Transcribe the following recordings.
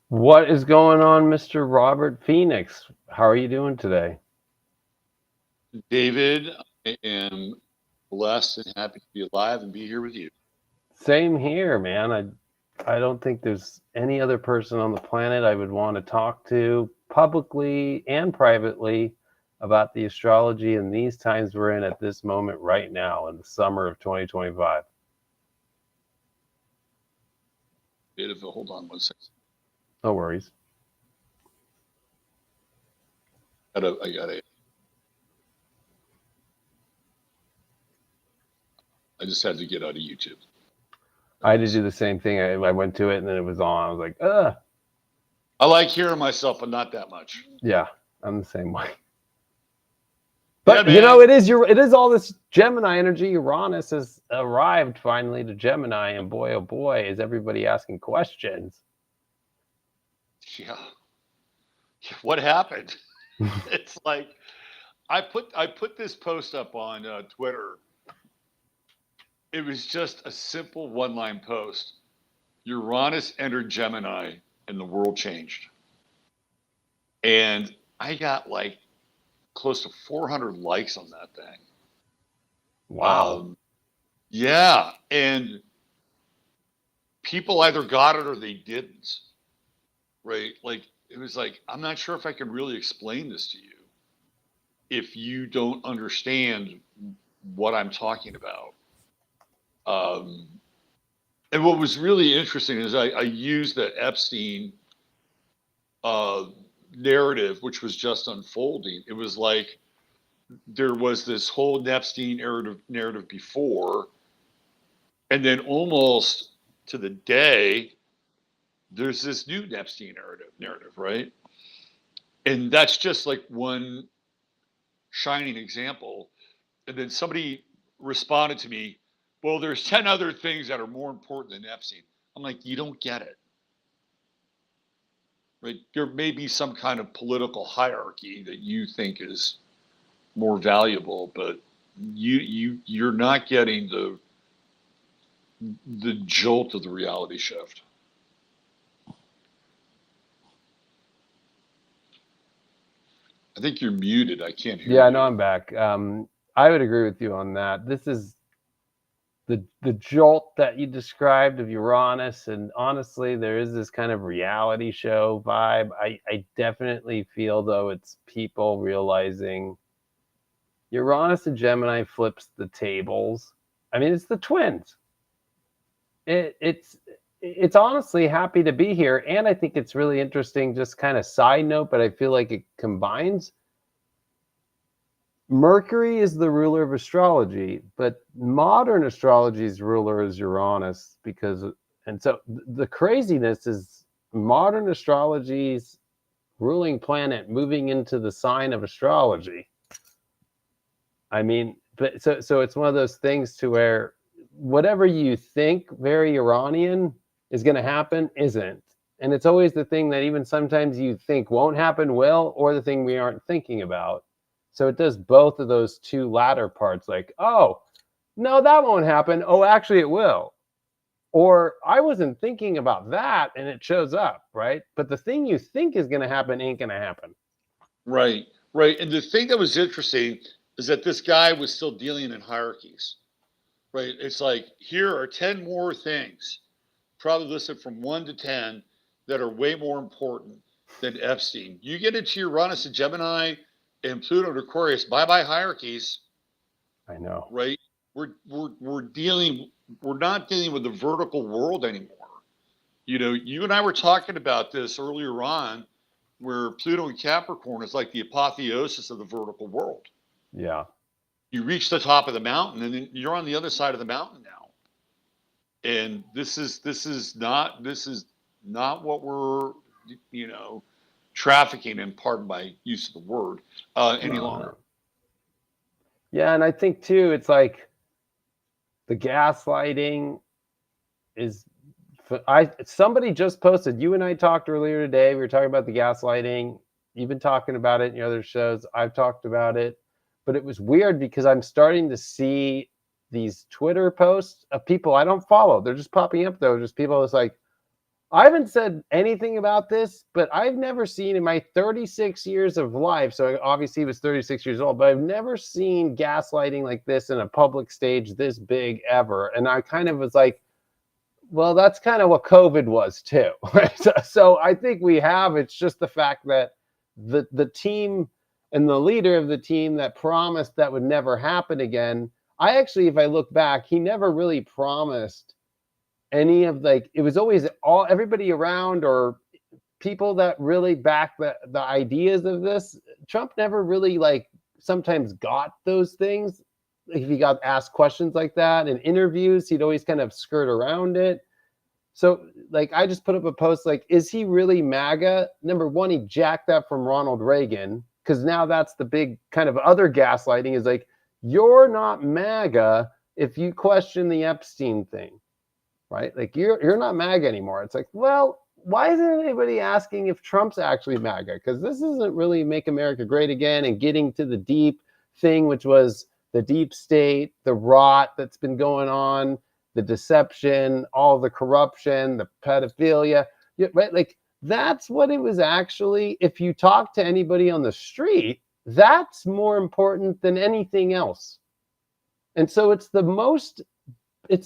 What is going on, Mr. Robert Phoenix? How are you doing today? David, I am blessed and happy to be alive and be here with you. Same here, man. I don't think there's any other person on the planet I would want to talk to publicly and privately about the astrology in these times we're in at this moment right now in the summer of 2025. Hold on 1 second. No worries. I just had to get out of YouTube. I had to do the same thing. I went to it and then it was on. I was like, ugh. I like hearing myself, but not that much. Yeah, I'm the same way. But, you know, it is all this Gemini energy. Uranus has arrived finally to Gemini, and boy, oh boy, is everybody asking questions. Yeah. What happened? It's like, I put this post up on Twitter. It was just a simple one-line post. Uranus entered Gemini, and the world changed. And I got like close to 400 likes on that thing. Wow. Yeah. And people either got it or they didn't. Right? Like, it was like, I'm not sure if I can really explain this to you if you don't understand what I'm talking about. And what was really interesting is I used the Epstein narrative, which was just unfolding. It was like there was this whole Epstein narrative before, and then almost to the day, there's this new Epstein narrative, right? And that's just like one shining example. And then somebody responded to me, well, there's 10 other things that are more important than Epstein. I'm like, you don't get it. Right? There may be some kind of political hierarchy that you think is more valuable, but you're not getting the jolt of the reality shift. I think you're muted. I can't hear you. Yeah, no, I'm back. I would agree with you on that. This is the jolt that you described of Uranus, and honestly, there is this kind of reality show vibe. I definitely feel, though, it's people realizing Uranus and Gemini flips the tables. I mean, it's the twins. It's honestly happy to be here, and I think it's really interesting, just kind of side note, but I feel like it combines. Mercury is the ruler of astrology, but modern astrology's ruler is Uranus, and so the craziness is modern astrology's ruling planet moving into the sign of astrology. I mean, but so it's one of those things to where whatever you think very Uranian is going to happen isn't. And it's always the thing that even sometimes you think won't happen will, or the thing we aren't thinking about. So it does both of those two latter parts, like, oh, no, that won't happen. Oh, actually it will. Or I wasn't thinking about that, and it shows up, right? But the thing you think is going to happen ain't going to happen. Right, right. And the thing that was interesting is that this guy was still dealing in hierarchies, right? It's like, here are 10 more things, probably listed from 1 to 10, that are way more important than Epstein. You get into Uranus and Gemini and Pluto and Aquarius, bye-bye hierarchies. I know. Right? We're not dealing with the vertical world anymore. You know, you and I were talking about this earlier on, where Pluto and Capricorn is like the apotheosis of the vertical world. Yeah. You reach the top of the mountain, and then you're on the other side of the mountain now. And this is not what we're, trafficking, and pardon my use of the word, any longer. No. Yeah, and I think too, it's like the gaslighting is. Somebody just posted. You and I talked earlier today. We were talking about the gaslighting. You've been talking about it in your other shows. I've talked about it, but it was weird because I'm starting to see these Twitter posts of people I don't follow. They're just popping up though. Just people that's like, I haven't said anything about this, but I've never seen in my 36 years of life. So obviously he was 36 years old, but I've never seen gaslighting like this in a public stage this big ever. And I kind of was like, well, that's kind of what COVID was too. Right? So I think we have, it's just the fact that the team and the leader of the team that promised that would never happen again. I actually, if I look back, he never really promised any of, like, it was always everybody around or people that really back the ideas of this. Trump never really like sometimes got those things. If he got asked questions like that in interviews, he'd always kind of skirt around it. So like I just put up a post like, is he really MAGA? Number one, he jacked that from Ronald Reagan, because now that's the big kind of other gaslighting is like, you're not MAGA if you question the Epstein thing. Right? Like you're not MAGA anymore. It's like, well, why isn't anybody asking if Trump's actually MAGA? Because this isn't really Make America Great Again and getting to the deep thing, which was the deep state, the rot that's been going on, the deception, all the corruption, the pedophilia, right? Like that's what it was actually. If you talk to anybody on the street, that's more important than anything else. And so it's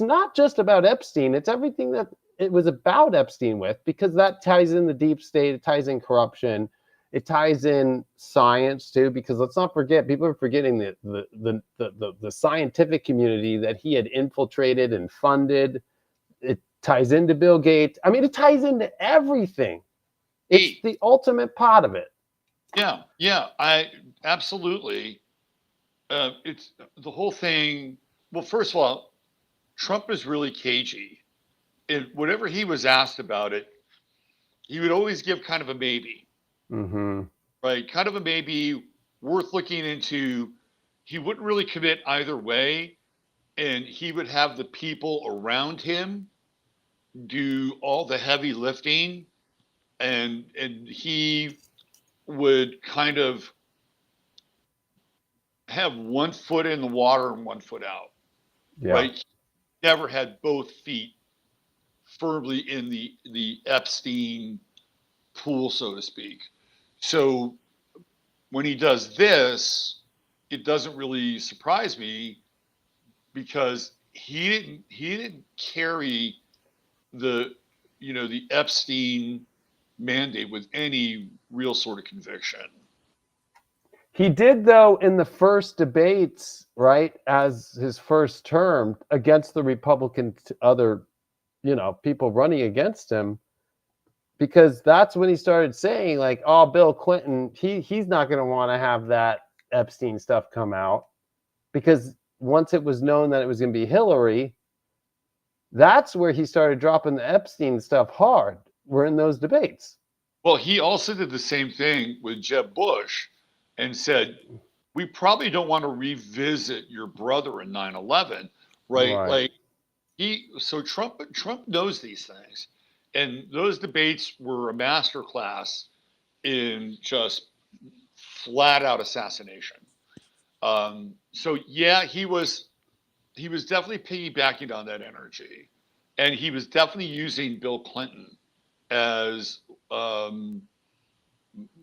not just about Epstein. It's everything that it was about Epstein with, because that ties in the deep state. It ties in corruption. It ties in science too, because let's not forget, people are forgetting the scientific community that he had infiltrated and funded. It ties into Bill Gates. I mean, it ties into everything. It's the ultimate part of it. Yeah, I absolutely. It's the whole thing. Well, first of all, Trump is really cagey. And whenever he was asked about it, he would always give kind of a maybe. Mm-hmm. Right? Kind of a maybe, worth looking into. He wouldn't really commit either way. And he would have the people around him do all the heavy lifting. And he would kind of have one foot in the water and one foot out. Yeah. Right? He never had both feet firmly in the Epstein pool, so to speak. So when he does this, it doesn't really surprise me, because he didn't carry the the Epstein mandate with any real sort of conviction. He did, though, in the first debates, right, as his first term against the Republican other people running against him, because that's when he started saying like, oh, Bill Clinton, he's not going to want to have that Epstein stuff come out, because once it was known that it was going to be Hillary, that's where he started dropping the Epstein stuff hard. We're in those debates. Well, he also did the same thing with Jeb Bush and said, we probably don't want to revisit your brother in 9/11, right? Like Trump knows these things. And those debates were a masterclass in just flat out assassination. So yeah, he was definitely piggybacking on that energy, and he was definitely using Bill Clinton as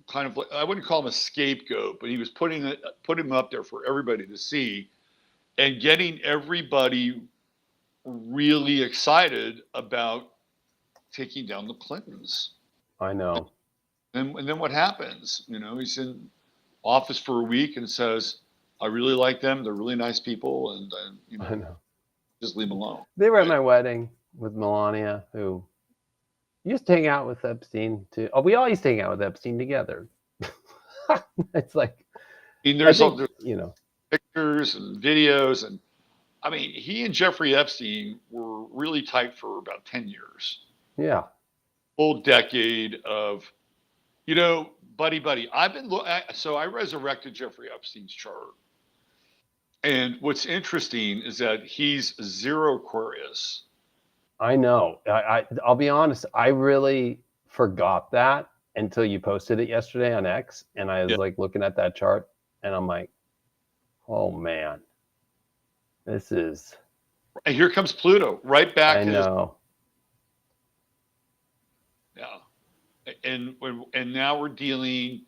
kind of like, I wouldn't call him a scapegoat, but he was putting him up there for everybody to see, and getting everybody really excited about taking down the Clintons. I know. And then what happens? He's in office for a week and says, I really like them. They're really nice people. And I know. Just leave them alone. They were at my wedding with Melania, who used to hang out with Epstein too. Oh, we all used to hang out with Epstein together. It's like, there's pictures and videos. And I mean, he and Jeffrey Epstein were really tight for about 10 years. Yeah. Full decade of You know, buddy, I've been so I resurrected Jeffrey Epstein's chart. And what's interesting is that he's 0 Aquarius. I know. I'll be honest. I really forgot that until you posted it yesterday on X, and I was Yeah. like looking at that chart, and I'm like, oh man, this is. And here comes Pluto right back I to his. know. Yeah. And now we're dealing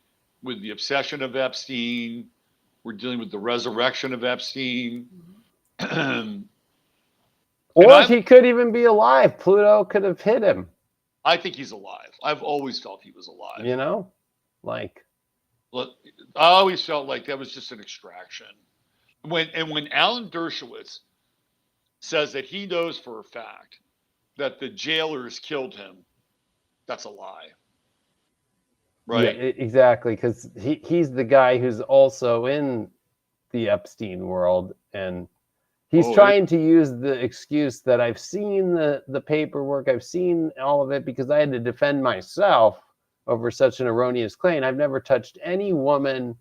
with the obsession of Epstein. We're dealing with the resurrection of Epstein. Or he could even be alive. Pluto could have hit him. I think he's alive. I've always felt he was alive. You know, like. I always felt like that was just an extraction. When Alan Dershowitz says that he knows for a fact that the jailers killed him, that's a lie. Right? Yeah, exactly. Because he's the guy who's also in the Epstein world, and he's trying to use the excuse that I've seen the paperwork, I've seen all of it because I had to defend myself over such an erroneous claim. I've never touched any woman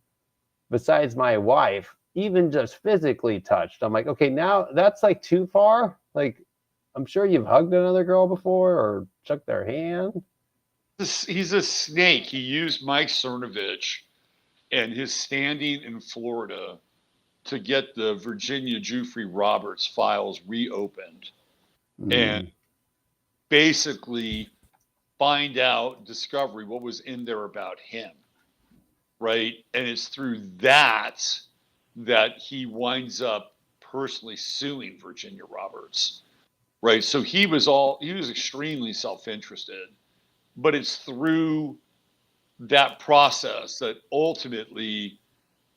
besides my wife, even just physically touched. I'm like, okay, now that's like too far. Like, I'm sure you've hugged another girl before or shook their hand. He's a snake. He used Mike Cernovich and his standing in Florida to get the Virginia Giuffre Roberts files reopened and basically find out, discovery, what was in there about him. Right. And it's through that he winds up personally suing Virginia Roberts. Right. So he was extremely self-interested, but it's through that process that ultimately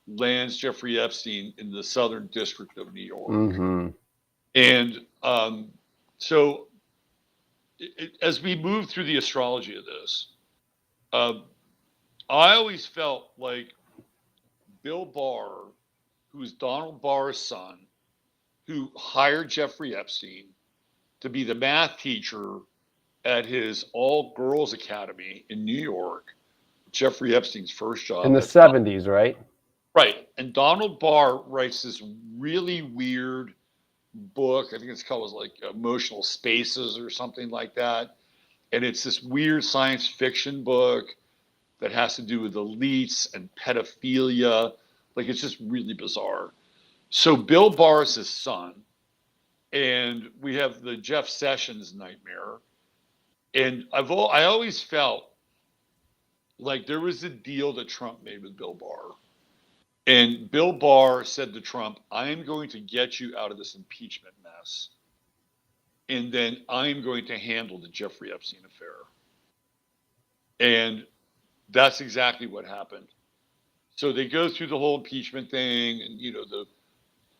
lands Jeffrey Epstein in the Southern District of New York. And so as we move through the astrology of this, I always felt like Bill Barr, who's Donald Barr's son, who hired Jeffrey Epstein to be the math teacher at his all-girls academy in New York, Jeffrey Epstein's first job. In the 70s, right? Right. And Donald Barr writes this really weird book. I think it's called like Emotional Spaces or something like that. And it's this weird science fiction book that has to do with elites and pedophilia. Like, it's just really bizarre. So Bill Barr is his son. And we have the Jeff Sessions nightmare. And I always felt like there was a deal that Trump made with Bill Barr. And Bill Barr said to Trump, I am going to get you out of this impeachment mess. And then I'm going to handle the Jeffrey Epstein affair. And that's exactly what happened. So they go through the whole impeachment thing and, you know,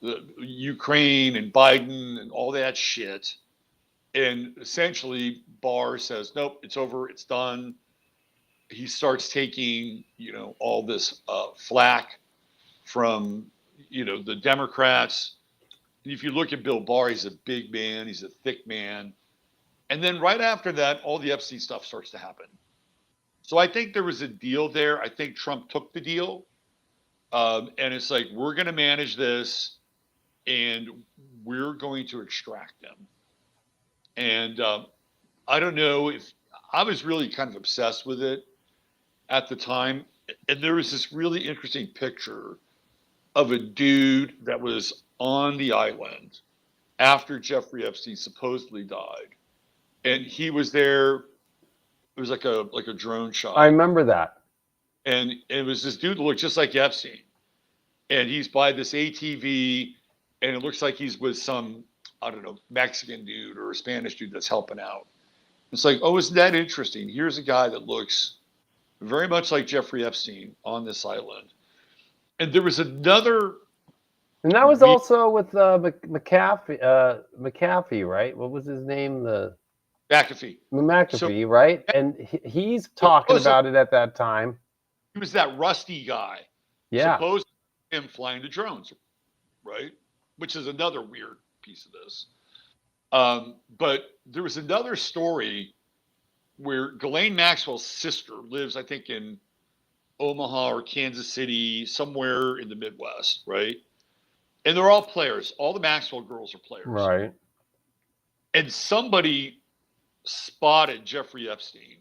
the Ukraine and Biden and all that shit. And essentially Barr says, nope, it's over. It's done. He starts taking, you know, all this flack from, you know, the Democrats. If you look at Bill Barr, he's a big man. He's a thick man. And then right after that, all the Epstein stuff starts to happen. So I think there was a deal there. I think Trump took the deal. And it's like, we're going to manage this and we're going to extract them. And I don't know if I was really kind of obsessed with it at the time. And there was this really interesting picture of a dude that was on the island after Jeffrey Epstein supposedly died. And he was there. It was like a drone shot. I remember that. And it was this dude that looked just like Epstein. And he's by this ATV, and it looks like he's with some, I don't know, Mexican dude or a Spanish dude that's helping out. It's like, oh, isn't that interesting? Here's a guy that looks very much like Jeffrey Epstein on this island. And there was another. And that was also with McAfee, right? What was his name? McAfee, right? And he's talking about it at that time. He was that rusty guy. Yeah. Supposed him flying the drones, right? Which is another weird piece of this. But there was another story where Ghislaine Maxwell's sister lives, I think, in Omaha or Kansas City, somewhere in the Midwest, right? And they're all players. All the Maxwell girls are players. Right. And somebody spotted Jeffrey Epstein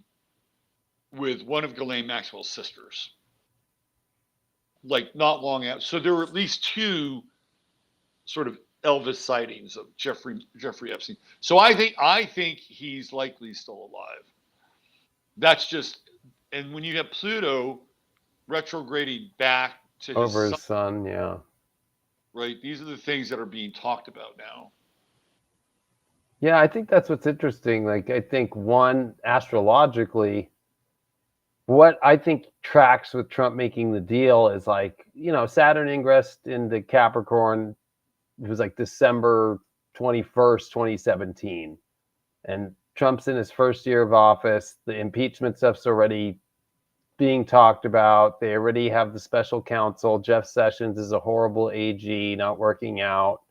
with one of Ghislaine Maxwell's sisters, like not long after. So there were at least two sort of Elvis sightings of Jeffrey Epstein. So I think he's likely still alive. That's just, and when you have Pluto retrograding back to Over his his son, yeah. right? These are the things that are being talked about now. Yeah, I think that's what's interesting. Like, I think one, astrologically, what I think tracks with Trump making the deal is like, Saturn ingressed into Capricorn. It was like December 21st, 2017. And Trump's in his first year of office. The impeachment stuff's already being talked about. They already have the special counsel. Jeff Sessions is a horrible AG, not working out.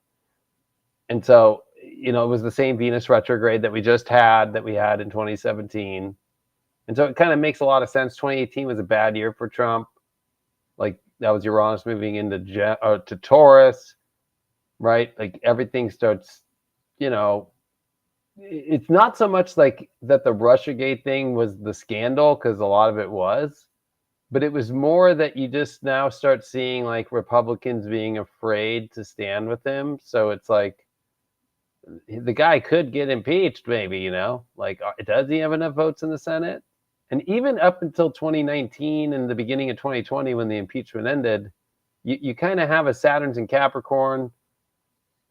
And so, it was the same Venus retrograde that we had in 2017. And so it kind of makes a lot of sense. 2018 was a bad year for Trump. Like, that was Uranus moving into to Taurus, right? Like, everything starts, it's not so much like that the Russiagate thing was the scandal, because a lot of it was, but it was more that you just now start seeing like Republicans being afraid to stand with him. So it's like, the guy could get impeached, maybe, like, does he have enough votes in the Senate? And even up until 2019 and the beginning of 2020, when the impeachment ended, you kind of have a Saturn's in Capricorn.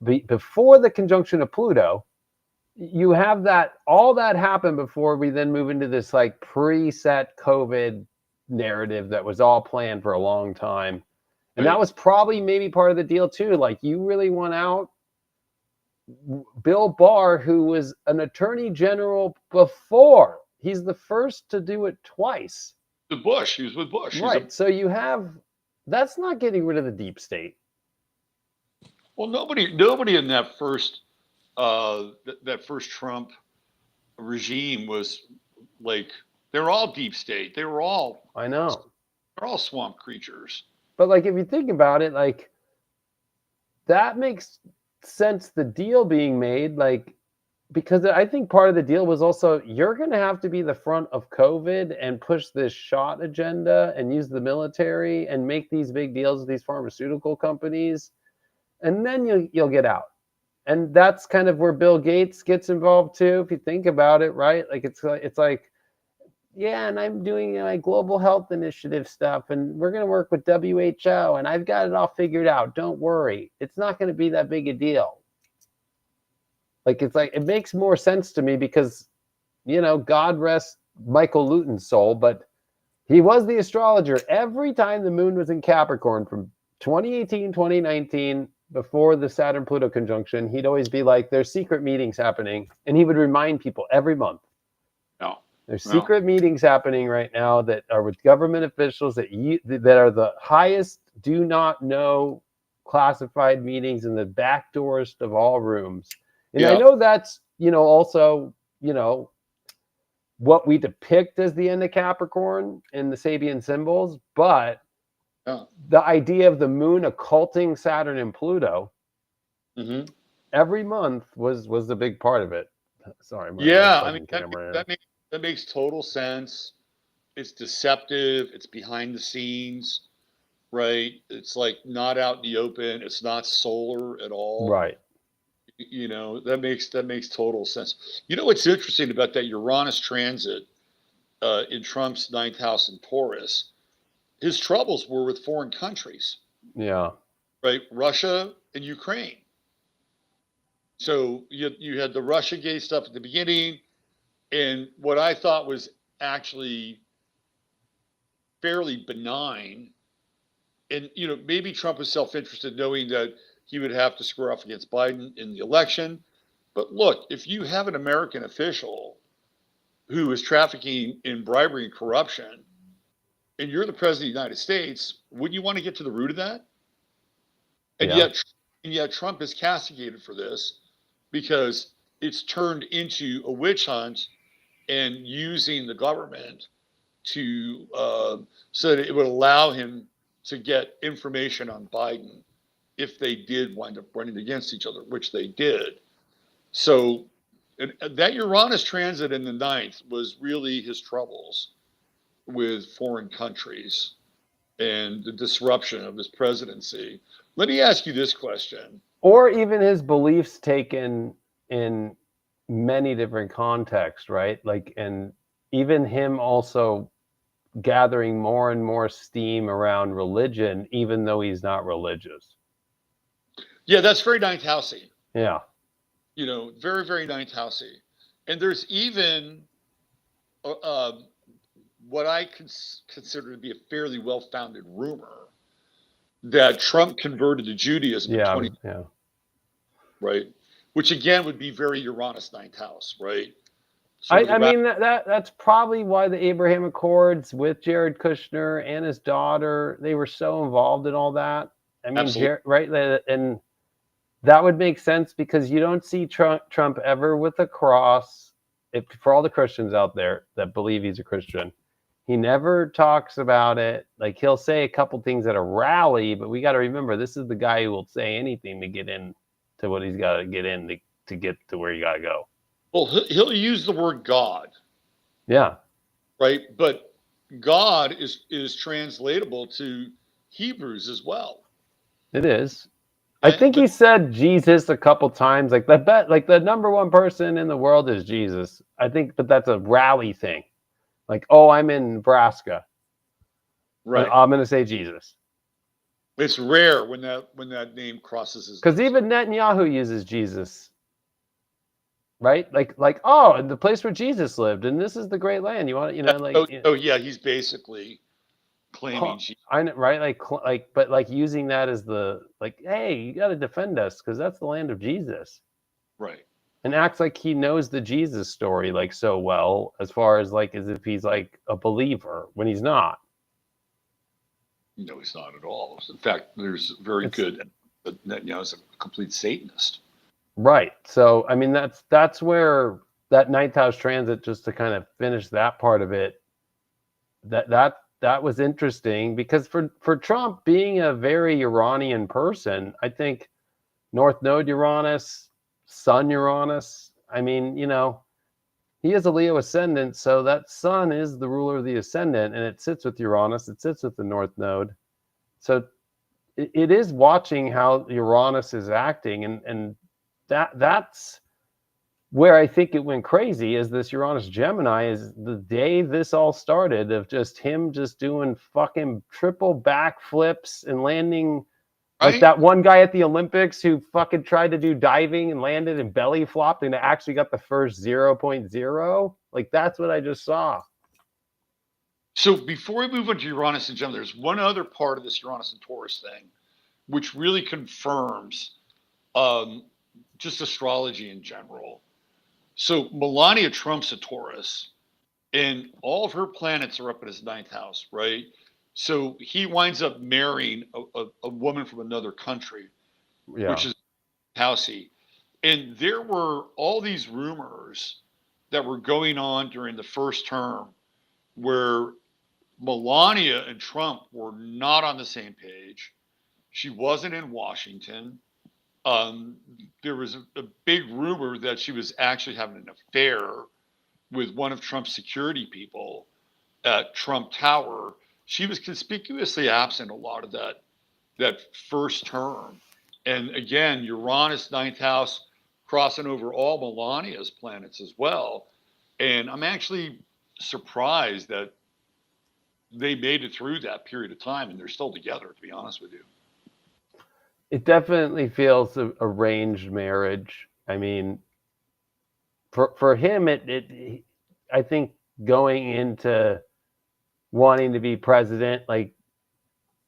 Before the conjunction of Pluto, you have all that happened before we then move into this like preset COVID narrative that was all planned for a long time. And that was probably maybe part of the deal too. Like, you really want out Bill Barr, who was an attorney general before. He's the first to do it twice. He was with Bush. Right. So that's not getting rid of the deep state. Well, nobody in that first Trump regime was like, they were all deep state. They were all, I know. They're all swamp creatures. But like, if you think about it, like, that makes sense, the deal being made, like, because I think part of the deal was also, you're going to have to be the front of COVID and push this shot agenda and use the military and make these big deals with these pharmaceutical companies, and then you'll get out. And that's kind of where Bill Gates gets involved too, if you think about it, right? Like, it's like, yeah, and I'm doing like global health initiative stuff, and we're going to work with WHO, and I've got it all figured out. Don't worry. It's not going to be that big a deal. Like, it's like, it makes more sense to me because, God rest Michael Luton's soul, but he was the astrologer every time the moon was in Capricorn from 2018, 2019, before the Saturn-Pluto conjunction. He'd always be like, there's secret meetings happening. And he would remind people every month. There's secret meetings happening right now that are with government officials that are the highest do not know classified meetings in the back doorest of all rooms. And I know that's, also, what we depict as the end of Capricorn in the Sabian symbols, but the idea of the moon occulting Saturn and Pluto every month was the big part of it. Sorry. I mean, that makes total sense. It's deceptive. It's behind the scenes, right? It's like not out in the open. It's not solar at all. Right. That makes total sense. What's interesting about that Uranus transit in Trump's ninth house in Taurus? His troubles were with foreign countries. Yeah. Right. Russia and Ukraine. So you had the Russiagate stuff at the beginning, and what I thought was actually fairly benign. And, maybe Trump was self-interested, knowing that he would have to square off against Biden in the election. But look, if you have an American official who is trafficking in bribery and corruption, and you're the president of the United States, wouldn't you want to get to the root of that? And yet Trump is castigated for this because it's turned into a witch hunt and using the government to so that it would allow him to get information on Biden if they did wind up running against each other, which they did. So that Uranus transit in the ninth was really his troubles with foreign countries and the disruption of his presidency. Let me ask you this question. Or even his beliefs taken in many different contexts, right? Like, and even him also gathering more and more steam around religion, even though he's not religious. Yeah, that's very ninth housey. Yeah. You know, very, very ninth housey. And there's even what I consider to be a fairly well-founded rumor that Trump converted to Judaism in 20. Yeah. Right? Which again would be very Uranus ninth house, right? I mean, that's probably why the Abraham Accords with Jared Kushner and his daughter, they were so involved in all that. I mean, right? And that would make sense because you don't see Trump ever with a cross. For all the Christians out there that believe he's a Christian, he never talks about it. Like, he'll say a couple things at a rally, but we got to remember, this is the guy who will say anything to get in to what he's got to get in to get to where you got to go. Well, he'll use the word God. Yeah. Right. But God is translatable to Hebrews as well. It is. I think he said Jesus a couple times. Like the number one person in the world is Jesus. I think, but that's a rally thing. Like, oh, I'm in Nebraska. Right. I'm going to say Jesus. It's rare when that name crosses his. Because even Netanyahu uses Jesus. Right? Like, oh, and the place where Jesus lived, and this is the great land. You want, Oh yeah, he's basically claiming Jesus. I know, right? But using that as hey, you got to defend us because that's the land of Jesus. Right. And acts like he knows the Jesus story so well, as far as as if he's a believer when he's not. No, he's not at all. In fact, there's very good. Netanyahu's a complete Satanist. Right. So I mean, that's where that ninth house transit, just to kind of finish that part of it. That was interesting because for Trump being a very Uranian person, I think North Node Uranus, Sun Uranus. I mean, he is a Leo ascendant, so that Sun is the ruler of the ascendant, and it sits with Uranus. It sits with the North Node. So it is watching how Uranus is acting, and that's where I think it went crazy. Is this Uranus Gemini is the day this all started, of just him just doing fucking triple backflips and landing. Like that one guy at the Olympics who fucking tried to do diving and landed and belly flopped and actually got the first 0.0. Like, that's what I just saw. So before we move on to Uranus and Gemini, there's one other part of this Uranus and Taurus thing, which really confirms just astrology in general. So Melania Trump's a Taurus, and all of her planets are up in his ninth house, right? So he winds up marrying a woman from another country, which is housey. And there were all these rumors that were going on during the first term where Melania and Trump were not on the same page. She wasn't in Washington. There was a big rumor that she was actually having an affair with one of Trump's security people at Trump Tower. She was conspicuously absent a lot of that first term. And again, Uranus, ninth house, crossing over all Melania's planets as well. And I'm actually surprised that they made it through that period of time and they're still together, to be honest with you. It definitely feels a arranged marriage. I mean, for him, I think going into wanting to be president,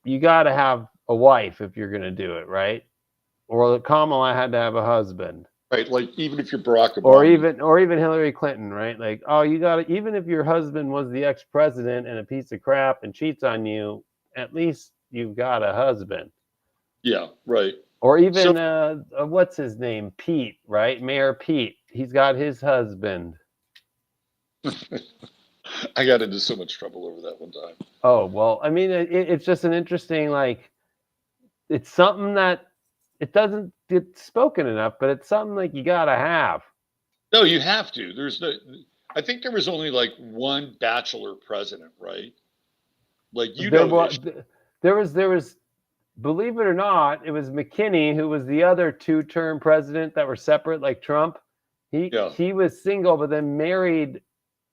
you got to have a wife if you're going to do it, right? Or Kamala had to have a husband, right? Like, even if you're Barack Obama, or even Hillary Clinton, right? Like, oh, you got to, even if your husband was the ex-president and a piece of crap and cheats on you, at least you've got a husband. Yeah, right. Or even what's his name, Pete, right? Mayor Pete. He's got his husband. I got into so much trouble over that one time. Oh, well, I mean, it's just an interesting, like, it's something that it doesn't get spoken enough, but it's something like you gotta have. No, you have to. There's no. I think there was only like one bachelor president, right? Like There this. was, there was, believe it or not, it was McKinney who was the other two-term president that were separate, like Trump. Yeah. He was single, but then married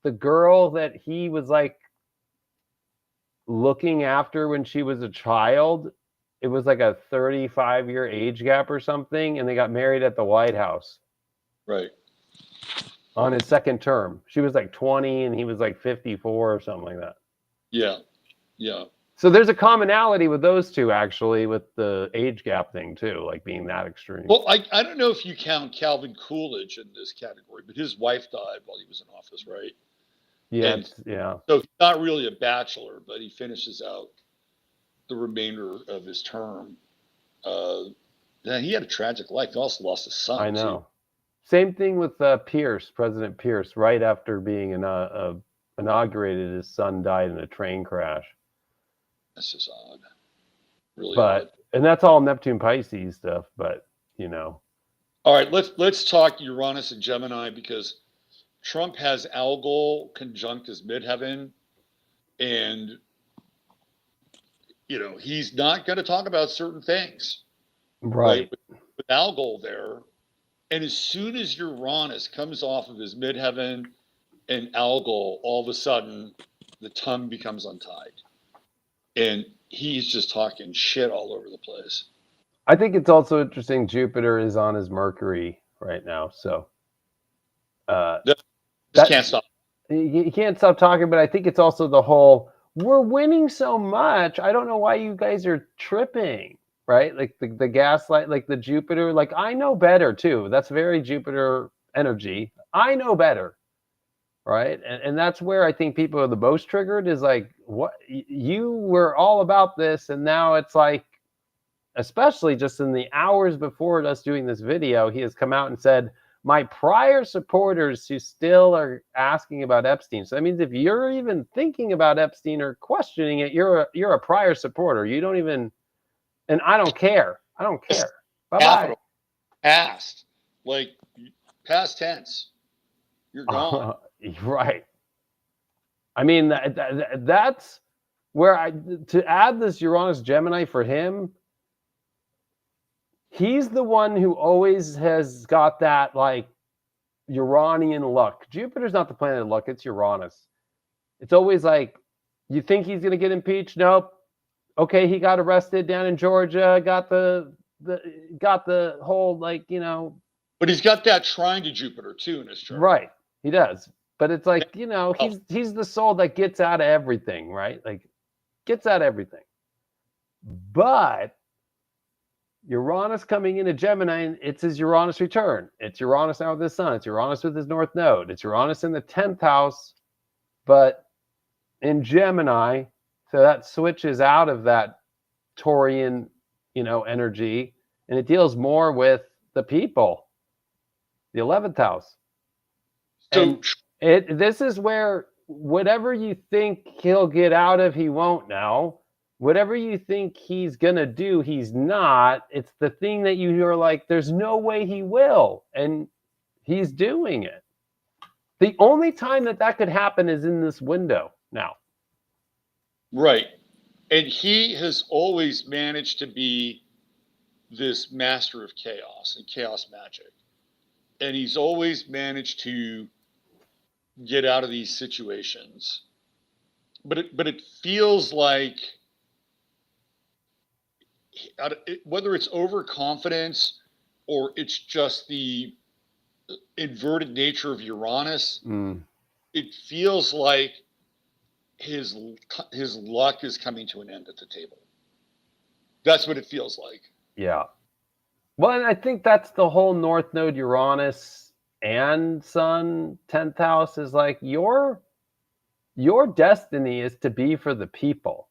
the girl that he was like looking after when she was a child. It was like a 35-year age gap or something, and they got married at the White House. Right. On his second term. She was like 20 and he was like 54 or something like that. Yeah. Yeah. So there's a commonality with those two, actually, with the age gap thing too, like being that extreme. Well, I don't know if you count Calvin Coolidge in this category, but his wife died while he was in office, right? Yeah, So he's not really a bachelor, but he finishes out the remainder of his term. He had a tragic life. He also lost his son. I know. Too. Same thing with Pierce, President Pierce. Right after being inaugurated, his son died in a train crash. That's just odd. Really odd. And that's all Neptune Pisces stuff. But you know. All right, let's talk Uranus and Gemini, because Trump has Algol conjunct his midheaven, and you know he's not going to talk about certain things, right? With Algol there, and as soon as Uranus comes off of his midheaven and Algol, all of a sudden the tongue becomes untied, and he's just talking shit all over the place. I think it's also interesting Jupiter is on his Mercury right now, so can't stop. You can't stop talking, but I think it's also the whole, we're winning so much, I don't know why you guys are tripping, right? Like the gaslight, like the Jupiter, like I know better too. That's very Jupiter energy. I know better, right? And that's where I think people are the most triggered, is like, what, you were all about this, and now it's like, especially just in the hours before us doing this video, he has come out and said, my prior supporters who still are asking about Epstein. So that means if you're even thinking about Epstein or questioning it, you're a prior supporter. You don't even, and I don't care. I don't care. Bye-bye. Past, like past tense. You're gone. Right. I mean, that's where to add this Uranus Gemini for him, he's the one who always has got that like Uranian luck. Jupiter's not the planet of luck, it's Uranus. It's always like, you think he's going to get impeached? Nope. Okay, he got arrested down in Georgia, got the whole, like, you know. But he's got that trine to Jupiter too in his chart. Right, he does. But it's like, you know, he's the soul that gets out of everything, right? Like, gets out of everything. But Uranus coming into Gemini, it's his Uranus return. It's Uranus now with his sun. It's Uranus with his North Node. It's Uranus in the 10th house, but in Gemini. So that switches out of that Taurian, you know, energy, and it deals more with the people, the 11th house. So this is where whatever you think he'll get out of, he won't now. Whatever you think he's going to do, he's not. It's the thing that you're like, there's no way he will. And he's doing it. The only time that could happen is in this window now. Right. And he has always managed to be this master of chaos and chaos magic. And he's always managed to get out of these situations. But it feels like, whether it's overconfidence or it's just the inverted nature of Uranus, it feels like his luck is coming to an end at the table. That's what it feels like. Yeah. Well, and I think that's the whole North Node Uranus and Sun 10th house is like, your destiny is to be for the people.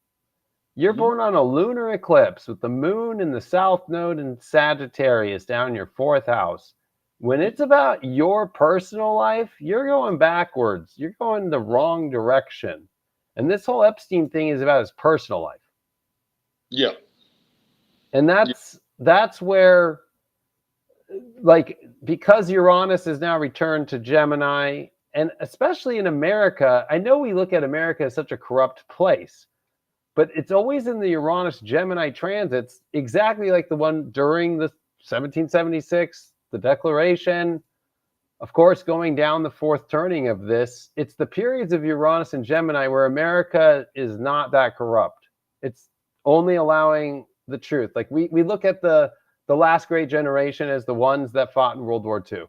You're born on a lunar eclipse with the moon in the South Node in Sagittarius down in your 4th house. When it's about your personal life, you're going backwards. You're going the wrong direction. And this whole Epstein thing is about his personal life. Yeah. And that's where, like, because Uranus has now returned to Gemini, and especially in America, I know we look at America as such a corrupt place, but it's always in the Uranus Gemini transits, exactly like the one during the 1776, the Declaration. Of course, going down the fourth turning of this, it's the periods of Uranus and Gemini where America is not that corrupt. It's only allowing the truth. Like we look at the last great generation as the ones that fought in World War II.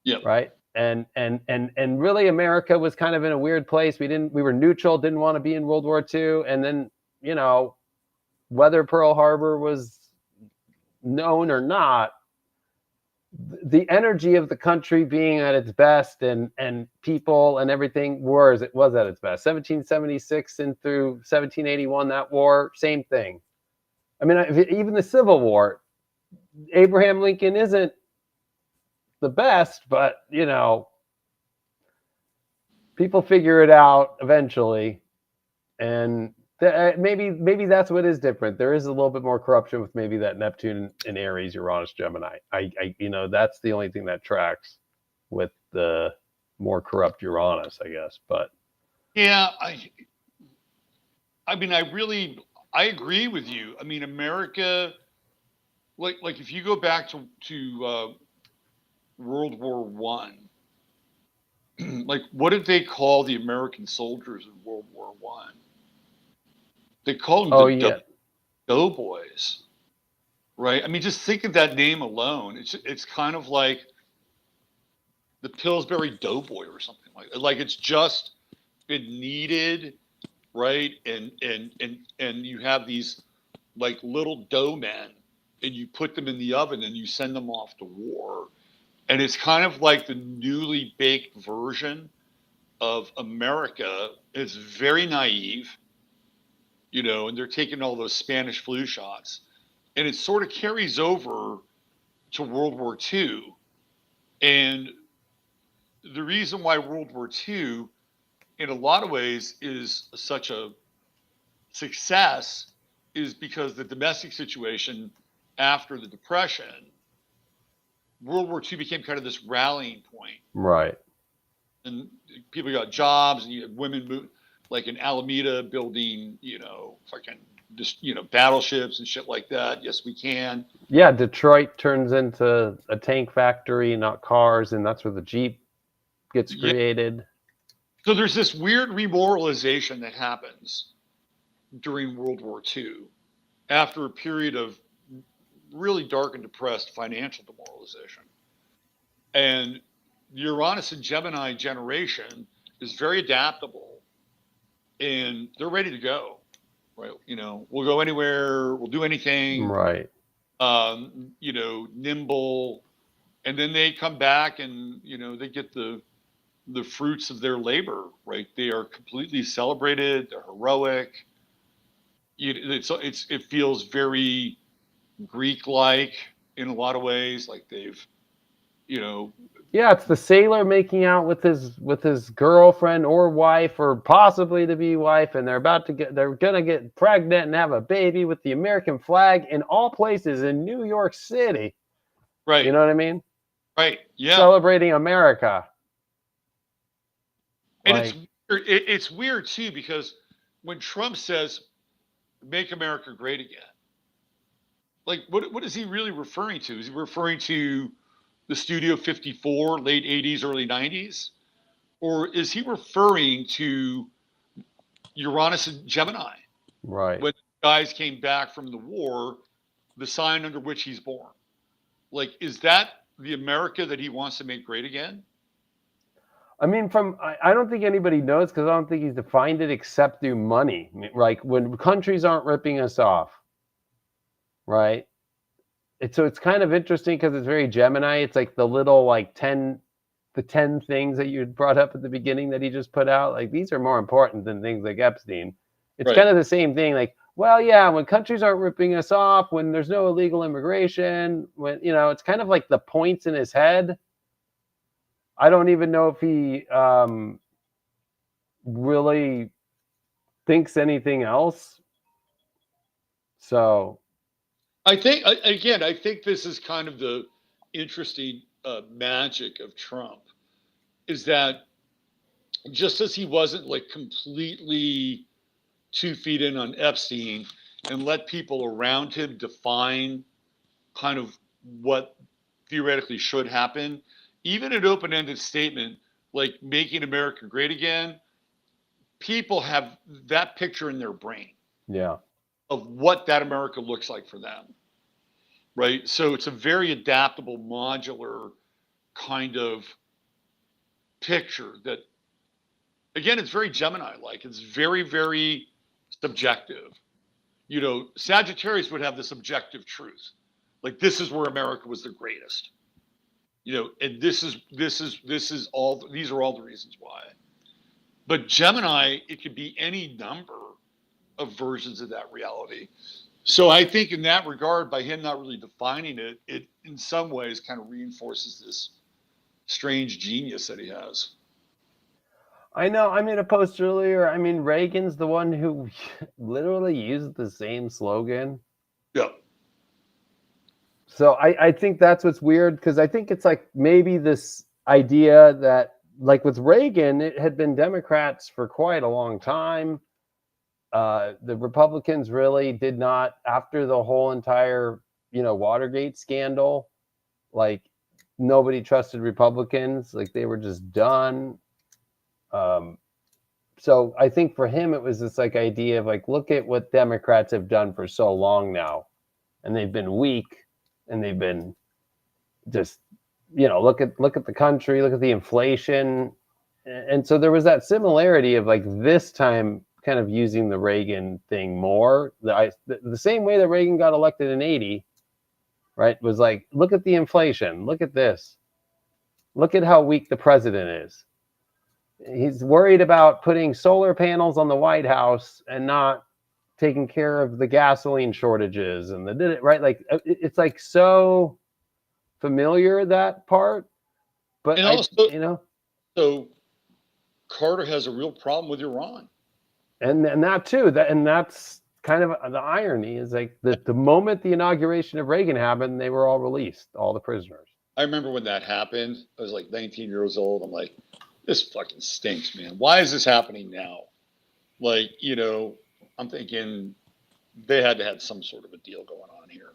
Yeah. Right. And really America was kind of in a weird place. We were neutral, didn't want to be in World War II. And then, you know, whether Pearl Harbor was known or not, the energy of the country being at its best and people and everything was at its best. 1776 and through 1781, that war, same thing. I mean, even the Civil War, Abraham Lincoln isn't the best, but, you know, people figure it out eventually. And maybe that's what is different. There is a little bit more corruption with maybe that Neptune and Aries, Uranus, Gemini. I you know, that's the only thing that tracks with the more corrupt Uranus, I guess. But yeah, I mean, I agree with you. I mean, America, like if you go back to World War One, like what did they call the American soldiers in World War One? They called them the doughboys, right? I mean, just think of that name alone. It's kind of like the Pillsbury Doughboy or something like it's just been needed, right? And you have these like little dough men, and you put them in the oven and you send them off to war, and it's kind of like the newly baked version of America. It's very naive, you know, and they're taking all those Spanish flu shots. And it sort of carries over to World War II. And the reason why World War II, in a lot of ways, is such a success is because the domestic situation after the Depression, World War II became kind of this rallying point. right. And people got jobs, and you had women move, like in Alameda building, you know, fucking just, you know, battleships and shit like that. Yes, we can. Yeah, Detroit turns into a tank factory, not cars, and that's where the Jeep gets created. So there's this weird remoralization that happens during World War II after a period of really dark and depressed financial demoralization. And the Uranus and Gemini generation is very adaptable, and they're ready to go. Right? You know, we'll go anywhere, we'll do anything. Right. You know, nimble, and then they come back and, you know, they get the fruits of their labor. Right? They are completely celebrated. They're heroic. It feels very Greek-like in a lot of ways. Like they've, you know. Yeah, it's the sailor making out with his girlfriend or wife, or possibly to be wife, and they're gonna get pregnant and have a baby with the American flag in all places in New York City. Right. You know what I mean? Right. Yeah. Celebrating America. And it's weird too, because when Trump says "Make America Great Again," like what is he really referring to? Is he referring to the Studio 54, late 80s, early 90s? Or is he referring to Uranus and Gemini? Right. When guys came back from the war, the sign under which he's born. Like, is that the America that he wants to make great again? I mean, I don't think anybody knows, because I don't think he's defined it except through money. Like when countries aren't ripping us off, right? So it's kind of interesting because it's very Gemini. It's like the little like 10 things that you brought up at the beginning that he just put out. Like these are more important than things like Epstein. It's Right. kind of the same thing. Like, well, yeah, when countries aren't ripping us off, when there's no illegal immigration, when, it's kind of like the points in his head. I don't even know if he really thinks anything else. So I think this is kind of the interesting magic of Trump, is that just as he wasn't like completely 2 feet in on Epstein and let people around him define kind of what theoretically should happen, even an open-ended statement like making America great again, people have that picture in their brain yeah, of what that America looks like for them, right? So it's a very adaptable, modular kind of picture that, again, it's very Gemini-like. It's very, very subjective. Sagittarius would have this objective truth, like this is where America was the greatest. And this is all. These are all the reasons why. But Gemini, it could be any number of versions of that reality. So I think in that regard, by him not really defining it, it in some ways kind of reinforces this strange genius that he has. I know. I made a post earlier. I mean, Reagan's the one who literally used the same slogan. Yeah. So I think that's what's weird, because I think it's like maybe this idea that, like with Reagan, it had been Democrats for quite a long time. The Republicans really did not, after the whole entire, Watergate scandal, like nobody trusted Republicans. Like they were just done. So I think for him, it was this like idea of like, look at what Democrats have done for so long now, and they've been weak, and they've been just, look at the country, look at the inflation. And so there was that similarity of like this time kind of using the Reagan thing more. The same way that Reagan got elected in 80, right, was like, look at the inflation, look at this, look at how weak the president is. He's worried about putting solar panels on the White House and not taking care of the gasoline shortages and right. Like it's like so familiar, that part. But And also, so Carter has a real problem with Iran. And that too, that's kind of the irony, is like the moment the inauguration of Reagan happened, they were all released, all the prisoners. I remember when that happened. I was like 19 years old. I'm like, this fucking stinks, man. Why is this happening now? Like, I'm thinking they had to have some sort of a deal going on here,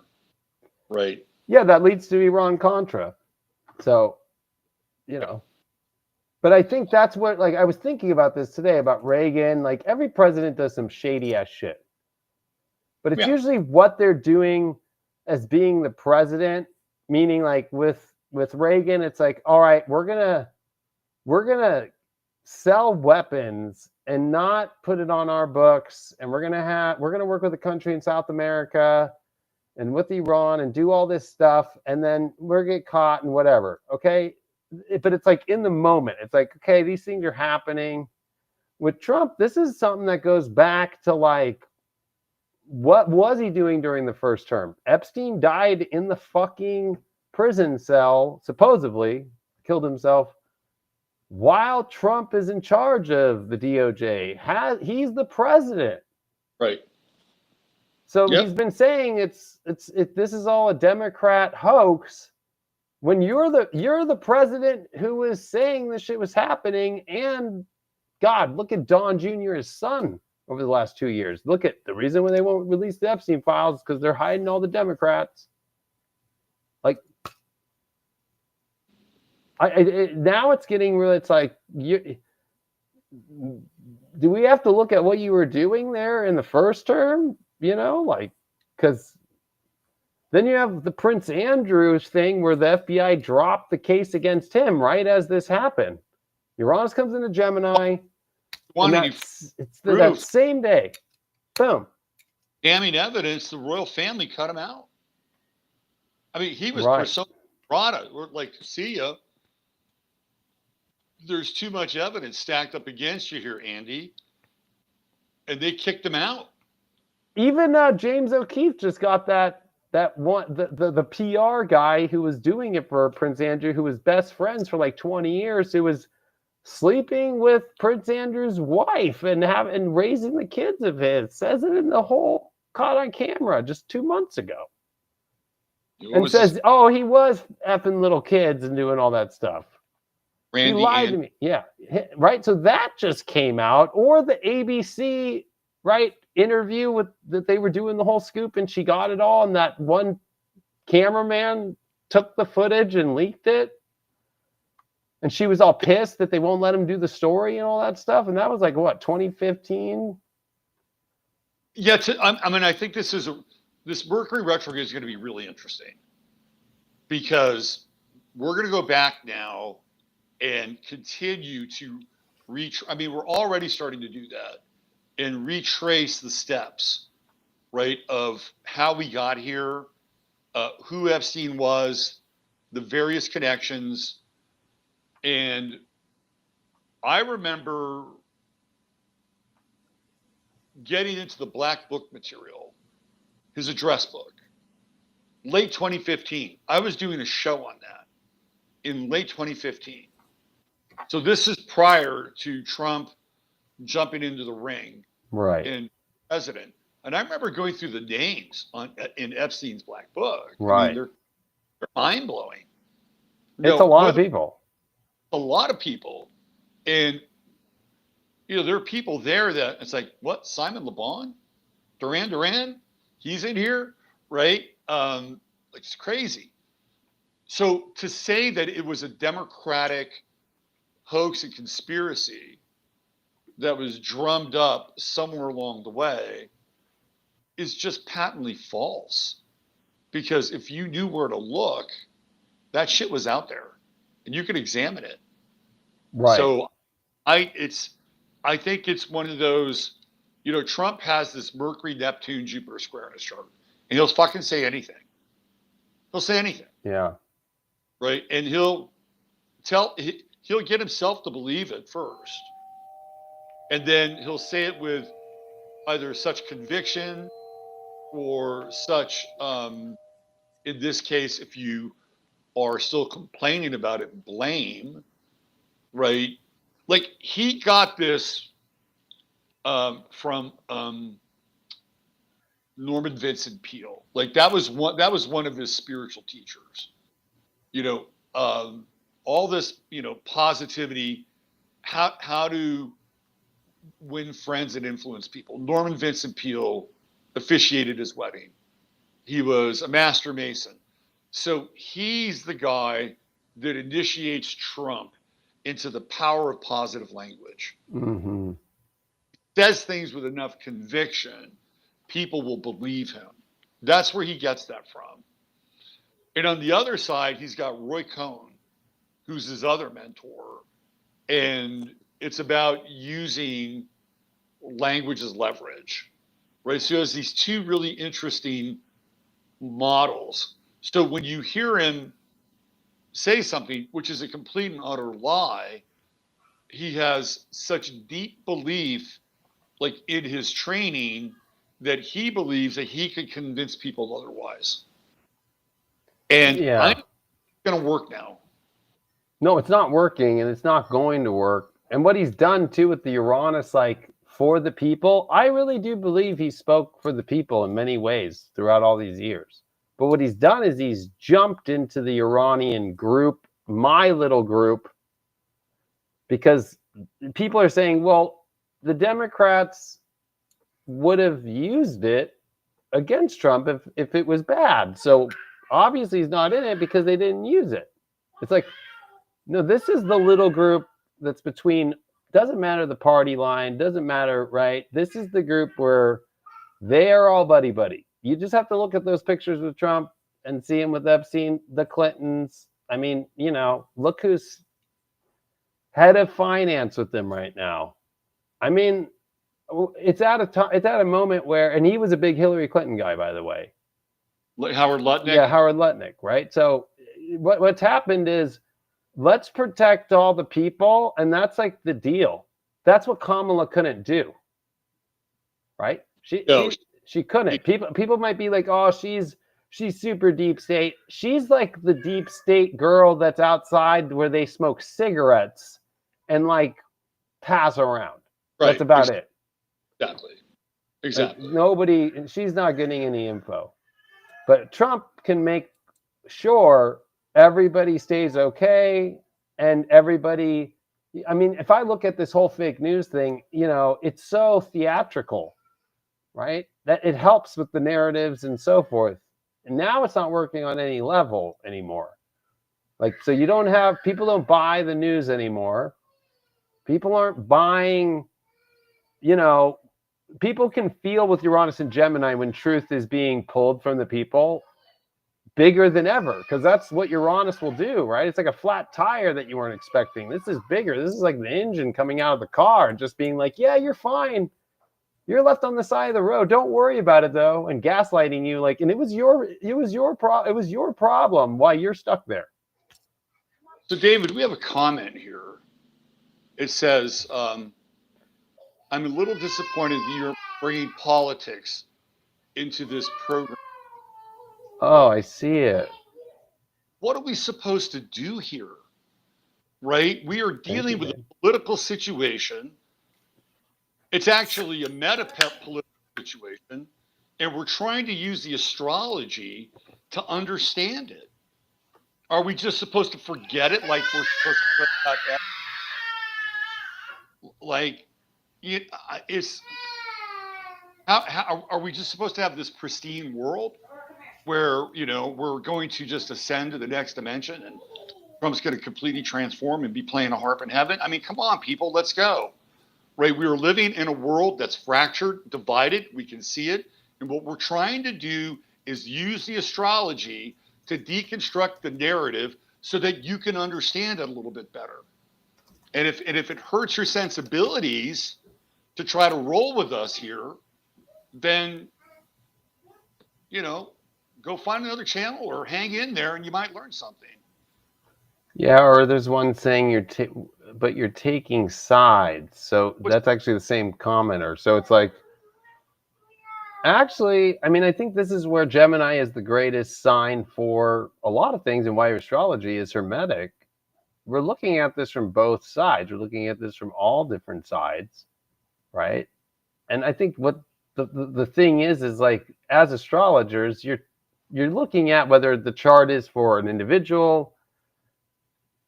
right? Yeah, that leads to Iran-Contra. So, but I think that's what, like, I was thinking about this today about Reagan. Like, every president does some shady ass shit, but it's usually what they're doing as being the president. Meaning, like with Reagan, it's like, all right, we're gonna sell weapons and not put it on our books, and we're gonna work with a country in South America and with Iran and do all this stuff, and then we're get caught and whatever. Okay. But it's like in the moment, it's like, okay, these things are happening. With Trump, this is something that goes back to like, what was he doing during the first term? Epstein died in the fucking prison cell, supposedly killed himself, while Trump is in charge of the DOJ. He's the president. Right. So he's been saying this is all a Democrat hoax, when you're the president who was saying this shit was happening. And God, look at Don Jr., his son, over the last 2 years. Look at the reason when they won't release the Epstein files, because they're hiding all the Democrats. Like, now it's getting really, it's like, do we have to look at what you were doing there in the first term? Like, because then you have the Prince Andrews thing where the FBI dropped the case against him right as this happened. Uranus comes into Gemini. It's that same day. Boom. Damning evidence, the royal family cut him out. I mean, he was persona grata. We're like, see ya. There's too much evidence stacked up against you here, Andy. And they kicked him out. Even James O'Keefe just got that one, the PR guy who was doing it for Prince Andrew, who was best friends for like 20 years, who was sleeping with Prince Andrew's wife and raising the kids of his, says it in the whole caught on camera just 2 months ago. And says, oh, he was effing little kids and doing all that stuff. Randy, he lied to me. Yeah, right. So that just came out, or the ABC, right, interview that they were doing the whole scoop, and she got it all, and that one cameraman took the footage and leaked it, and she was all pissed that they won't let him do the story and all that stuff. And that was like what, 2015? Yeah, I mean, I think this Mercury retrograde is going to be really interesting, because we're going to go back now and continue to I mean, we're already starting to do that and retrace the steps, right, of how we got here, who Epstein was, the various connections. And I remember getting into the Black Book material, his address book, late 2015. I was doing a show on that in late 2015. So this is prior to Trump jumping into the ring, right, and president. And I remember going through the names in Epstein's Black Book. Right, I mean, they're mind blowing. It's a lot of people. A lot of people, and there are people there that it's like, what, Simon Le Bon, Duran, he's in here, right? It's crazy. So to say that it was a Democratic hoax and conspiracy that was drummed up somewhere along the way is just patently false. Because if you knew where to look, that shit was out there and you could examine it. Right. So I think it's one of those, Trump has this Mercury, Neptune, Jupiter square in his chart, and he'll fucking say anything. He'll say anything. Yeah. Right. And he'll get himself to believe it first. And then he'll say it with either such conviction or such, in this case, if you are still complaining about it, blame, right? Like he got this from Norman Vincent Peale. Like that was one of his spiritual teachers. All this, positivity, how to win friends and influence people. Norman Vincent Peale officiated his wedding. He was a master Mason. So he's the guy that initiates Trump into the power of positive language. Mm-hmm. Says things with enough conviction, people will believe him. That's where he gets that from. And on the other side, he's got Roy Cohn, who's his other mentor. And it's about using language as leverage, right? So he has these two really interesting models. So when you hear him say something, which is a complete and utter lie, he has such deep belief, like in his training, that he believes that he could convince people otherwise. And I'm going to work now. No, it's not working, and it's not going to work. And what he's done too with the Uranus, like for the people, I really do believe he spoke for the people in many ways throughout all these years. But what he's done is he's jumped into the Uranian group, my little group, because people are saying, well, the Democrats would have used it against Trump if it was bad. So obviously he's not in it because they didn't use it. It's like, no, this is the little group that's between, doesn't matter the party line, doesn't matter, right? This is the group where they are all buddy-buddy. You just have to look at those pictures with Trump and see him with Epstein, the Clintons. I mean, look who's head of finance with them right now. I mean, it's at a moment where, and he was a big Hillary Clinton guy, by the way. Howard Lutnick? Yeah, Howard Lutnick, right? So what's happened is, let's protect all the people, and that's like the deal. That's what Kamala couldn't do, right? She couldn't. People might be like, oh, she's super deep state. She's like the deep state girl that's outside where they smoke cigarettes and like pass around. Right. That's about it. Exactly. Like, nobody, she's not getting any info. But Trump can make sure everybody stays okay and everybody, I mean, if I look at this whole fake news thing, you know, it's so theatrical, right? That it helps with the narratives and so forth. And now it's not working on any level anymore. Like, so you don't have, people don't buy the news anymore. People aren't buying, you know, people can feel with Uranus and Gemini when truth is being pulled from the people bigger than ever, because that's what Uranus will do, right? It's like a flat tire that you weren't expecting. This is bigger. This is like the engine coming out of the car and just being like, yeah, you're fine. You're left on the side of the road. Don't worry about it though, and gaslighting you like, and it was your problem why you're stuck there. So David, we have a comment here. It says, I'm a little disappointed that you're bringing politics into this program. Oh, I see it. What are we supposed to do here? Right? We are dealing with a political situation. It's actually a meta-political situation, and we're trying to use the astrology to understand it. Are we just supposed to forget it like we're supposed to forget that? Like, it's how are we just supposed to have this pristine world where, you know, we're going to just ascend to the next dimension and Trump's going to completely transform and be playing a harp in heaven? I mean, come on, people, let's go. Right? We are living in a world that's fractured, divided. We can see it. And what we're trying to do is use the astrology to deconstruct the narrative so that you can understand it a little bit better. And if it hurts your sensibilities to try to roll with us here, then, you know, go find another channel or hang in there and you might learn something. Yeah, or there's one saying but you're taking sides. So that's actually the same commenter. So it's like, actually, I mean, I think this is where Gemini is the greatest sign for a lot of things and why astrology is hermetic. We're looking at this from both sides. We're looking at this from all different sides, right? And I think what the thing is like, as astrologers, you're looking at whether the chart is for an individual.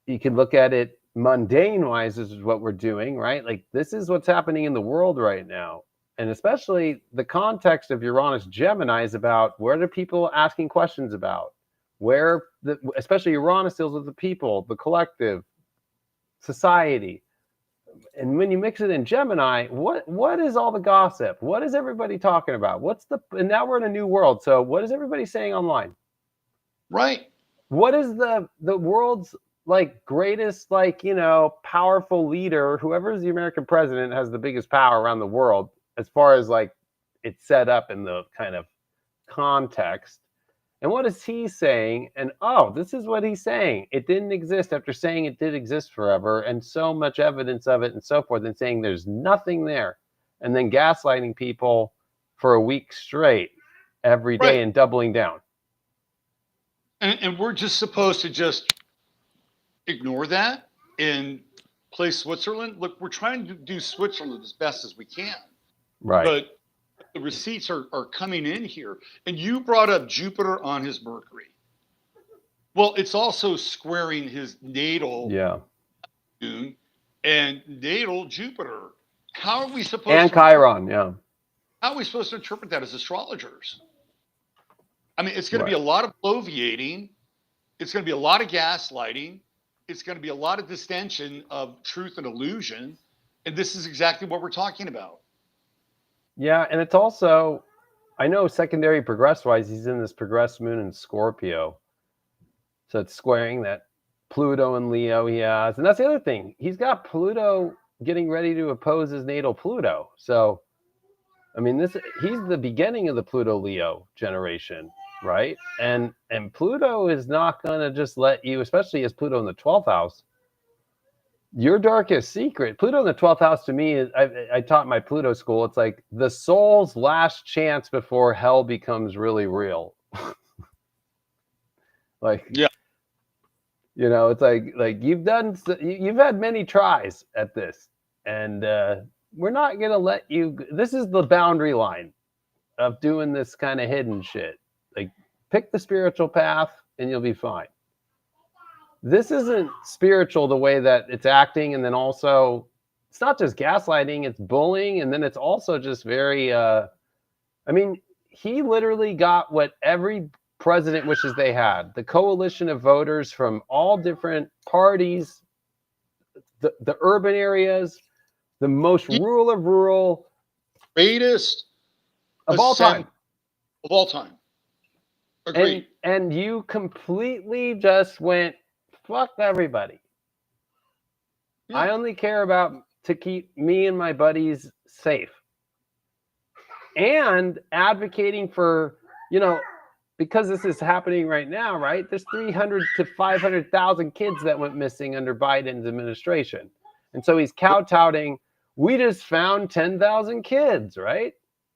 You can look at it mundane wise. This is what we're doing, right? Like, this is what's happening in the world right now. And especially the context of Uranus Gemini is about where are people asking questions about, especially Uranus deals with the people, the collective, society. And when you mix it in Gemini, what is all the gossip? What is everybody talking about? And now we're in a new world. So what is everybody saying online? Right. What is the world's like greatest, like, you know, powerful leader, whoever is the American president has the biggest power around the world as far as like it's set up in the kind of context. And what is he saying? And oh, this is what he's saying. It didn't exist after saying it did exist forever, and so much evidence of it and so forth, and saying there's nothing there. And then gaslighting people for a week straight every day, right, and doubling down. And we're just supposed to just ignore that and play Switzerland. Look, we're trying to do Switzerland as best as we can. Right. But the receipts are coming in here. And you brought up Jupiter on his Mercury. Well, it's also squaring his natal Moon and natal Jupiter. How are we supposed and Chiron, yeah. How are we supposed to interpret that as astrologers? I mean, it's going to be a lot of bloviating. It's going to be a lot of gaslighting. It's going to be a lot of distension of truth and illusion. And this is exactly what we're talking about. Yeah, and it's also, I know secondary progress-wise, he's in this progress moon in Scorpio. So it's squaring that Pluto and Leo he has. And that's the other thing. He's got Pluto getting ready to oppose his natal Pluto. So, I mean, he's the beginning of the Pluto-Leo generation, right? And Pluto is not going to just let you, especially as Pluto in the 12th house, Your darkest secret. Pluto in the 12th house to me is, I taught my Pluto school. It's like the soul's last chance before hell becomes really real. Like, Yeah. you know, it's like you've had many tries at this, and we're not gonna let you. This is the boundary line of doing this kind of hidden shit. Like, pick the spiritual path, and you'll be fine. This isn't spiritual the way that it's acting, and then also it's not just gaslighting, it's bullying, and then it's also just very I mean, he literally got what every president wishes they had. The coalition of voters from all different parties, the urban areas, the most rural of rural, greatest of all time. Of all time. Agreed. And you completely just went, fuck everybody. Yeah. I only care about to keep me and my buddies safe. And advocating for, you know, because this is happening right now, right? There's 300 to 500,000 kids that went missing under Biden's administration. And so he's kowtowing, we just found 10,000 kids, right?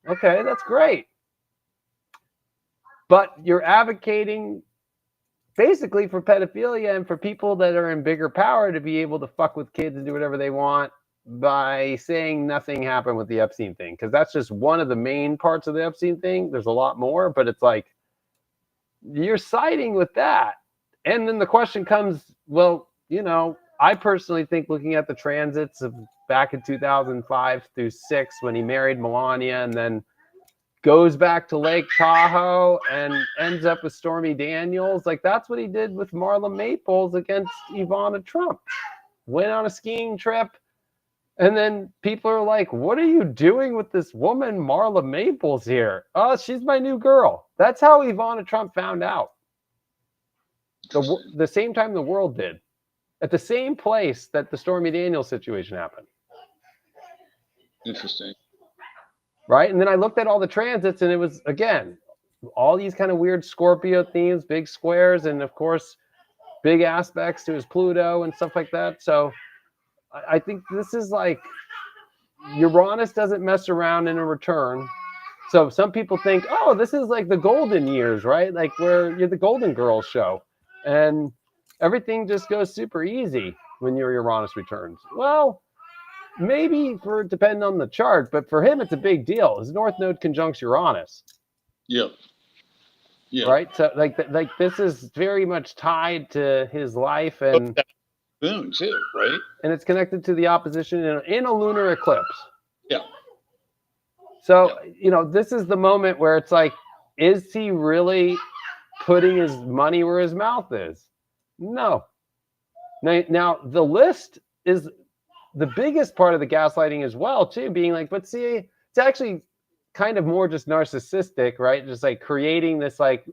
Okay, that's great. But you're advocating basically for pedophilia and for people that are in bigger power to be able to fuck with kids and do whatever they want by saying nothing happened with the Epstein thing. Because that's just one of the main parts of the Epstein thing. There's a lot more, but it's like, you're siding with that. And then the question comes, well, you know, I personally think looking at the transits of back in 2005 through 6 when he married Melania and then goes back to Lake Tahoe and ends up with Stormy Daniels. Like, that's what he did with Marla Maples against Ivana Trump. Went on a skiing trip. And then people are like, what are you doing with this woman, Marla Maples here? Oh, she's my new girl. That's how Ivana Trump found out. The same time the world did. At the same place that the Stormy Daniels situation happened. Interesting. Right? And then I looked at all the transits and it was, again, all these kind of weird Scorpio themes, big squares, and of course, big aspects to his Pluto and stuff like that. So I think this is like, Uranus doesn't mess around in a return. So some people think, oh, this is like the golden years, right? Like where you're the Golden Girls show. And everything just goes super easy when your Uranus returns. Well, maybe for depending on the chart, but for him, it's a big deal. His North Node conjuncts Uranus. Yep. Yeah. Right. So like this is very much tied to his life and moon too, right? And it's connected to the opposition in a lunar eclipse. Yeah. So, you know, this is the moment where it's like, is he really putting his money where his mouth is? No. Now the list is the biggest part of the gaslighting as well, too, being like, but see, it's actually kind of more just narcissistic, right? Just like creating this, like,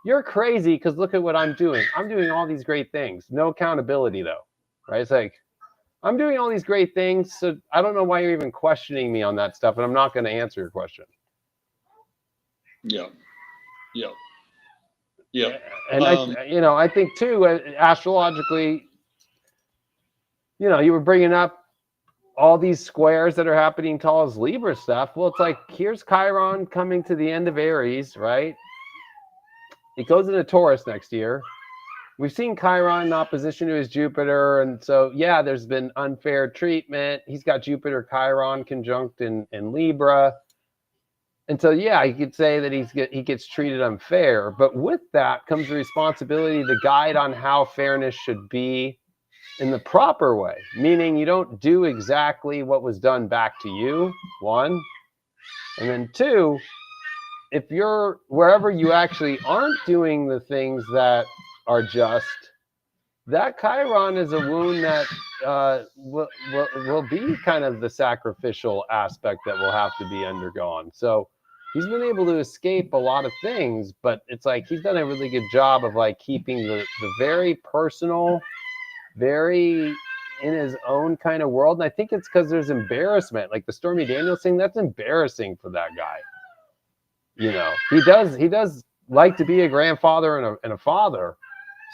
you're crazy because look at what I'm doing. I'm doing all these great things. No accountability, though, right? It's like, I'm doing all these great things, so I don't know why you're even questioning me on that stuff, and I'm not going to answer your question. Yeah. Yeah. Yeah. And I think too, astrologically, you know, you were bringing up all these squares that are happening to all his Libra stuff. Well, it's like, here's Chiron coming to the end of Aries, right? It goes into Taurus next year. We've seen Chiron in opposition to his Jupiter. And so, yeah, there's been unfair treatment. He's got Jupiter Chiron conjunct in Libra. And so, yeah, you could say that he gets treated unfair. But with that comes the responsibility to guide on how fairness should be in the proper way, meaning you don't do exactly what was done back to you, one. And then two, if you're wherever you actually aren't doing the things that are just, that Chiron is a wound that will be kind of the sacrificial aspect that will have to be undergone. So he's been able to escape a lot of things, but it's like he's done a really good job of like keeping the very personal, very in his own kind of world. And I think it's because there's embarrassment, like the Stormy Daniels thing. That's embarrassing for that guy. You know, he does like to be a grandfather and a father.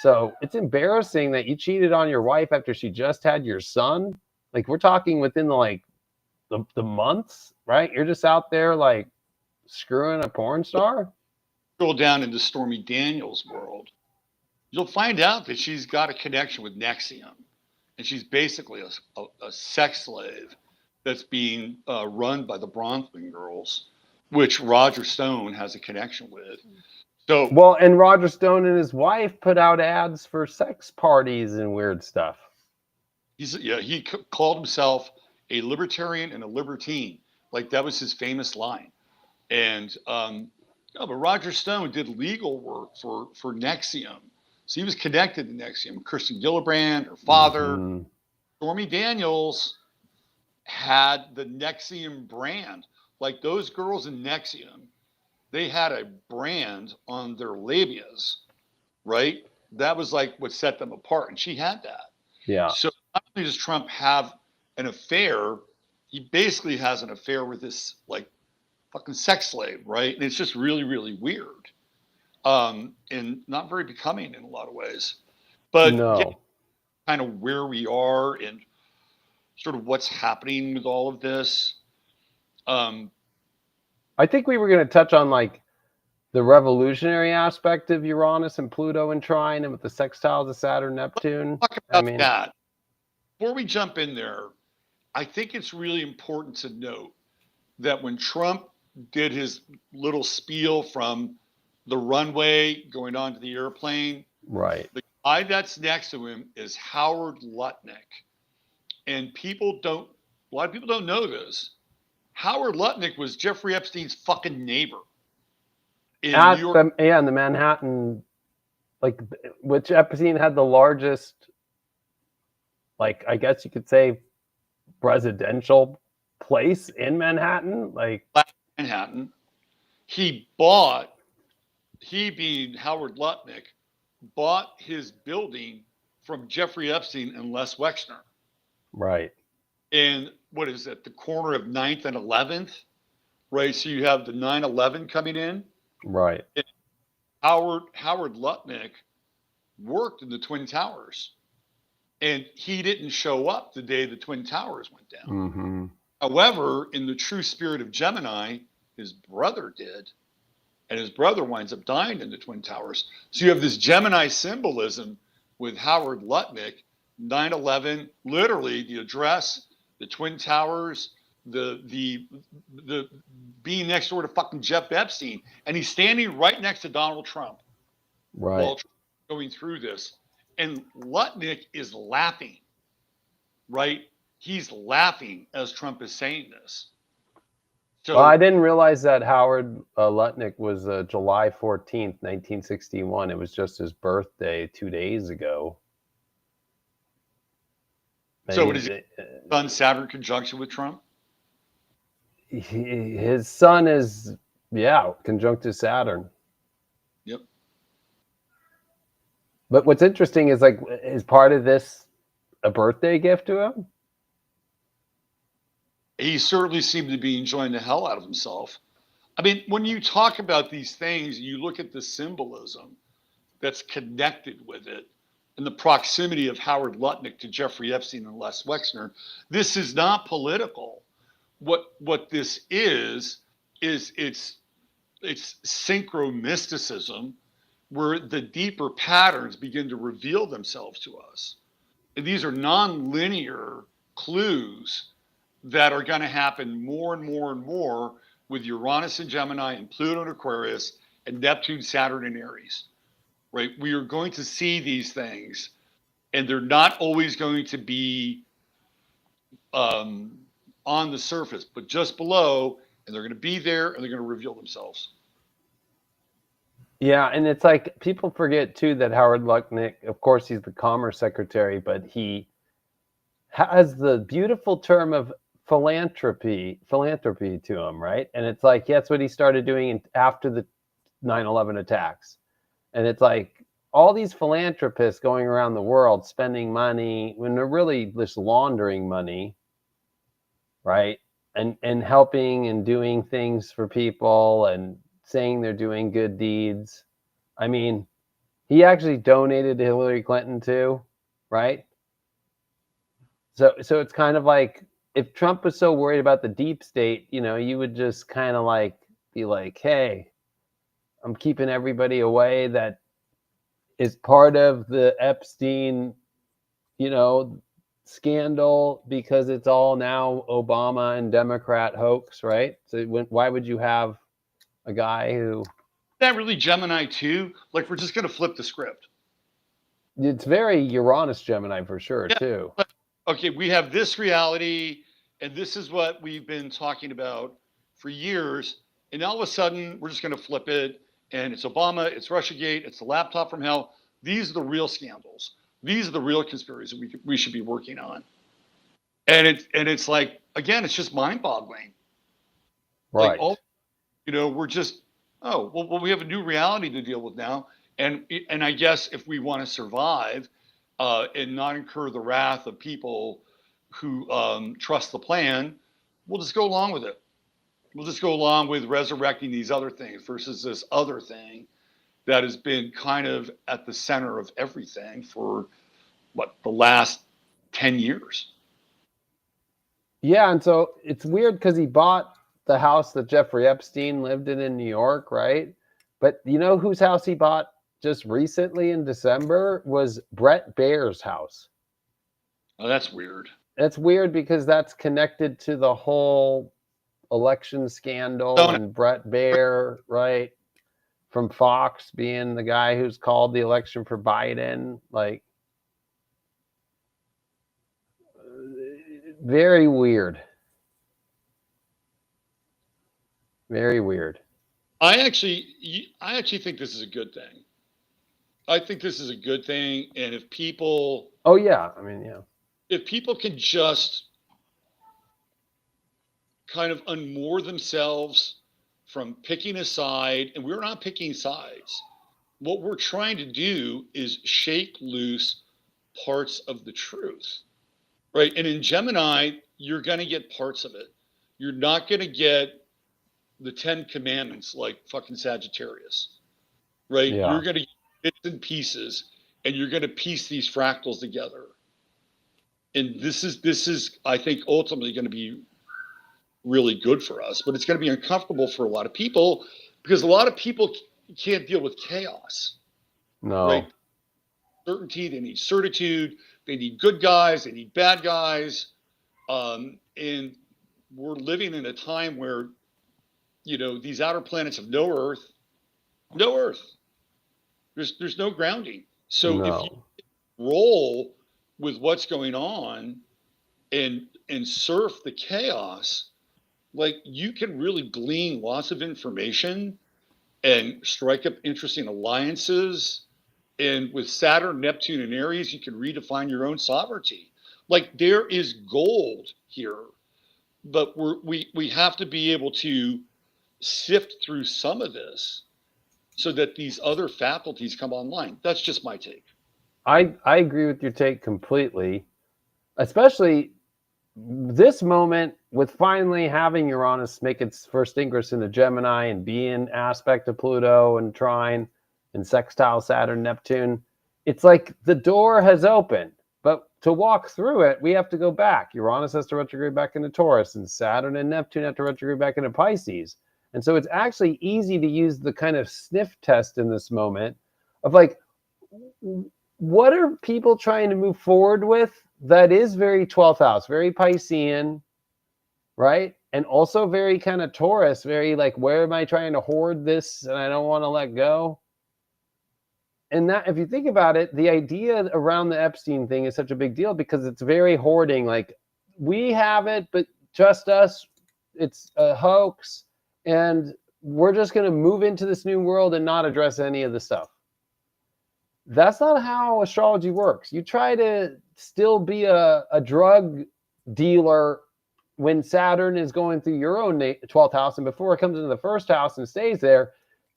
So it's embarrassing that you cheated on your wife after she just had your son. Like, we're talking within the months, right? You're just out there like screwing a porn star. Scroll down into Stormy Daniels' world, you'll find out that she's got a connection with Nexium, and she's basically a sex slave that's being run by the Bronfman girls, which Roger Stone has a connection with. So, well, and Roger Stone and his wife put out ads for sex parties and weird stuff. he called himself a libertarian and a libertine. Like, that was his famous line. And but Roger Stone did legal work for Nexium, so he was connected to Nexium. Kirsten Gillibrand, her father, Stormy Daniels, had the Nexium brand. Like, those girls in Nexium, they had a brand on their labias, right? That was like what set them apart, and she had that. Yeah. So not only does Trump have an affair, he basically has an affair with this like fucking sex slave, right? And it's just really, really weird, and not very becoming in a lot of ways. But no, kind of where we are and sort of what's happening with all of this. I think we were going to touch on like the revolutionary aspect of Uranus and Pluto and trine, and with the sextiles of Saturn, Neptune. Talk about that. Before we jump in there, I think it's really important to note that when Trump did his little spiel from the runway going onto the airplane, right? The guy that's next to him is Howard Lutnick, and a lot of people don't know this. Howard Lutnick was Jeffrey Epstein's fucking neighbor in New York. In the Manhattan, like, which Epstein had the largest, like, I guess you could say, residential place in Manhattan. Like, Manhattan. He being Howard Lutnick, bought his building from Jeffrey Epstein and Les Wexner. Right. And what is it, the corner of 9th and 11th? Right. So you have the 9/11 coming in. Right. And Howard Lutnick worked in the Twin Towers. And he didn't show up the day the Twin Towers went down. Mm-hmm. However, in the true spirit of Gemini, his brother did. And his brother winds up dying in the Twin Towers. So you have this Gemini symbolism with Howard Lutnick, 9/11, literally the address, the Twin Towers, the being next door to fucking Jeff Epstein, and he's standing right next to Donald Trump, right, while going through this, and Lutnick is laughing, right? He's laughing as Trump is saying this. So, well, I didn't realize that Howard Lutnick was July 14th, 1961. It was just his birthday 2 days ago. So what is it? Sun Saturn conjunction with Trump? His sun is, conjunctive Saturn. Yep. But what's interesting is, like, is part of this a birthday gift to him? He certainly seemed to be enjoying the hell out of himself. I mean, when you talk about these things, you look at the symbolism that's connected with it and the proximity of Howard Lutnick to Jeffrey Epstein and Les Wexner. This is not political. What this is it's synchromysticism, where the deeper patterns begin to reveal themselves to us. And these are non-linear clues that are going to happen more and more and more with Uranus and Gemini and Pluto and Aquarius and Neptune, Saturn, and Aries, right? We are going to see these things, and they're not always going to be on the surface, but just below, and they're going to be there, and they're going to reveal themselves. Yeah, and it's like people forget, too, that Howard Lutnick, of course, he's the Commerce Secretary, but he has the beautiful term of philanthropy to him, right? And it's like, that's what he started doing after the 9/11 attacks. And it's like all these philanthropists going around the world spending money when they're really just laundering money, right? And helping and doing things for people and saying they're doing good deeds. I mean, He actually donated to Hillary Clinton too, right? So it's kind of like, if Trump was so worried about the deep state, you would just kind of like be like, hey, I'm keeping everybody away that is part of the Epstein, scandal, because it's all now Obama and Democrat hoax, right? So why would you have a guy who... That really Gemini too? Like, we're just going to flip the script. It's very Uranus Gemini for sure, Yeah, too. but, okay, we have this reality, and this is what we've been talking about for years. And all of a sudden, we're just going to flip it. And it's Obama, it's Russiagate, it's the laptop from hell. These are the real scandals. These are the real conspiracies we should be working on. And it's like, again, it's just mind boggling. Right. Like, we're just, well, we have a new reality to deal with now. And I guess if we want to survive and not incur the wrath of people who trust the plan, we'll just go along with it. We'll just go along with resurrecting these other things versus this other thing that has been kind of at the center of everything for the last 10 years. Yeah, and so it's weird because he bought the house that Jeffrey Epstein lived in New York, right? But you know whose house he bought just recently in December? Was Brett Baer's house. Oh, that's weird. That's weird because that's connected to the whole election scandal and Brett Baer, right? From Fox being the guy who's called the election for Biden. Like, very weird. Very weird. I actually think this is a good thing. I think this is a good thing. And if people... Oh, yeah. I mean, yeah. If people can just kind of unmoor themselves from picking a side, and we're not picking sides. What we're trying to do is shake loose parts of the truth, right? And in Gemini, you're going to get parts of it. You're not going to get the 10 commandments like fucking Sagittarius, right? Yeah. You're going to get bits and pieces, and you're going to piece these fractals together. And this is, I think, ultimately going to be really good for us, but it's going to be uncomfortable for a lot of people because a lot of people can't deal with chaos. No. Right? Certainty, they need certitude, they need good guys, they need bad guys. And we're living in a time where, these outer planets have no Earth. There's no grounding. So if you roll with what's going on and surf the chaos, like, you can really glean lots of information and strike up interesting alliances. And with Saturn, Neptune, and Aries, you can redefine your own sovereignty. Like, there is gold here, but we have to be able to sift through some of this so that these other faculties come online. That's just my take. I agree with your take completely, especially this moment with finally having Uranus make its first ingress into Gemini and be in aspect to Pluto and trine and sextile Saturn, Neptune. It's like the door has opened, but to walk through it, we have to go back. Uranus has to retrograde back into Taurus, and Saturn and Neptune have to retrograde back into Pisces. And so it's actually easy to use the kind of sniff test in this moment of like, what are people trying to move forward with that is very 12th house, very Piscean, right? And also very kind of Taurus, very like, where am I trying to hoard this and I don't want to let go? And that, if you think about it, the idea around the Epstein thing is such a big deal because it's very hoarding. Like, we have it, but just us, it's a hoax. And we're just going to move into this new world and not address any of the stuff. That's not how astrology works. You try to still be a drug dealer when Saturn is going through your own 12th house, and before it comes into the first house and stays there,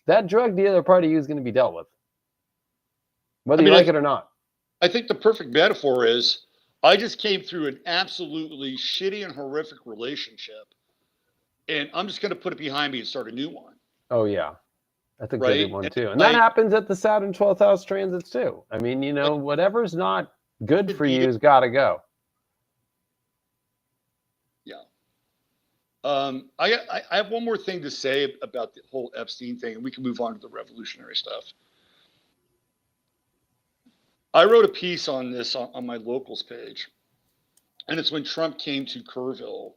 that drug dealer part of you is going to be dealt with, whether you like it or not. I think the perfect metaphor is, I just came through an absolutely shitty and horrific relationship, and I'm just going to put it behind me and start a new one. Oh, yeah. That's a right? good one too. And Like, that happens at the Saturn 12th house transits too. I mean, you know, whatever's not good could for be- you's got to go. yeah. I have one more thing to say about the whole Epstein thing, and we can move on to the revolutionary stuff. I wrote a piece on this on my locals page, and it's when Trump came to Kerrville,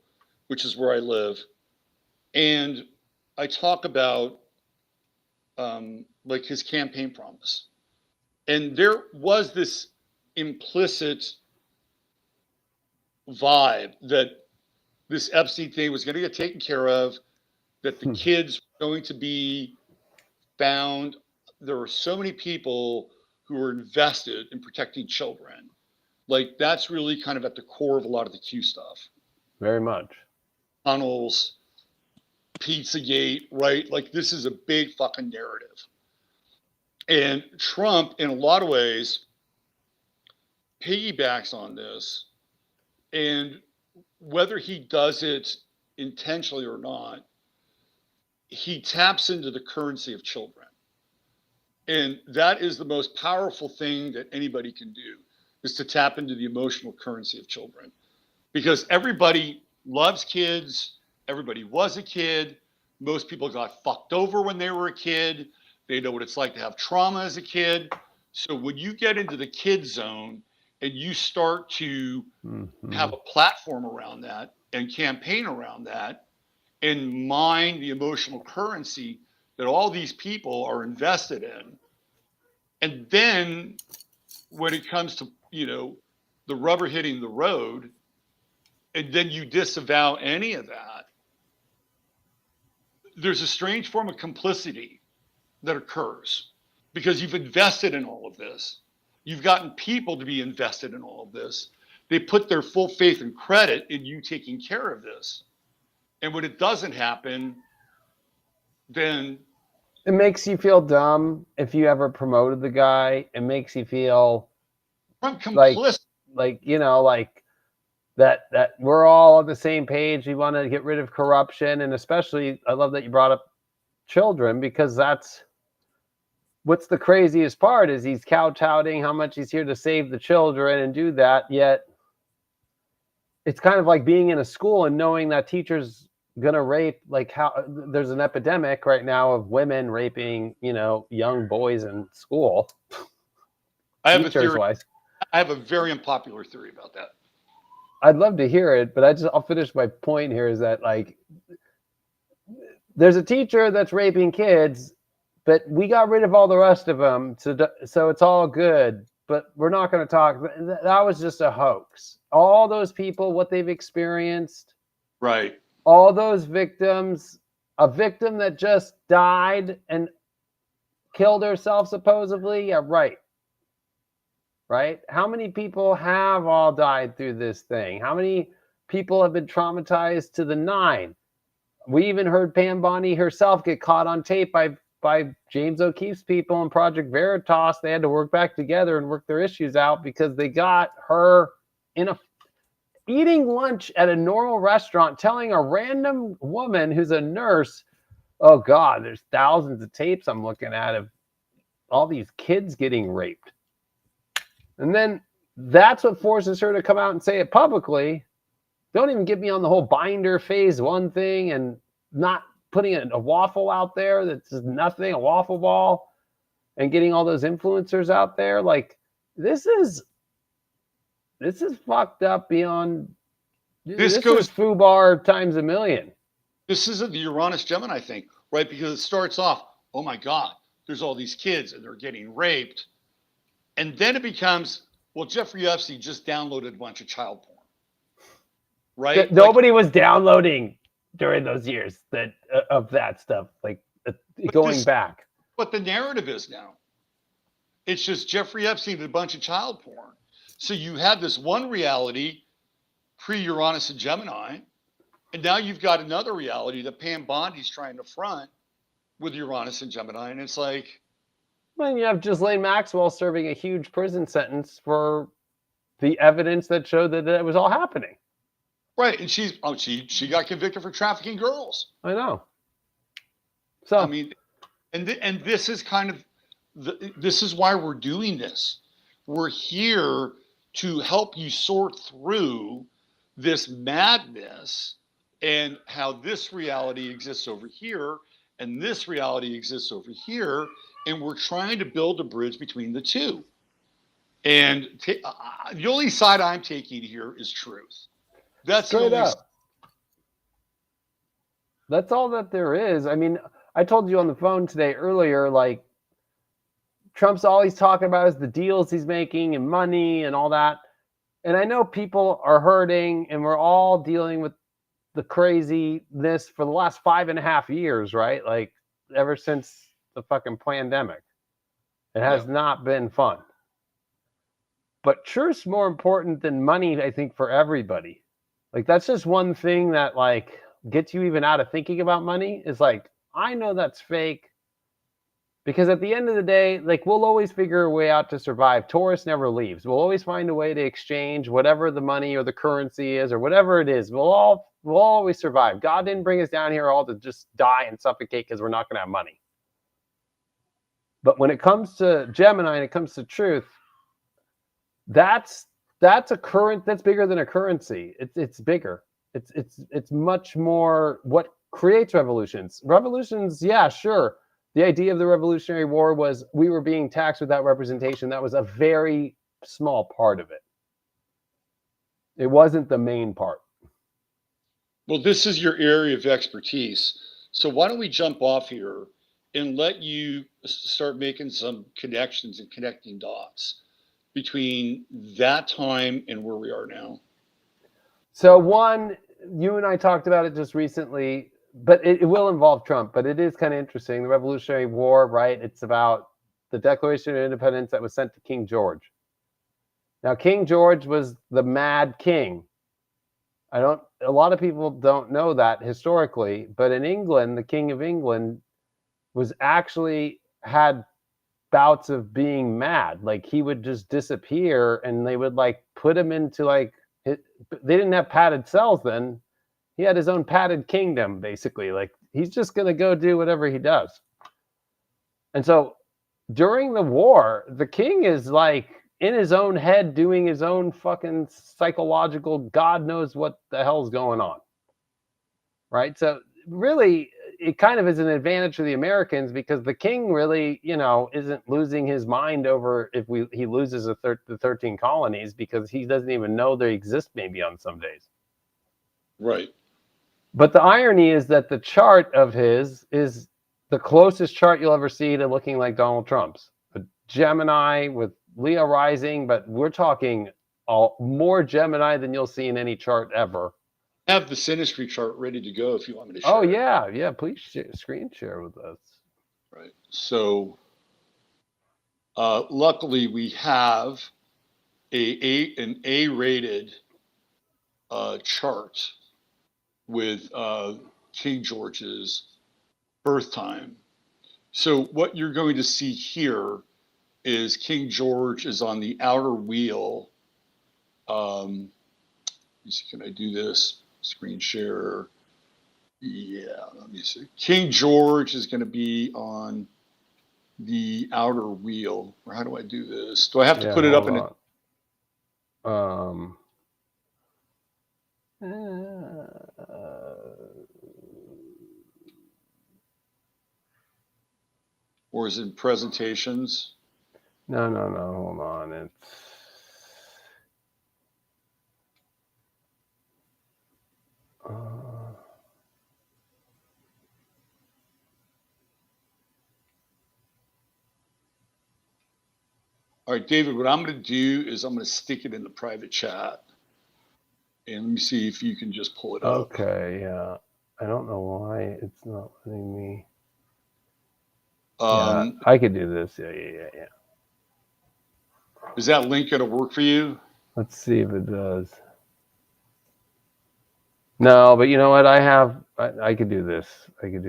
which is where I live, and I talk about like his campaign promise, and there was this implicit vibe that this Epstein thing was going to get taken care of, that the kids were going to be found. There were so many people who were invested in protecting children. Like, that's really kind of at the core of a lot of the Q stuff. Very much. Tunnels, Pizzagate, right? Like, this is a big fucking narrative. And Trump, in a lot of ways, piggybacks on this. And whether he does it intentionally or not, he taps into the currency of children. And that is the most powerful thing that anybody can do, is to tap into the emotional currency of children. Because everybody loves kids. Everybody was a kid. Most people got fucked over when they were a kid. They know what it's like to have trauma as a kid. So when you get into the kid zone and you start to have a platform around that and campaign around that and mine the emotional currency that all these people are invested in, and then when it comes to, you know, the rubber hitting the road, and then you disavow any of that, there's a strange form of complicity that occurs because you've invested in all of this. You've gotten people to be invested in all of this. They put their full faith and credit in you taking care of this. And when it doesn't happen, then it makes you feel dumb if you ever promoted the guy. It makes you feel like you know, like that we're all on the same page. We want to get rid of corruption, and especially I love that you brought up children, because that's what's the craziest part is he's kowtowing how much he's here to save the children and do that, yet it's kind of like being in a school and knowing that teachers gonna rape, like how there's an epidemic right now of women raping, you know, young boys in school. I have a theory. I have a very unpopular theory about that. I'd love to hear it, but I'll finish my point here is that, like, there's a teacher that's raping kids, but we got rid of all the rest of them, so it's all good. But we're not going to talk. That was just a hoax. All those people, what they've experienced, right? All those victims, a victim that just died and killed herself supposedly, yeah, right. Right? How many people have all died through this thing? How many people have been traumatized to the nine? We even heard Pam Bondi herself get caught on tape by James O'Keefe's people in Project Veritas. They had to work back together and work their issues out because they got her eating lunch at a normal restaurant, telling a random woman who's a nurse, oh God, there's thousands of tapes I'm looking at of all these kids getting raped. And then that's what forces her to come out and say it publicly. Don't even get me on the whole binder phase one thing and not putting a waffle out there that's just nothing, a waffle ball, and getting all those influencers out there. Like, this is fucked up beyond. This goes FUBAR times a million. This isn't the Uranus Gemini thing, right? Because it starts off, oh my God, there's all these kids and they're getting raped. And then it becomes, well, Jeffrey Epstein just downloaded a bunch of child porn, right? Nobody was downloading during those years of that stuff, like going back. But the narrative is now. It's just Jeffrey Epstein and a bunch of child porn. So you had this one reality pre-Uranus and Gemini, and now you've got another reality that Pam Bondi's trying to front with Uranus and Gemini, and it's like, well, you have Ghislaine Maxwell serving a huge prison sentence for the evidence that showed that it was all happening. Right, and she got convicted for trafficking girls. I know. So I mean, And this is kind of this is why we're doing this. We're here to help you sort through this madness and how this reality exists over here and this reality exists over here, and we're trying to build a bridge between the two. And the only side I'm taking here is truth. That's the Straight only. up. That's all that there is. I mean, I told you on the phone today earlier, like, Trump's always talking about is the deals he's making and money and all that. And I know people are hurting and we're all dealing with the craziness for the last 5.5 years, right? Like, ever since the fucking pandemic. It has not been fun. But truth's more important than money, I think, for everybody. Like, that's just one thing that, like, gets you even out of thinking about money is like, I know that's fake. Because at the end of the day, like, we'll always figure a way out to survive. Taurus never leaves. We'll always find a way to exchange whatever the money or the currency is or whatever it is. We'll always survive. God didn't bring us down here all to just die and suffocate because we're not going to have money. But when it comes to Gemini and it comes to truth, that's a current that's bigger than a currency. It's bigger. It's much more what creates revolutions. Revolutions, yeah, sure. The idea of the Revolutionary War was we were being taxed without representation. That was a very small part of it. It wasn't the main part. Well, this is your area of expertise. So why don't we jump off here and let you start making some connections and connecting dots between that time and where we are now. So one, you and I talked about it just recently, but it will involve Trump, but it is kind of interesting. The Revolutionary War, right? It's about the Declaration of Independence that was sent to King George. Now, King George was the mad king. A lot of people don't know that historically, but in England, the King of England was actually had bouts of being mad. Like, he would just disappear and they would like put him into like, they didn't have padded cells then. He had his own padded kingdom, basically. Like, he's just going to go do whatever he does. And so during the war, the king is like in his own head doing his own fucking psychological, God knows what the hell's going on. Right? So really, it kind of is an advantage for the Americans because the king really, isn't losing his mind over if he loses the 13 colonies because he doesn't even know they exist maybe on some days. Right. But the irony is that the chart of his is the closest chart you'll ever see to looking like Donald Trump's. A Gemini with Leo rising, but we're talking more Gemini than you'll see in any chart ever. I have the synastry chart ready to go if you want me to share. Oh, yeah. Please screen share with us. Right. So luckily we have an A-rated chart with King George's birth time. So what you're going to see here is King George is on the outer wheel. Can I do this? Screen share. Yeah, let me see. King George is going to be on the outer wheel. Or how do I do this? Do I have to put it up in or is it presentations? No. Hold on. It's All right, David, what I'm going to do is I'm going to stick it in the private chat. And let me see if you can just pull it up. Okay, yeah. I don't know why it's not letting me. I could do this. Yeah. Is that link going to work for you? Let's see if it does. No, but you know what? I could do this. Okay.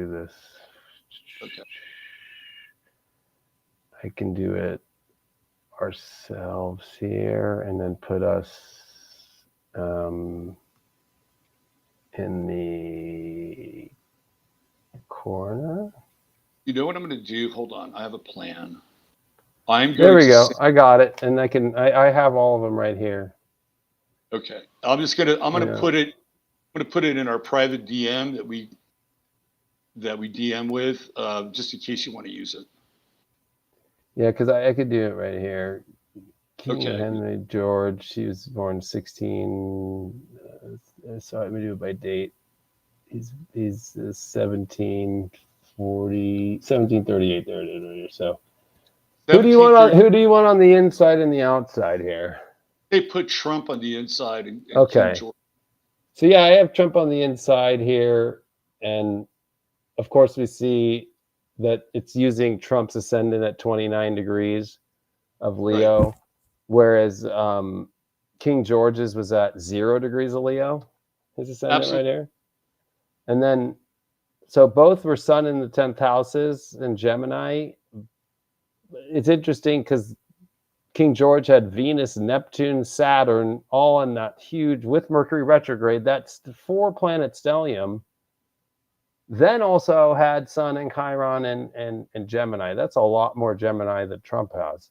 I can do it ourselves here and then put us in the corner. You know what I'm going to do? Hold on. I have a plan. I'm There going we to go. say, I got it, and I have all of them right here. okay. I'm going to Yeah. put it. I'm going to put it in our private DM that we DM with, just in case you want to use it. Yeah, because I could do it right here. King Okay. Henry George, he was born 16. Sorry, let me do it by date. He's 1738. There it is right here. So who do you want 1730. on the inside and the outside here? They put Trump on the inside and King Okay. George. So yeah, I have Trump on the inside here, and of course we see that it's using Trump's ascendant at 29 degrees of Right. Leo, whereas King George's was at 0 degrees of Leo, his ascendant right Absolutely. here. And then, so both were Sun in the 10th houses in Gemini. It's interesting because King George had Venus, Neptune, Saturn, all on that huge, with Mercury retrograde, that's the 4-planet stellium. Then also had Sun and Chiron and Gemini. That's a lot more Gemini than Trump has.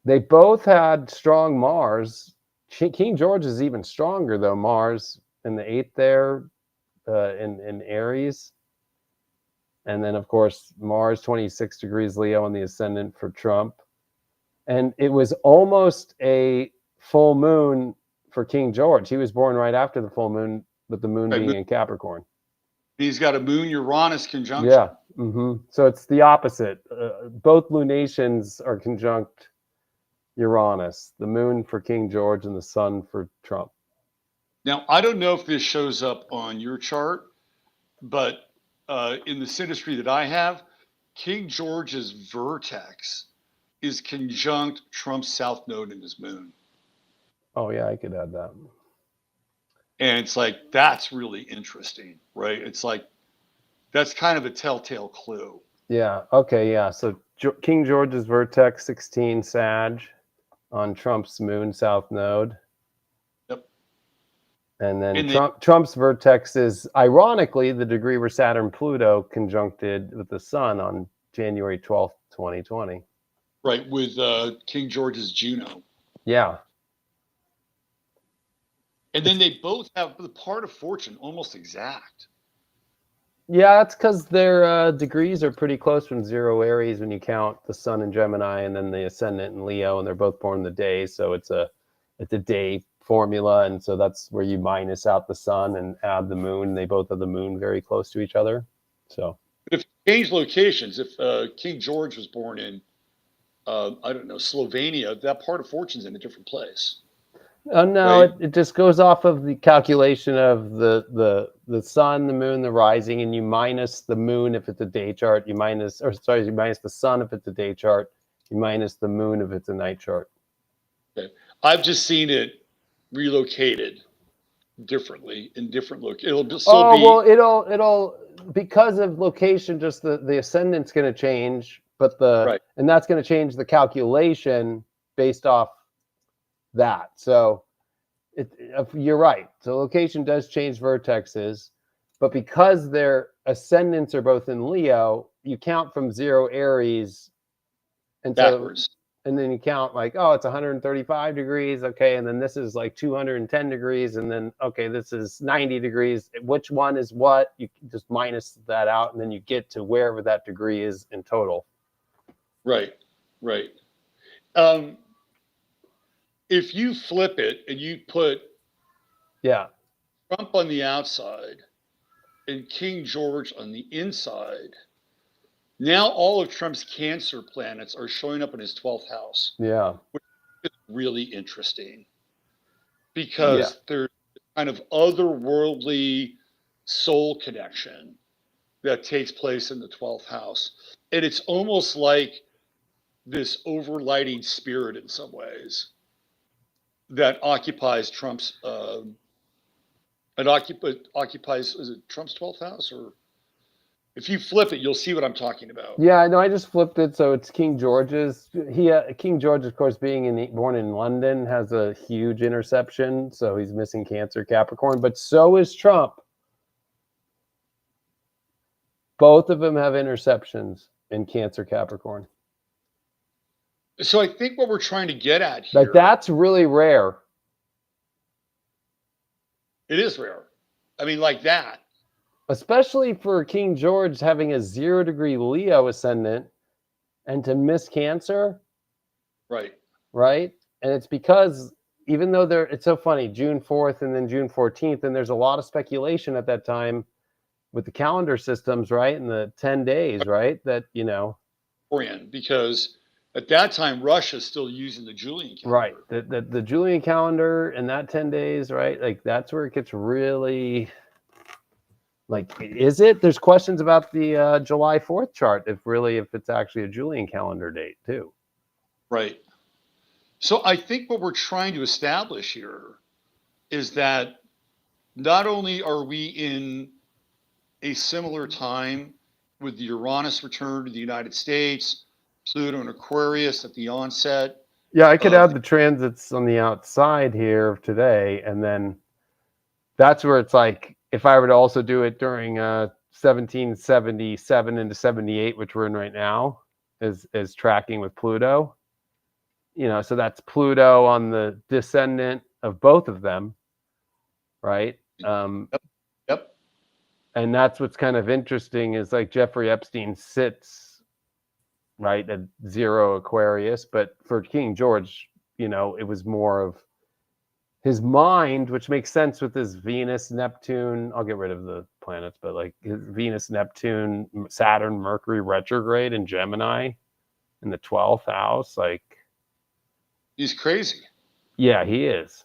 They both had strong Mars. King George is even stronger, though. Mars in the 8th there, in Aries. And then, of course, Mars 26 degrees Leo in the ascendant for Trump. And it was almost a full moon for King George. He was born right after the full moon, with the moon Right. being in Capricorn. He's got a Moon Uranus conjunction. Yeah. So it's the opposite. Both lunations are conjunct Uranus, the moon for King George and the sun for Trump. Now, I don't know if this shows up on your chart, but in the synastry that I have, King George's vertex is conjunct Trump's south node in his moon. Oh, yeah, I could add that. And it's like, that's really interesting, right? It's like, that's kind of a telltale clue. Yeah. Okay. Yeah. So King George's vertex 16 Sag on Trump's moon south node. Yep. And then Trump's vertex is, ironically, the degree where Saturn Pluto conjuncted with the sun on January 12th, 2020. Right, with King George's Juno. Yeah. And then they both have the part of fortune almost exact. Yeah, that's because their degrees are pretty close from 0 Aries when you count the sun in Gemini and then the ascendant in Leo, and they're both born the day, so it's a day formula, and so that's where you minus out the sun and add the moon. They both have the moon very close to each other. So if you change locations, if King George was born in I don't know, Slovenia, that part of fortune's in a different place. no, right? It just goes off of the calculation of the sun, the moon, the rising, and you minus the moon if it's a day chart. You minus the sun if it's a day chart. You minus the moon if it's a night chart. Okay. I've just seen it relocated differently in different it'll still be. Well, it'll because of location, just the ascendant's going to change, but and that's going to change the calculation based off that. So you're right. So location does change vertexes, but because their ascendants are both in Leo, you count from 0 Aries, and backwards. And then you count like, oh, it's 135 degrees. Okay. And then this is like 210 degrees. And then, okay, this is 90 degrees. Which one is what? You just minus that out, and then you get to wherever that degree is in total. Right. If you flip it and you put Trump on the outside and King George on the inside, now all of Trump's Cancer planets are showing up in his 12th house. Yeah. Which is really interesting because there's kind of otherworldly soul connection that takes place in the 12th house. And it's almost like this overlighting spirit in some ways that occupies Trump's occupies, is it Trump's 12th house? Or if you flip it, you'll see what I'm talking about. Yeah, no, I just flipped it, so it's King George's. King George, of course, born in London, has a huge interception, so he's missing Cancer, Capricorn, but so is Trump. Both of them have interceptions in Cancer, Capricorn. So I think what we're trying to get at here, Like, that's really rare. it is rare. I mean, like that. Especially for King George having a 0-degree Leo ascendant and to miss Cancer. Right. Right? And it's because even though it's so funny, June 4th and then June 14th, and there's a lot of speculation at that time with the calendar systems, right? And the 10 days, right? That, because at that time, Russia's still using the Julian calendar. Right. The Julian calendar and that 10 days, right? Like, that's where it gets really, like, is it? There's questions about the July 4th chart, if it's actually a Julian calendar date too. Right. So I think what we're trying to establish here is that not only are we in a similar time with the Uranus return to the United States, Pluto and Aquarius at the onset. Yeah, I could add the transits on the outside here today, and then that's where it's like, if I were to also do it during 1777 into 78, which we're in right now, is tracking with Pluto. So that's Pluto on the descendant of both of them, right? Yep. And that's what's kind of interesting is, like, Jeffrey Epstein sits right at 0 Aquarius, but for King George, it was more of his mind, which makes sense with his Venus, Neptune. I'll get rid of the planets, but like his Venus, Neptune, Saturn, Mercury retrograde in Gemini in the 12th house. Like, he's crazy. Yeah, he is.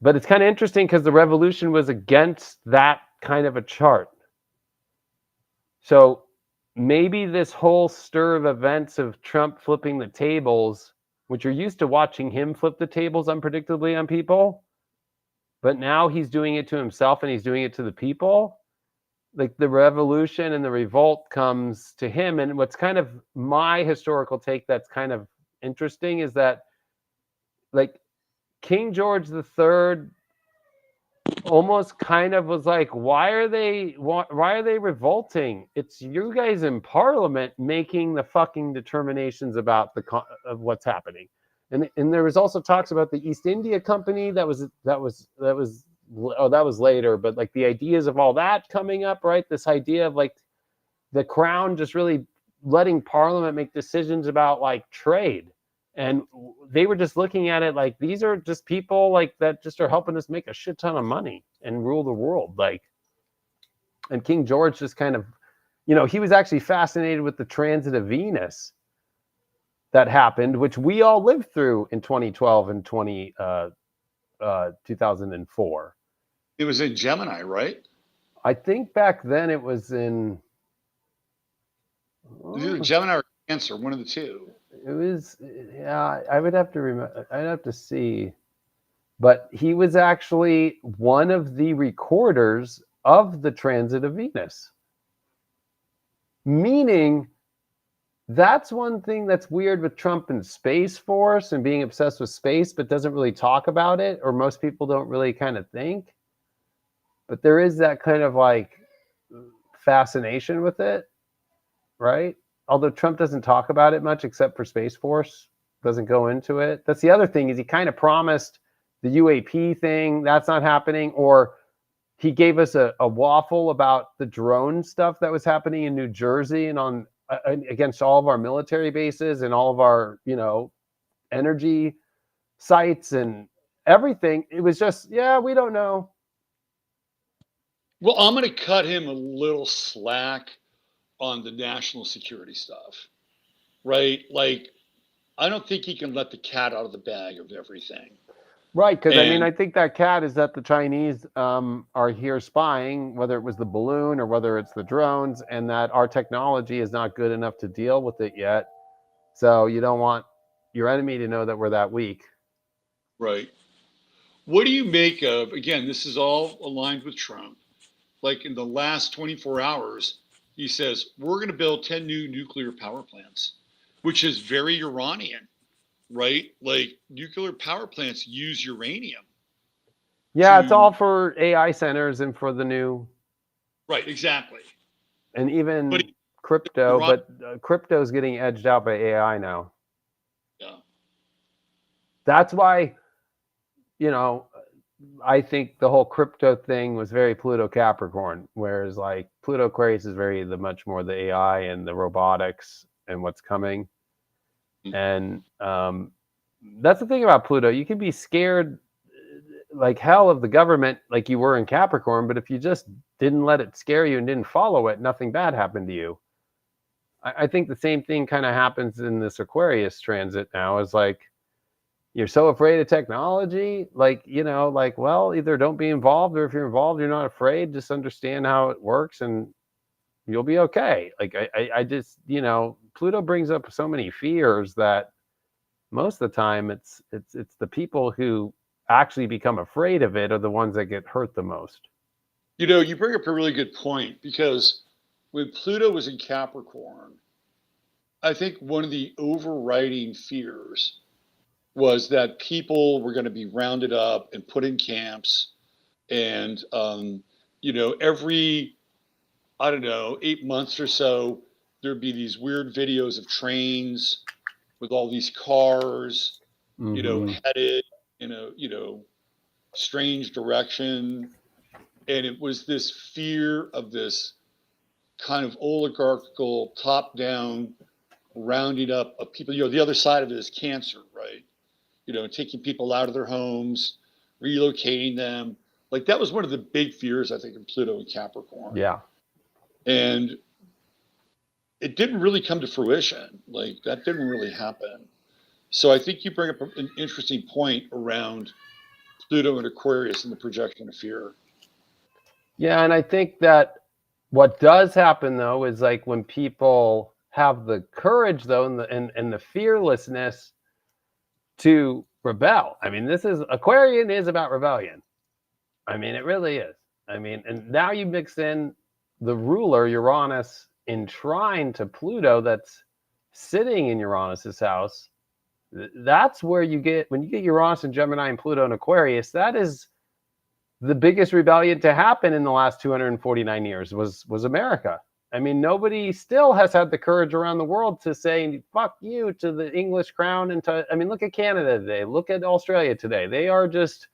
But it's kind of interesting because the revolution was against that kind of a chart. So maybe this whole stir of events of Trump flipping the tables, which you're used to watching him flip the tables unpredictably on people, but now he's doing it to himself and he's doing it to the people. Like, the revolution and the revolt comes to him. And what's kind of my historical take that's kind of interesting is that, like, King George III almost kind of was like, why are they revolting? It's you guys in Parliament making the fucking determinations about of what's happening. And there was also talks about the East India Company that was later, but like the ideas of all that coming up, right? This idea of like the crown just really letting Parliament make decisions about like trade. And they were just looking at it like, these are just people like that just are helping us make a shit ton of money and rule the world. Like, and King George just kind of, he was actually fascinated with the transit of Venus that happened, which we all lived through in 2012 and 2004. It was in Gemini, right? I think back then it was in Either Gemini or Cancer, one of the two. It was, yeah, I would have to remember. I'd have to see. But he was actually one of the recorders of the transit of Venus. Meaning, that's one thing that's weird with Trump and Space Force and being obsessed with space, but doesn't really talk about it, or most people don't really kind of think. But there is that kind of like fascination with it, right? Although Trump doesn't talk about it much except for Space Force, doesn't go into it. That's the other thing, is he kind of promised the UAP thing. That's not happening. Or he gave us a waffle about the drone stuff that was happening in New Jersey and on against all of our military bases and all of our, energy sites and everything. It was just, yeah, we don't know. Well, I'm going to cut him a little slack on the national security stuff, right? Like, I don't think he can let the cat out of the bag of everything. Right, because I think that cat is that the Chinese are here spying, whether it was the balloon or whether it's the drones, and that our technology is not good enough to deal with it yet. So you don't want your enemy to know that we're that weak. Right. What do you make of, again, this is all aligned with Trump. Like in the last 24 hours, he says, we're going to build 10 new nuclear power plants, which is very Uranian, right? Like, nuclear power plants use uranium. Yeah, it's all for AI centers and for the new. Right, exactly. And even But crypto, Uranus, but crypto is getting edged out by AI now. yeah. That's why, you know, I think the whole crypto thing was very Pluto Capricorn, whereas like Pluto Aquarius is very the much more the AI and the robotics and what's coming. And that's the thing about Pluto. You can be scared like hell of the government, like you were in Capricorn, but if you just didn't let it scare you and didn't follow it, nothing bad happened to you. I think the same thing kind of happens in this Aquarius transit now. Is like you're so afraid of technology, like, you know, like, well, either don't be involved, or if you're involved, you're not afraid. Just understand how it works and you'll be okay. Like I just, you know, Pluto brings up so many fears that most of the time it's the people who actually become afraid of it are the ones that get hurt the most. You know, you bring up a really good point, because when Pluto was in Capricorn, I think one of the overriding fears was that people were going to be rounded up and put in camps. And, you know, every, I don't know, 8 months or so, there'd be these weird videos of trains with all these cars, you know, Mm-hmm. headed in a, you know, strange direction. And it was this fear of this kind of oligarchical top down rounding up of people. You know, the other side of it is cancer, right? You know, taking people out of their homes, relocating them. Like that was one of the big fears, I think, of Pluto and Capricorn. Yeah. And it didn't really come to fruition. Like that didn't really happen. So I think you bring up an interesting point around Pluto and Aquarius and the projection of fear. Yeah, and I think that what does happen though is like when people have the courage though and the fearlessness to rebel. I mean, this is Aquarian is about rebellion. I mean, it really is. I mean, and now you mix in the ruler Uranus in trine to Pluto that's sitting in Uranus's house. That's where you get when you get Uranus and Gemini and Pluto and Aquarius. That is the biggest rebellion to happen in the last 249 years was America. I mean, nobody still has had the courage around the world to say fuck you to the English crown and to, I mean, look at Canada today, look at Australia today. They are just,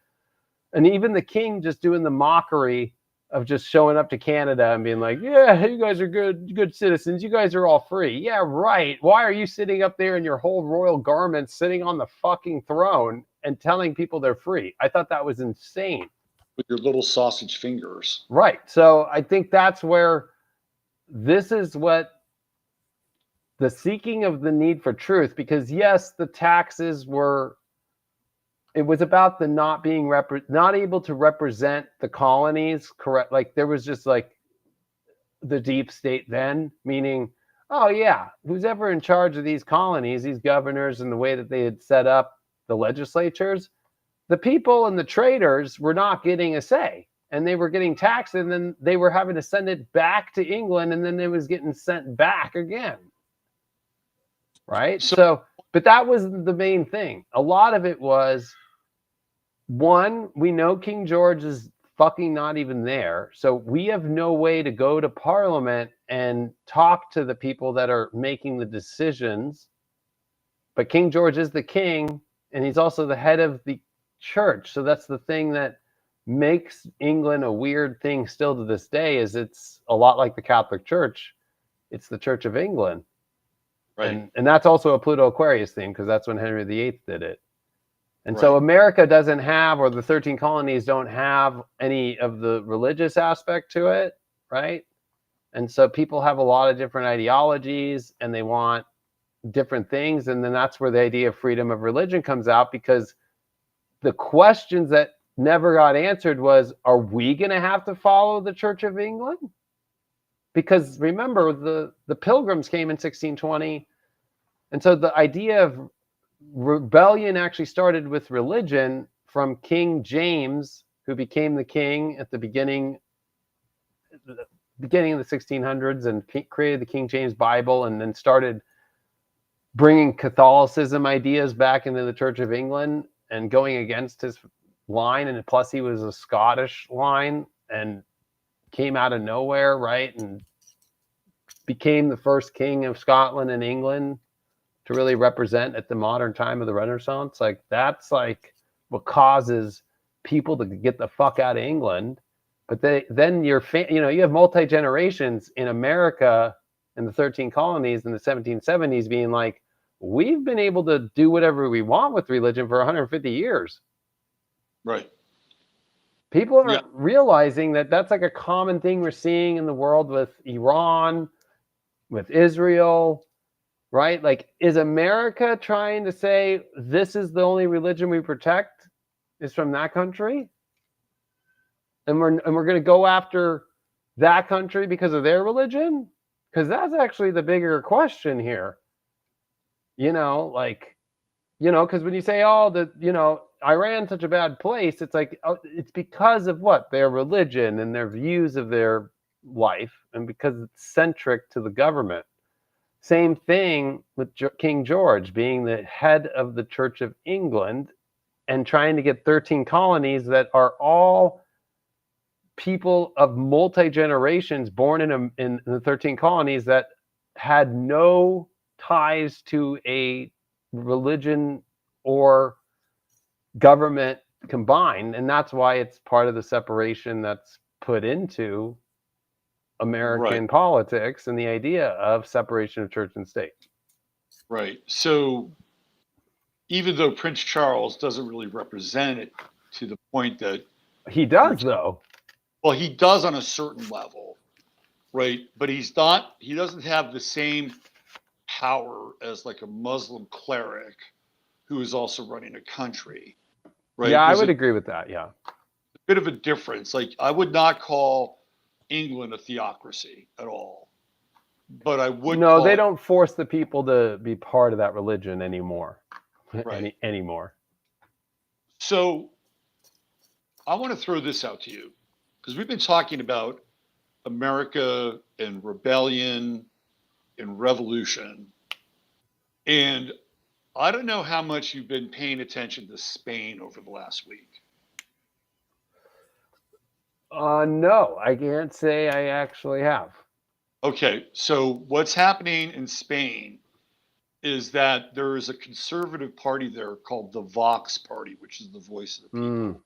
and even the king just doing the mockery of just showing up to Canada and being like, yeah, you guys are good citizens. You guys are all free. Yeah, right. Why are you sitting up there in your whole royal garments, sitting on the fucking throne and telling people they're free? I thought that was insane. With your little sausage fingers. Right. So I think that's where this is what the seeking of the need for truth, because yes, the taxes were, it was about the not being not able to represent the colonies correct. Like there was just like the deep state then, meaning, oh yeah, who's ever in charge of these colonies, these governors, and the way that they had set up the legislatures, the people and the traders were not getting a say, and they were getting taxed, and then they were having to send it back to England, and then it was getting sent back again. Right? So, but that was the main thing. A lot of it was, one, we know King George is fucking not even there. So we have no way to go to Parliament and talk to the people that are making the decisions. But King George is the king, and he's also the head of the church. So that's the thing that makes England a weird thing still to this day, is it's a lot like the Catholic Church. It's the Church of England. Right. And that's also a Pluto Aquarius thing, because that's when Henry VIII did it. And so America doesn't have, or the 13 colonies don't have any of the religious aspect to it, right? And so people have a lot of different ideologies and they want different things. And then that's where the idea of freedom of religion comes out, because the questions that never got answered was, are we going to have to follow the Church of England? Because remember, the Pilgrims came in 1620. And so the idea of rebellion actually started with religion from King James, who became the king at the beginning of the 1600s and created the King James Bible, and then started bringing Catholicism ideas back into the Church of England and going against his line. And plus he was a Scottish line and came out of nowhere, right? And became the first king of Scotland and England to really represent at the modern time of the Renaissance. Like that's like what causes people to get the fuck out of England. But then you have multi-generations in America in the 13 colonies in the 1770s being like, we've been able to do whatever we want with religion for 150 years. Right. People are realizing that that's like a common thing we're seeing in the world with Iran, with Israel, right? Like, is America trying to say this is the only religion we protect is from that country? And we're going to go after that country because of their religion? Because that's actually the bigger question here. Because when you say, Iran's such a bad place, it's like, it's because of what? Their religion and their views of their life, and because it's centric to the government. Same thing with King George being the head of the Church of England and trying to get 13 colonies that are all people of multi-generations born in the 13 colonies that had no ties to a religion or government combined. And that's why it's part of the separation that's put into American politics and the idea of separation of church and state. Right. So even though Prince Charles doesn't really represent it to the point that he does, though. Well, he does on a certain level, right? But he doesn't have the same power as like a Muslim cleric who is also running a country, right? Yeah, I would agree with that. Yeah. A bit of a difference. Like, I would not call England a theocracy at all, but I would. No, they don't force the people to be part of that religion anymore. Right. Anymore. So I want to throw this out to you, because we've been talking about America and rebellion and revolution. And I don't know how much you've been paying attention to Spain over the last week. No, I can't say I actually have. Okay, so what's happening in Spain is that there is a conservative party there called the Vox Party, which is the voice of the people.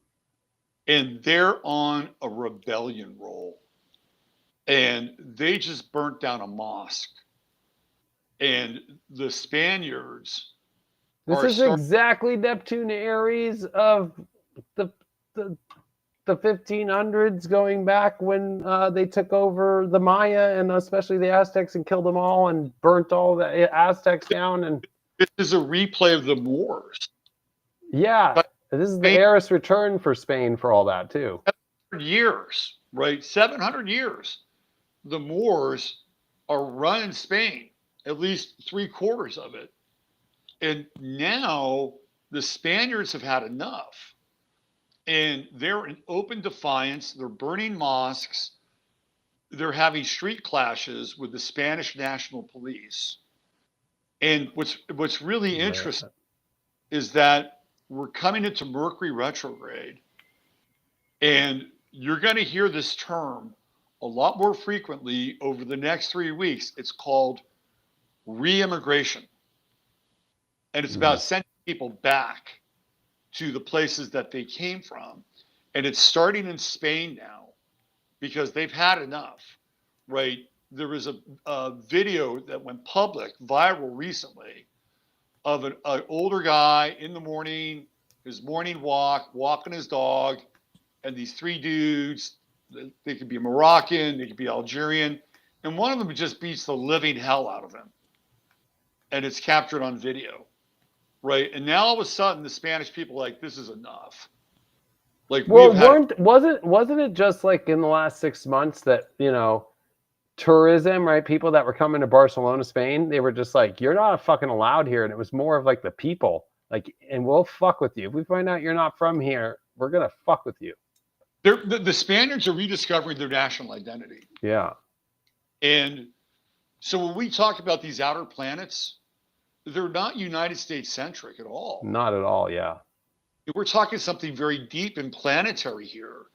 And they're on a rebellion roll. And they just burnt down a mosque. And the Spaniards This is exactly Neptune Aries of the 1500s, going back when they took over the Maya and especially the Aztecs and killed them all and burnt all the Aztecs down. And this is a replay of the Moors. Yeah, this is the heiress return for Spain for all that too. 700 years, right? 700 years. The Moors are running Spain, at least 3/4 of it. And now the Spaniards have had enough. And they're in open defiance. They're burning mosques. They're having street clashes with the Spanish National Police. And what's really interesting is that we're coming into Mercury retrograde. And you're going to hear this term a lot more frequently over the next 3 weeks. It's called reimmigration. And it's about sending people back to the places that they came from. And it's starting in Spain now because they've had enough, right? There was a video that went public, viral recently, of an older guy in the morning, his morning walk, walking his dog, and these 3 dudes, they could be Moroccan, they could be Algerian, and one of them just beats the living hell out of him. And it's captured on video. Right. And now all of a sudden the Spanish people are like, this is enough. Like, well, wasn't it just like in the last 6 months that, tourism, right? People that were coming to Barcelona, Spain, they were just like, you're not fucking allowed here. And it was more of like the people, like, and we'll fuck with you. If we find out you're not from here, we're going to fuck with you. The Spaniards are rediscovering their national identity. Yeah. And so when we talk about these outer planets, they're not United States centric at all. Not at all, yeah. We're talking something very deep and planetary here.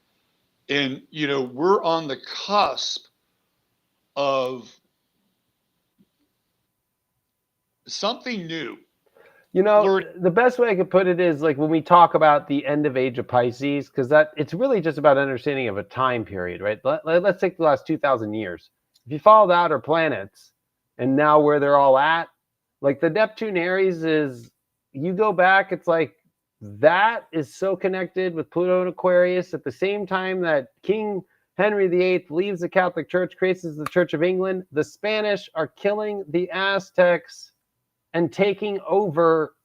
And, we're on the cusp of something new. You know, Learn. the best way I could put it is like when we talk about the end of age of Pisces, because that it's really just about understanding of a time period, right? Let's take the last 2,000 years. If you follow the outer planets and now where they're all at, like the Neptune Aries is, you go back, it's like that is so connected with Pluto and Aquarius at the same time that King Henry VIII leaves the Catholic Church, creates the Church of England. The Spanish are killing the Aztecs and taking over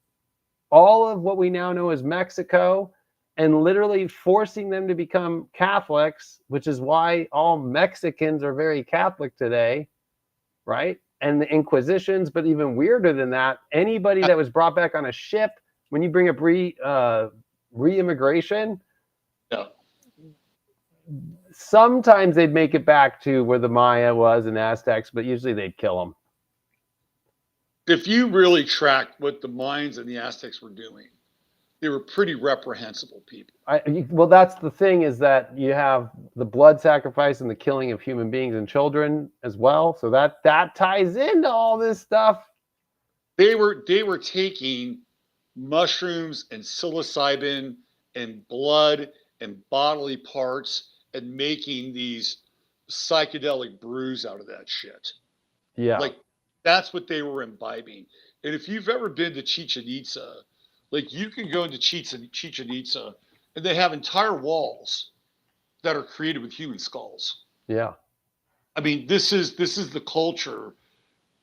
all of what we now know as Mexico and literally forcing them to become Catholics, which is why all Mexicans are very Catholic today, right? And the Inquisitions, but even weirder than that, anybody that was brought back on a ship, when you bring up reimmigration, Yeah. sometimes they'd make it back to where the Maya was and Aztecs, but usually they'd kill them. If you really track what the Mayans and the Aztecs were doing, they were pretty reprehensible people. Well, that's the thing, is that you have the blood sacrifice and the killing of human beings and children as well. So that ties into all this stuff. They were taking mushrooms and psilocybin and blood and bodily parts and making these psychedelic brews out of that shit. Yeah. Like, that's what they were imbibing. And if you've ever been to Chichen Itza, like you can go into Chichen Itza and they have entire walls that are created with human skulls. Yeah. I mean, this is the culture.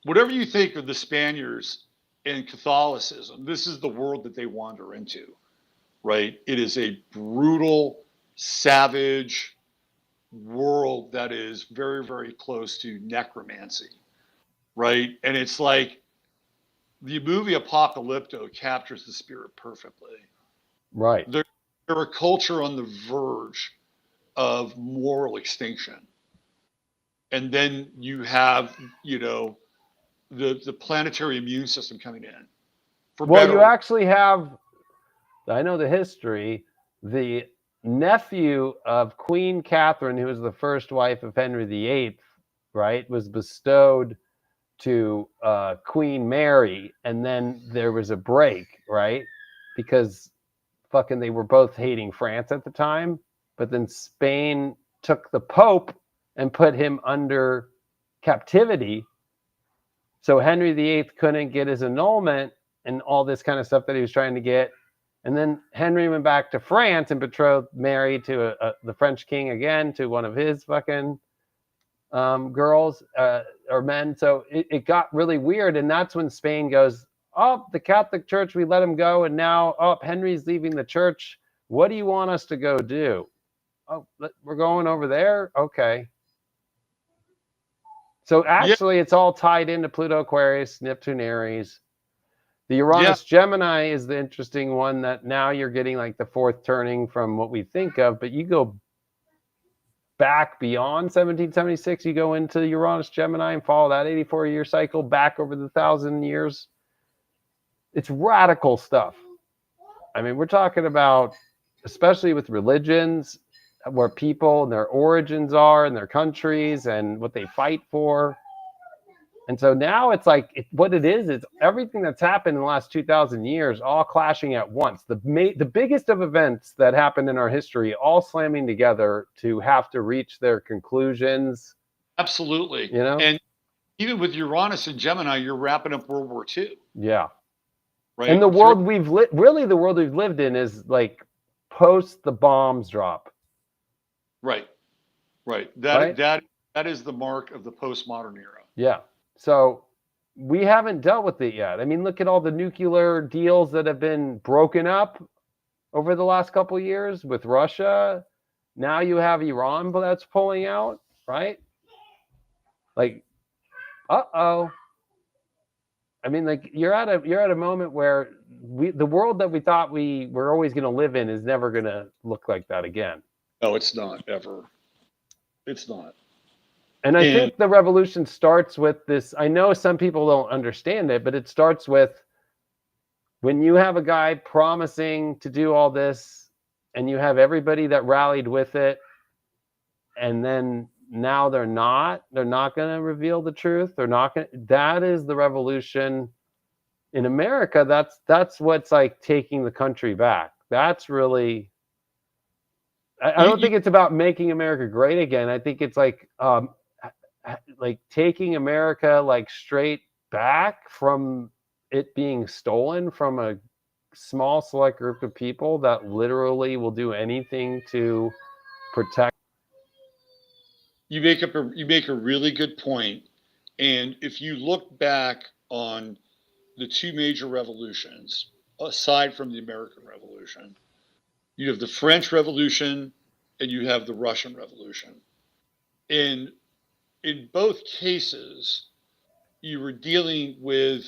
Whatever you think of the Spaniards and Catholicism, this is the world that they wander into, right? It is a brutal, savage world that is very, very close to necromancy, right? And it's like the movie Apocalypto captures the spirit perfectly. Right. They're a culture on the verge of moral extinction. And then you have, the planetary immune system coming in. Well, you actually have, I know the history, the nephew of Queen Catherine, who was the first wife of Henry VIII, right, was bestowed to Queen Mary, and then there was a break, right, because fucking they were both hating France at the time, but then Spain took the Pope and put him under captivity, so Henry VIII couldn't get his annulment and all this kind of stuff that he was trying to get. And then Henry went back to France and betrothed Mary to the French king again, to one of his fucking girls or men. So it got really weird. And that's when Spain goes, oh, the Catholic Church, we let him go. And now, oh, Henry's leaving the church. What do you want us to go do? Oh, we're going over there? Okay. So actually, it's all tied into Pluto, Aquarius, Neptune, Aries. The Uranus Gemini is the interesting one that now you're getting like the fourth turning from what we think of, but you go back beyond 1776, you go into Uranus Gemini and follow that 84-year cycle back over the 1,000 years. It's radical stuff. I mean, we're talking about, especially with religions, where people and their origins are and their countries and what they fight for. And so now it's like, what it is everything that's happened in the last 2,000 years all clashing at once. The biggest of events that happened in our history all slamming together to have to reach their conclusions. Absolutely. You know? And even with Uranus and Gemini, you're wrapping up World War II. Yeah. Right. And the world the world we've lived in is like post the bombs drop. Right. That is the mark of the postmodern era. Yeah. So we haven't dealt with it yet. I mean, look at all the nuclear deals that have been broken up over the last couple of years with Russia. Now you have Iran that's pulling out, right? Like, uh-oh. I mean, like you're at a moment where the world that we thought we were always going to live in is never going to look like that again. No, it's not ever. It's not. And I think the revolution starts with this. I know some people don't understand it, but it starts with when you have a guy promising to do all this and you have everybody that rallied with it, and then now they're not going to reveal the truth. They're not going to. That is the revolution in America, that's what's like taking the country back. That's really, I don't think it's about making America great again. I think it's like taking America like straight back from it being stolen from a small select group of people that literally will do anything to protect. You make a really good point. And if you look back on the two major revolutions, aside from the American Revolution, you have the French Revolution and you have the Russian Revolution. And in both cases, you were dealing with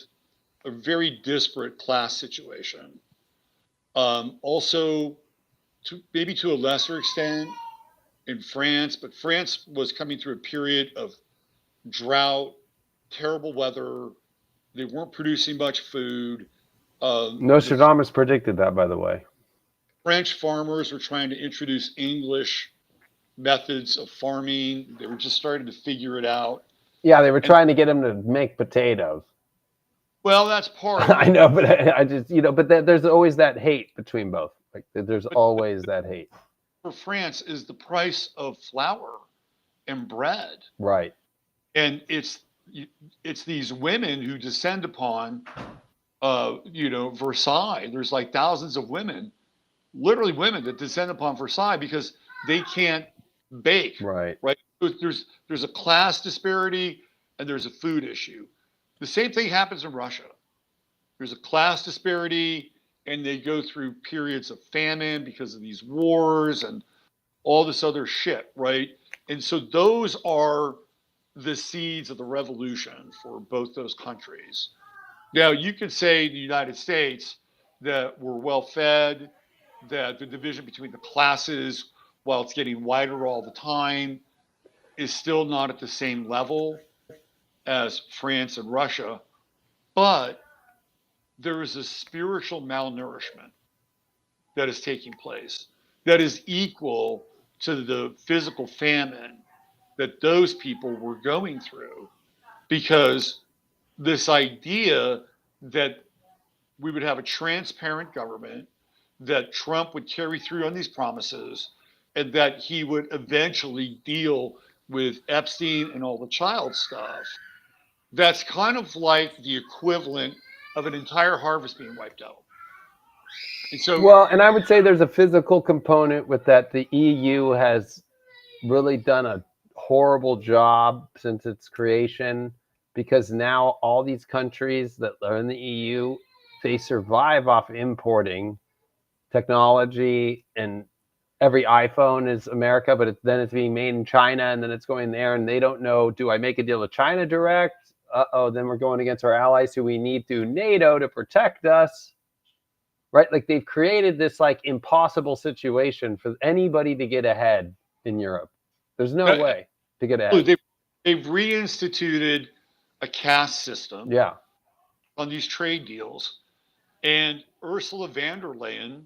a very disparate class situation. Also, maybe to a lesser extent in France, but France was coming through a period of drought, terrible weather. They weren't producing much food. Nostradamus predicted that, by the way. French farmers were trying to introduce English methods of farming. They were just starting to figure it out. Yeah, they were trying to get them to make potatoes. Well, that's part of it. I know, but I just, but there's always that hate between both. Like, there's always that hate. For France is the price of flour and bread. Right. And it's these women who descend upon, Versailles. There's like thousands of women, literally women that descend upon Versailles because they can't bake. Right. Right. There's a class disparity and there's a food issue. The same thing happens in Russia. There's a class disparity and they go through periods of famine because of these wars and all this other shit, right? And so those are the seeds of the revolution for both those countries. Now, you could say in the United States that we're well fed, that the division between the classes, while it's getting wider all the time, is still not at the same level as France and Russia. But there is a spiritual malnourishment that is taking place that is equal to the physical famine that those people were going through, because this idea that we would have a transparent government, that Trump would carry through on these promises, and that he would eventually deal with Epstein and all the child stuff. That's kind of like the equivalent of an entire harvest being wiped out. And so, well, and I would say there's a physical component with that. The EU has really done a horrible job since its creation, because now all these countries that are in the EU, they survive off importing technology, and every iPhone is America, but then it's being made in China, and then it's going there, and they don't know, do I make a deal with China direct? Then we're going against our allies who we need through NATO to protect us, right? Like, they've created this like impossible situation for anybody to get ahead in Europe. There's no way to get ahead. They've reinstituted a caste system, yeah, on these trade deals. And Ursula von der Leyen,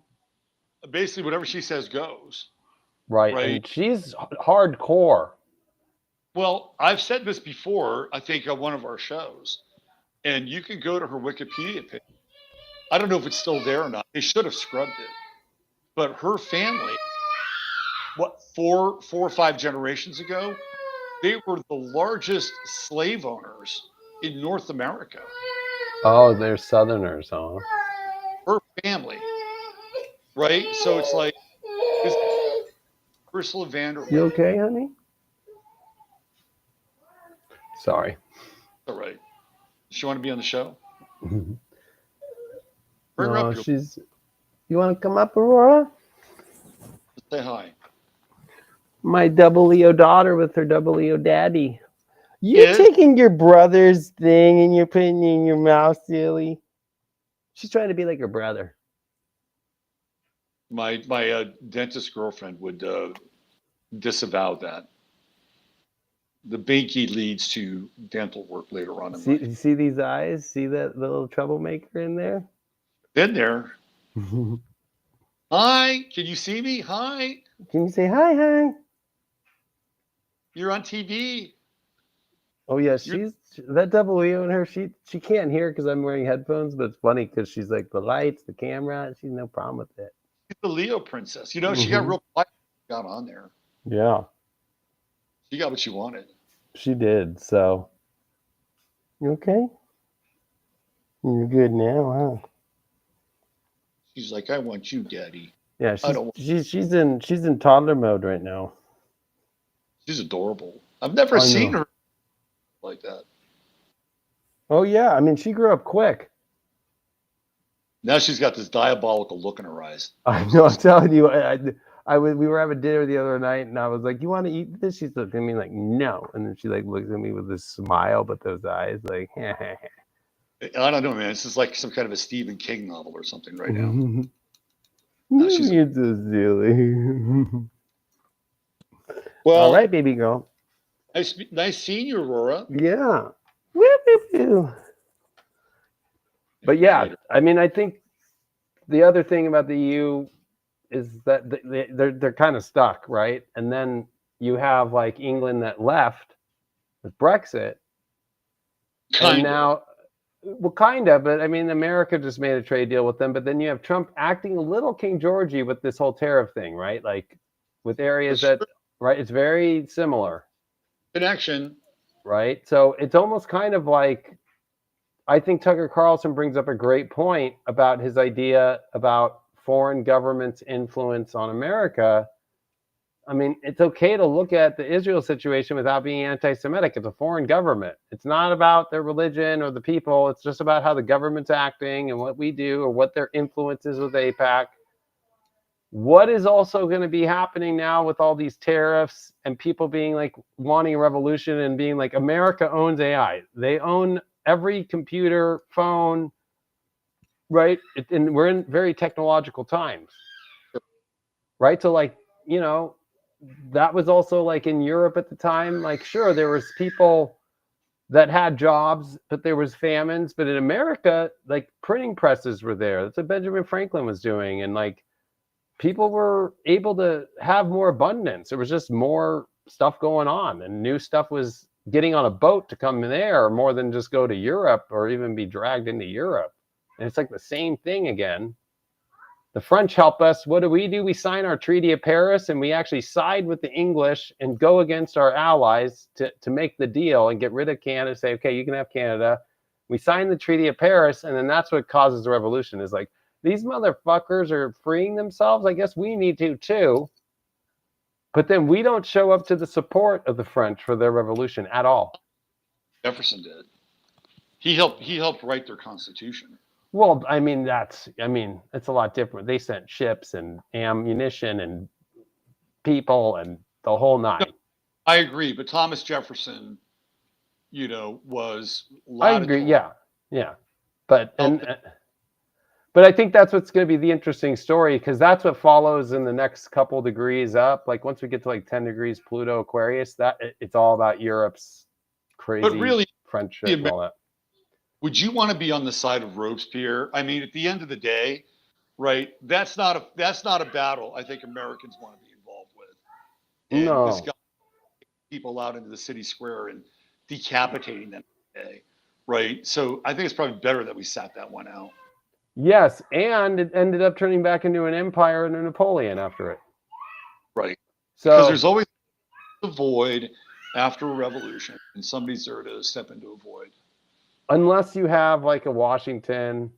basically whatever she says goes. right. And she's hardcore. Well, I've said this before, I think, on one of our shows, and you can go to her Wikipedia page. I don't know if it's still there or not. They should have scrubbed it. But her family, four or five generations ago, they were the largest slave owners in North America. Oh, they're Southerners, huh? Her family, right? So it's like, Ursula von der Leyen. You okay, honey? Sorry. All right. Does she want to be on the show? No, you want to come up, Aurora? Say hi. My double Leo daughter with her double Leo daddy. You're taking your brother's thing and you're putting it in your mouth, silly. She's trying to be like her brother. My dentist girlfriend would disavow that. The binky leads to dental work later on in life. You see these eyes? See that little troublemaker in there? Been there. Hi, can you see me? Hi. Can you say hi? You're on TV. Oh yeah, she's that double Leo in her. She can't hear because I'm wearing headphones, but it's funny because she's like the lights, the camera. She's no problem with it. She's the Leo princess. You know, she got real quiet. Got on there. Yeah, She got what she wanted. she did. So you okay? You're good now, huh? She's like, I want you, Daddy. Yeah, I don't. she's in toddler mode right now. She's adorable. I've never seen her like that. Oh yeah, I mean she grew up quick. Now she's got this diabolical look in her eyes. I know. I'm telling you, we were having dinner the other night, and I was like, "You want to eat this?" She's looking at me like, "No," and then she like looks at me with this smile, but those eyes like. I don't know, man. This is like some kind of a Stephen King novel or something right now. She's so silly. Well, all right, baby girl. Nice seeing you, Aurora. Yeah. But yeah, I mean, I think the other thing about the EU is that they're kind of stuck, right? And then you have like England that left with Brexit, and now, well, kind of, but I mean, America just made a trade deal with them. But then you have Trump acting a little King Georgie with this whole tariff thing, right? Like with areas that, right? It's very similar. Connection. Right. So it's almost kind of like, I think Tucker Carlson brings up a great point about his idea about foreign governments' influence on America. I mean, it's okay to look at the Israel situation without being anti-Semitic. It's a foreign government. It's not about their religion or the people. It's just about how the government's acting and what we do or what their influence is with AIPAC. What is also going to be happening now with all these tariffs and people being like wanting a revolution and being like, America owns AI. They own every computer, phone, right? And we're in very technological times, right? So like, you know, that was also like in Europe at the time. Like, sure, there was people that had jobs, but there was famines. But in America, like printing presses were there. That's what Benjamin Franklin was doing. And like people were able to have more abundance. There was just more stuff going on and new stuff was getting on a boat to come in there more than just go to Europe or even be dragged into Europe. And it's like the same thing again. The French help us. What do? We sign our Treaty of Paris and we actually side with the English and go against our allies to make the deal and get rid of Canada, say, okay, you can have Canada. We sign the Treaty of Paris, and then that's what causes the revolution is like, these motherfuckers are freeing themselves. I guess we need to too. But then we don't show up to the support of the French for their revolution at all. Jefferson did. He helped write their constitution. Well, I mean, it's a lot different. They sent ships and ammunition and people and the whole nine. No, I agree, but Thomas Jefferson, you know, was. I agree. Yeah. But but I think that's what's going to be the interesting story because that's what follows in the next couple degrees up. Like once we get to like 10 degrees Pluto Aquarius, that it's all about Europe's crazy but really, French shit and all that. Would you want to be on the side of Robespierre? I mean, at the end of the day, right? That's not a battle I think Americans want to be involved with. And no. This guy people out into the city square and decapitating them today, right? So I think it's probably better that we sat that one out. Yes, and it ended up turning back into an empire and a Napoleon after it. Right. So because there's always a void after a revolution, and somebody's there to step into a void. Unless you have like a Washington,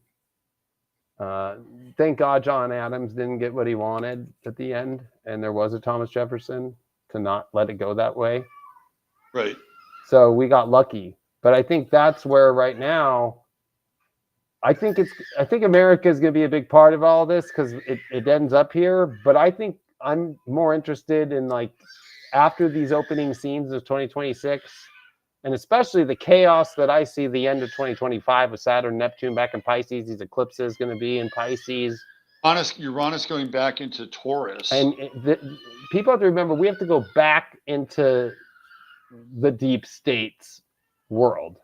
thank God John Adams didn't get what he wanted at the end, and there was a Thomas Jefferson to not let it go that way. Right. So we got lucky, but I think that's where right now. I think America is going to be a big part of all this because it ends up here. But I think I'm more interested in like after these opening scenes of 2026. And especially the chaos that I see the end of 2025 with Saturn, Neptune back in Pisces. These eclipses going to be in Pisces. Uranus going back into Taurus. And people have to remember, we have to go back into the deep states world.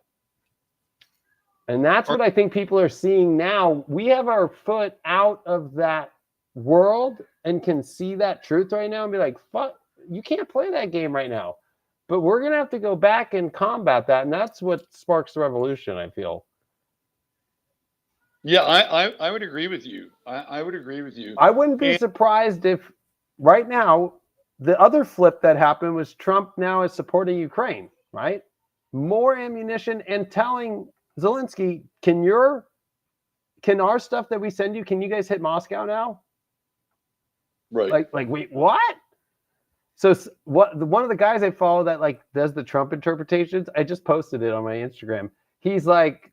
And that's what I think people are seeing now. We have our foot out of that world and can see that truth right now and be like, fuck, you can't play that game right now. But we're going to have to go back and combat that. And that's what sparks the revolution, I feel. Yeah, I would agree with you. I would agree with you. I wouldn't be surprised if right now the other flip that happened was Trump now is supporting Ukraine, right? More ammunition and telling Zelensky, can our stuff that we send you, can you guys hit Moscow now? Right. Like wait, what? So one of the guys I follow that like does the Trump interpretations, I just posted it on my Instagram. He's like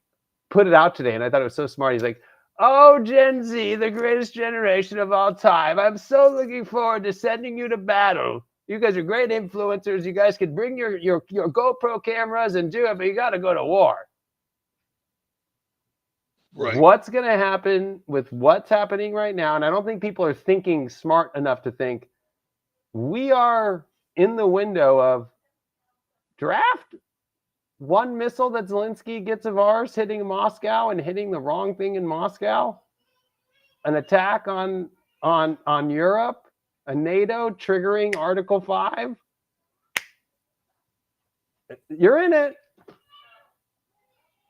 put it out today, and I thought it was so smart. He's like, "Oh, Gen Z, the greatest generation of all time. I'm so looking forward to sending you to battle. You guys are great influencers. You guys could bring your GoPro cameras and do it, but you got to go to war." Right. What's going to happen with what's happening right now? And I don't think people are thinking smart enough to think we are in the window of draft one missile that Zelensky gets of ours hitting Moscow and hitting the wrong thing in Moscow, an attack on Europe, a NATO triggering Article 5. You're in it.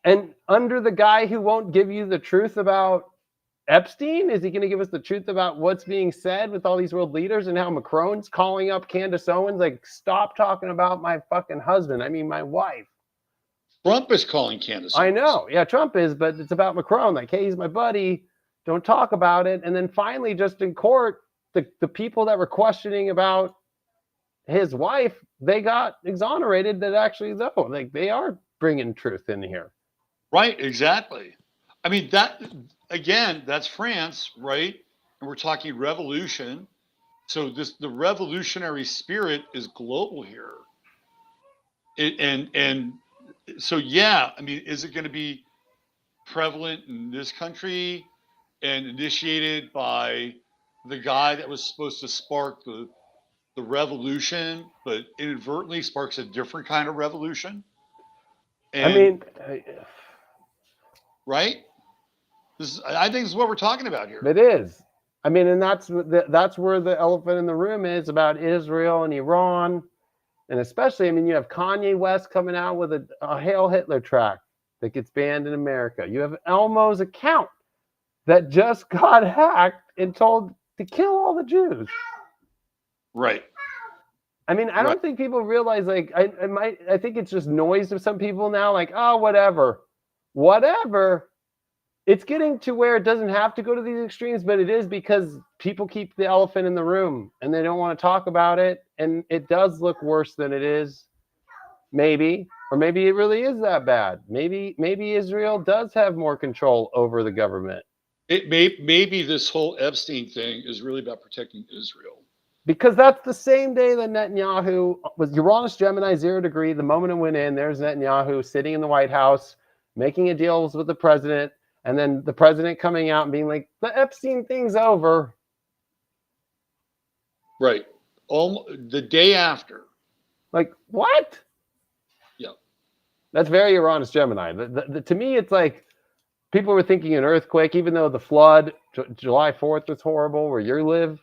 And under the guy who won't give you the truth about Epstein, is he going to give us the truth about what's being said with all these world leaders and how Macron's calling up Candace Owens like, stop talking about my fucking husband. I mean, my wife. Trump is calling Candace Owens. I know. Yeah, Trump is, but it's about Macron. Like, hey, he's my buddy. Don't talk about it. And then finally, just in court, the people that were questioning about his wife, they got exonerated that actually, though, like they are bringing truth in here. Right, exactly. I mean, that, again, that's France, right? And we're talking revolution. So the revolutionary spirit is global here. And so, yeah, I mean, is it going to be prevalent in this country and initiated by the guy that was supposed to spark the revolution, but inadvertently sparks a different kind of revolution? And, I mean, right? I think this is what we're talking about here. It is. I mean, and that's where the elephant in the room is about Israel and Iran. And especially, I mean, you have Kanye West coming out with a Hail Hitler track that gets banned in America. You have Elmo's account that just got hacked and told to kill all the Jews. Right. I mean, I don't think people realize, like, I think it's just noise to some people now, like, oh, whatever. It's getting to where it doesn't have to go to these extremes, but it is because people keep the elephant in the room and they don't want to talk about it. And it does look worse than it is, maybe. Or maybe it really is that bad. Maybe Israel does have more control over the government. Maybe this whole Epstein thing is really about protecting Israel. Because that's the same day that Netanyahu was Uranus Gemini 0 degree. The moment it went in, there's Netanyahu sitting in the White House, making a deal with the president. And then the president coming out and being like, the Epstein thing's over. Right. The day after. Like, what? Yeah. That's very Uranus Gemini. To me, it's like people were thinking an earthquake, even though the flood, July 4th was horrible, where you live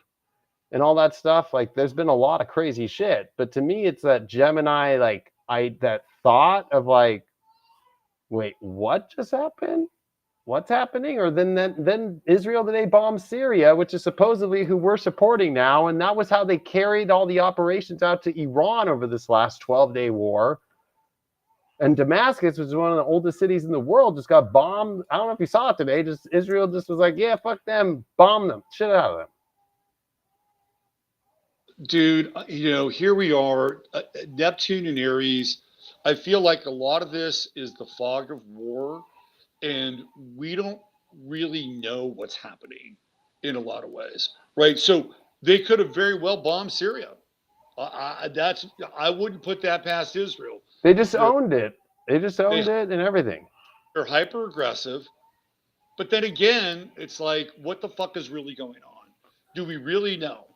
and all that stuff. Like, there's been a lot of crazy shit. But to me, it's that Gemini, like, that thought of like, wait, what just happened? What's happening? Or then Israel today bombed Syria, which is supposedly who we're supporting now. And that was how they carried all the operations out to Iran over this last 12-day war. And Damascus, which is one of the oldest cities in the world, just got bombed. I don't know if you saw it today. Israel just was like, yeah, fuck them, bomb them, shit out of them. Dude, here we are, Neptune and Aries. I feel like a lot of this is the fog of war. And we don't really know what's happening in a lot of ways, right? So they could have very well bombed Syria. I wouldn't put that past Israel. They just owned it. They just owned it and everything. They're hyper aggressive. But then again, it's like, what the fuck is really going on? Do we really know?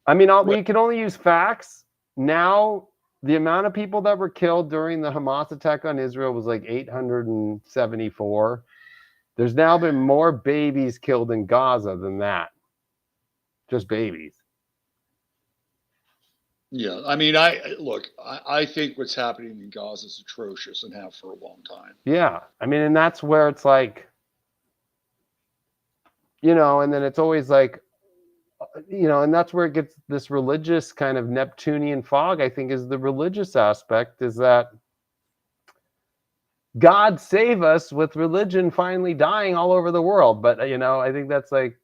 I mean, we can only use facts. Now, the amount of people that were killed during the Hamas attack on Israel was like 874. There's now been more babies killed in Gaza than that. Just babies. Yeah, I mean, I think what's happening in Gaza is atrocious and have for a long time. Yeah, I mean, and that's where it's like, and then it's always like, and that's where it gets this religious kind of Neptunian fog, I think, is the religious aspect, is that God save us with religion finally dying all over the world. But, I think that's like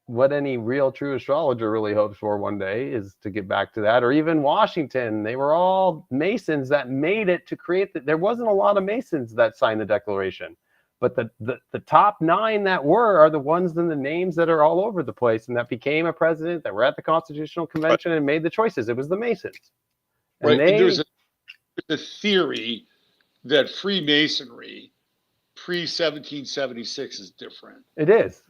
what any real true astrologer really hopes for one day, is to get back to that. Or even Washington, they were all Masons that made it to create there wasn't a lot of Masons that signed the Declaration. But the top 9 that are the ones in the names that are all over the place and that became a president, that were at the Constitutional Convention and made the choices. It was the Masons. And Right. And there's a theory that Freemasonry pre-1776 is different. It is.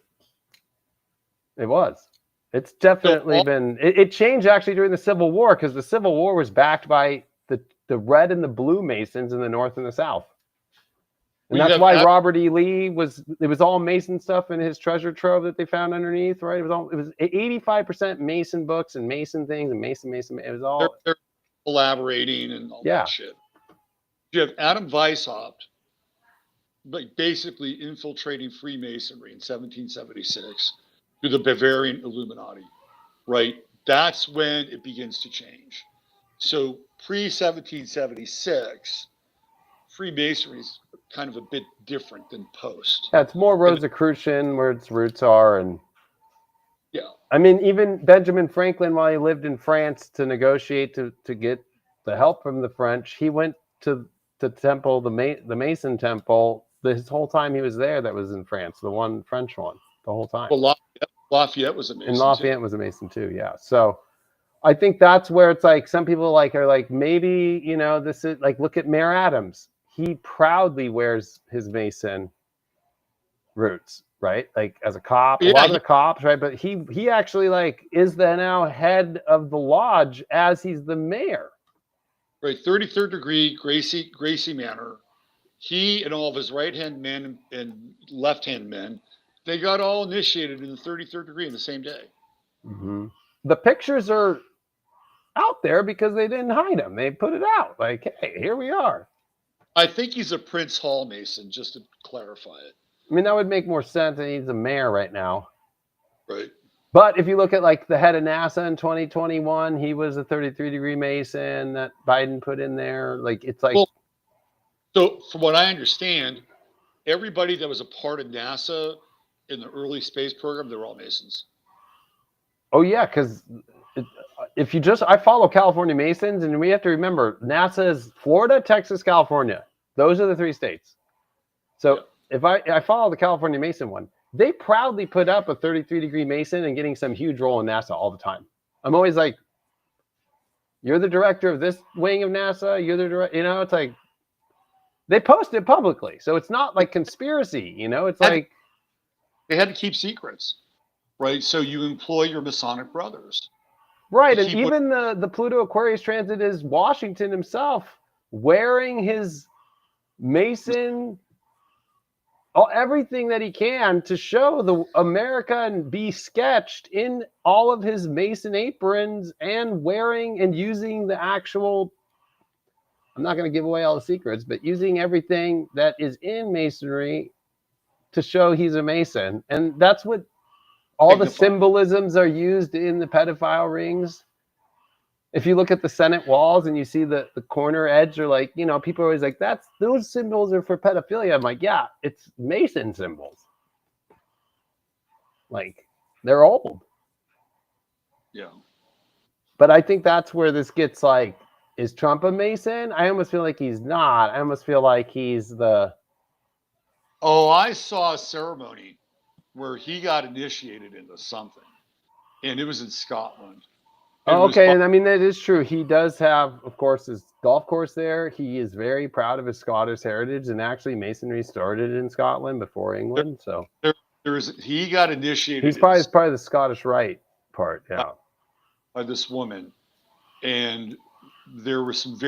It was. It's definitely been. It changed actually during the Civil War, because the Civil War was backed by the red and the blue Masons in the North and the South. And that's why Robert E. Lee it was all Mason stuff in his treasure trove that they found underneath, right? It was 85% Mason books and Mason things and Mason. It was all they're collaborating and all that shit. You have Adam Weishaupt, like basically infiltrating Freemasonry in 1776 through the Bavarian Illuminati, right? That's when it begins to change. So pre-1776, Freemasonry is kind of a bit different than post. Yeah, it's more Rosicrucian where its roots are. And yeah, I mean, even Benjamin Franklin, while he lived in France to negotiate to get the help from the French, he went to the temple, the Mason temple, his whole time he was there. That was in France, the one French one, the whole time. Well, Lafayette was a Mason. And Lafayette was a Mason too, yeah. So I think that's where it's like some people are like, maybe, this is like, look at Mayor Adams. He proudly wears his Mason roots, right? Like as a cop, a lot of the cops, right? But he actually like is the now head of the lodge as he's the mayor. Right, 33rd degree Gracie Manor. He and all of his right-hand men and left-hand men, they got all initiated in the 33rd degree in the same day. Mm-hmm. The pictures are out there because they didn't hide them. They put it out like, hey, here we are. I think he's a Prince Hall Mason, just to clarify it. I mean, that would make more sense. And he's a mayor right now. Right. But if you look at like the head of NASA in 2021, he was a 33 degree Mason that Biden put in there. Like, it's like. Well, so from what I understand, everybody that was a part of NASA in the early space program, they were all Masons. Oh, yeah, because if you I follow California Masons, and we have to remember NASA is Florida, Texas, California. Those are the 3 states. So if I follow the California Mason one, they proudly put up a 33 degree Mason and getting some huge role in NASA all the time. I'm always like, you're the director of this wing of NASA. You're the director, it's like, they post it publicly. So it's not like conspiracy, it's like. They had to keep secrets, right? So you employ your Masonic brothers. Right, and even the Pluto Aquarius transit is Washington himself wearing his Mason, everything that he can to show the America and be sketched in all of his Mason aprons and wearing and using the actual, I'm not going to give away all the secrets, but using everything that is in Masonry to show he's a Mason. And that's what all the symbolisms are used in the pedophile rings. If you look at the Senate walls and you see the corner edge, are like, people are always like, those symbols are for pedophilia. I'm like, yeah, it's Mason symbols. Like, they're old. Yeah. But I think that's where this gets like, is Trump a Mason? I almost feel like he's not. I almost feel like he's the. Oh, I saw a ceremony where he got initiated into something, and it was in Scotland. Oh, okay, and I mean, that is true. He does have, of course, his golf course there. He is very proud of his Scottish heritage, and actually Masonry started in Scotland before England. So he got initiated. He's probably part of the Scottish Rite part, yeah. By this woman, and there were some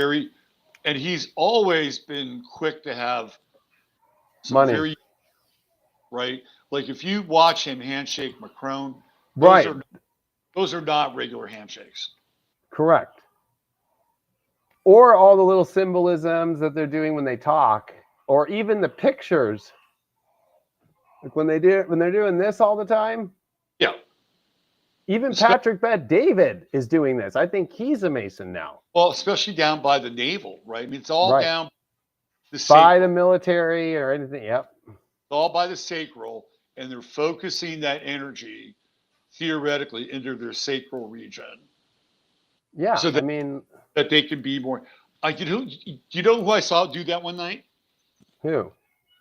and he's always been quick to have some money, right? Like if you watch him handshake Macron, right? Those are not regular handshakes. Correct. or all the little symbolisms that they're doing when they talk, or even the pictures. Like when they're doing this all the time. Yeah. Even Patrick Bet-David is doing this. I think he's a Mason now. Well, especially down by the navel, right? I mean, it's all down the by sacral. the military or anything. Yep. It's all by the sacral, and they're focusing that energy theoretically into their sacral region. Yeah. So that, that they can be more. You know who I saw do that one night? Who?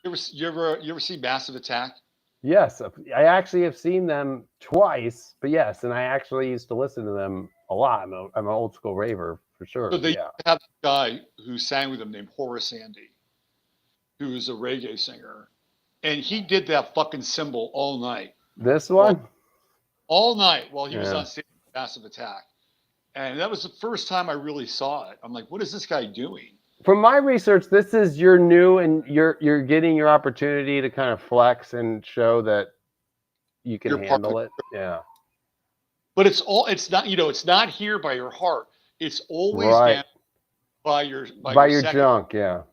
You ever see Massive Attack? Yes, I actually have seen them twice, but yes, and I actually used to listen to them a lot. I'm an old school raver for sure. So they have a guy who sang with them named Horace Andy, who is a reggae singer, and he did that fucking symbol all night. This one? All night while he was on stage with Massive Attack. And that was the first time I really saw it. I'm like, what is this guy doing? From my research, this is your new, and you're getting your opportunity to kind of flex and show that you can handle it. Yeah. But it's not, it's not here by your heart. It's always down by your junk. Yeah.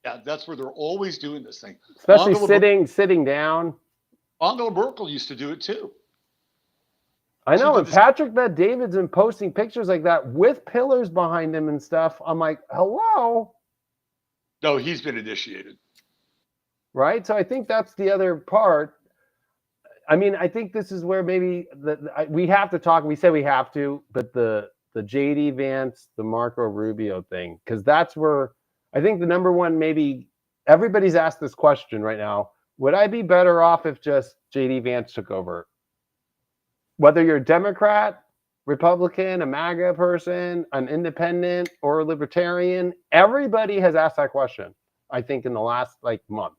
Yeah, that's where they're always doing this thing. Especially sitting down. Angela Merkel used to do it too. I know, and Patrick Bet-David's been posting pictures like that with pillars behind him and stuff. I'm like, hello? No, he's been initiated. Right? So I think that's the other part. I mean, I think this is where maybe we have to talk. We say we have to, but the JD Vance, the Marco Rubio thing, because that's where I think the number one, maybe everybody's asked this question right now. Would I be better off if just JD Vance took over? Whether you're a Democrat, Republican, a MAGA person, an independent, or a libertarian, everybody has asked that question, I think, in the last month.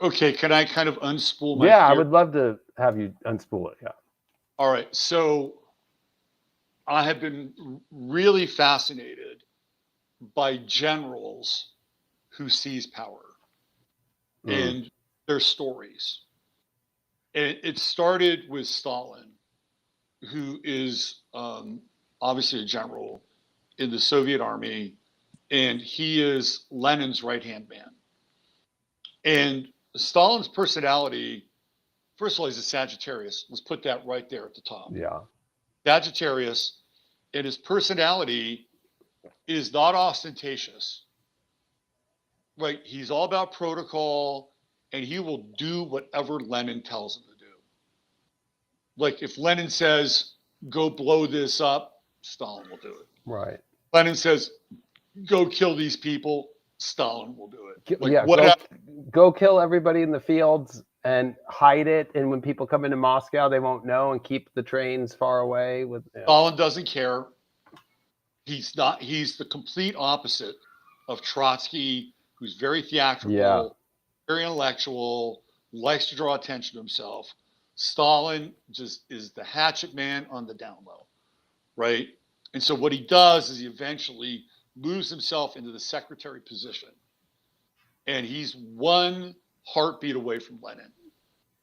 Okay, can I kind of unspool my fear? I would love to have you unspool it, yeah. All right, so I have been really fascinated by generals who seize power and their stories. And it started with Stalin, who is obviously a general in the Soviet army, and he is Lenin's right-hand man. And Stalin's personality, first of all, he's a Sagittarius. Let's put that right there at the top. Yeah. Sagittarius, and his personality is not ostentatious. Right? He's all about protocol, and he will do whatever Lenin tells him to do. Like if Lenin says, go blow this up, Stalin will do it. Right. Lenin says, go kill these people, Stalin will do it. Go kill everybody in the fields and hide it. And when people come into Moscow, they won't know, and keep the trains far away. Stalin doesn't care. He's the complete opposite of Trotsky, who's very theatrical, very intellectual, likes to draw attention to himself. Stalin just is the hatchet man on the down low, right? And so what he does is he eventually moves himself into the secretary position. And he's one heartbeat away from Lenin.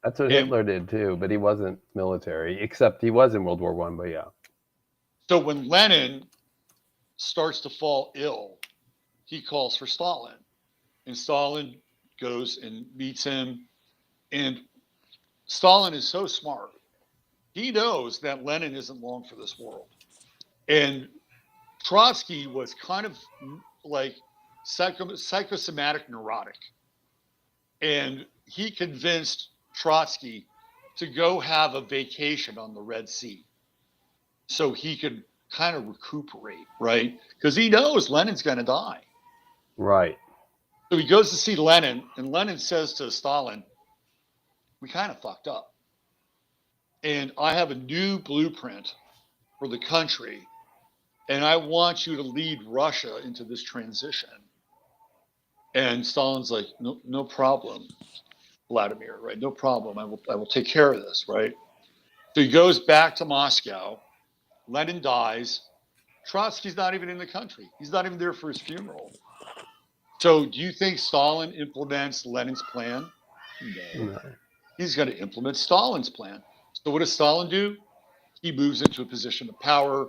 That's what Hitler did too, but he wasn't military, except he was in World War I, but yeah. So when Lenin starts to fall ill, he calls for Stalin. And Stalin goes and meets him. And Stalin is so smart. He knows that Lenin isn't long for this world. And Trotsky was kind of like psychosomatic neurotic. And he convinced Trotsky to go have a vacation on the Red Sea so he could kind of recuperate, right? Because he knows Lenin's going to die. Right. So he goes to see Lenin, and Lenin says to Stalin, we kind of fucked up. And I have a new blueprint for the country, and I want you to lead Russia into this transition. And Stalin's like, no problem, Vladimir, right? No problem. I will take care of this, right? So he goes back to Moscow. Lenin dies. Trotsky's not even in the country. He's not even there for his funeral. So do you think Stalin implements Lenin's plan? No. He's going to implement Stalin's plan. So what does Stalin do? He moves into a position of power,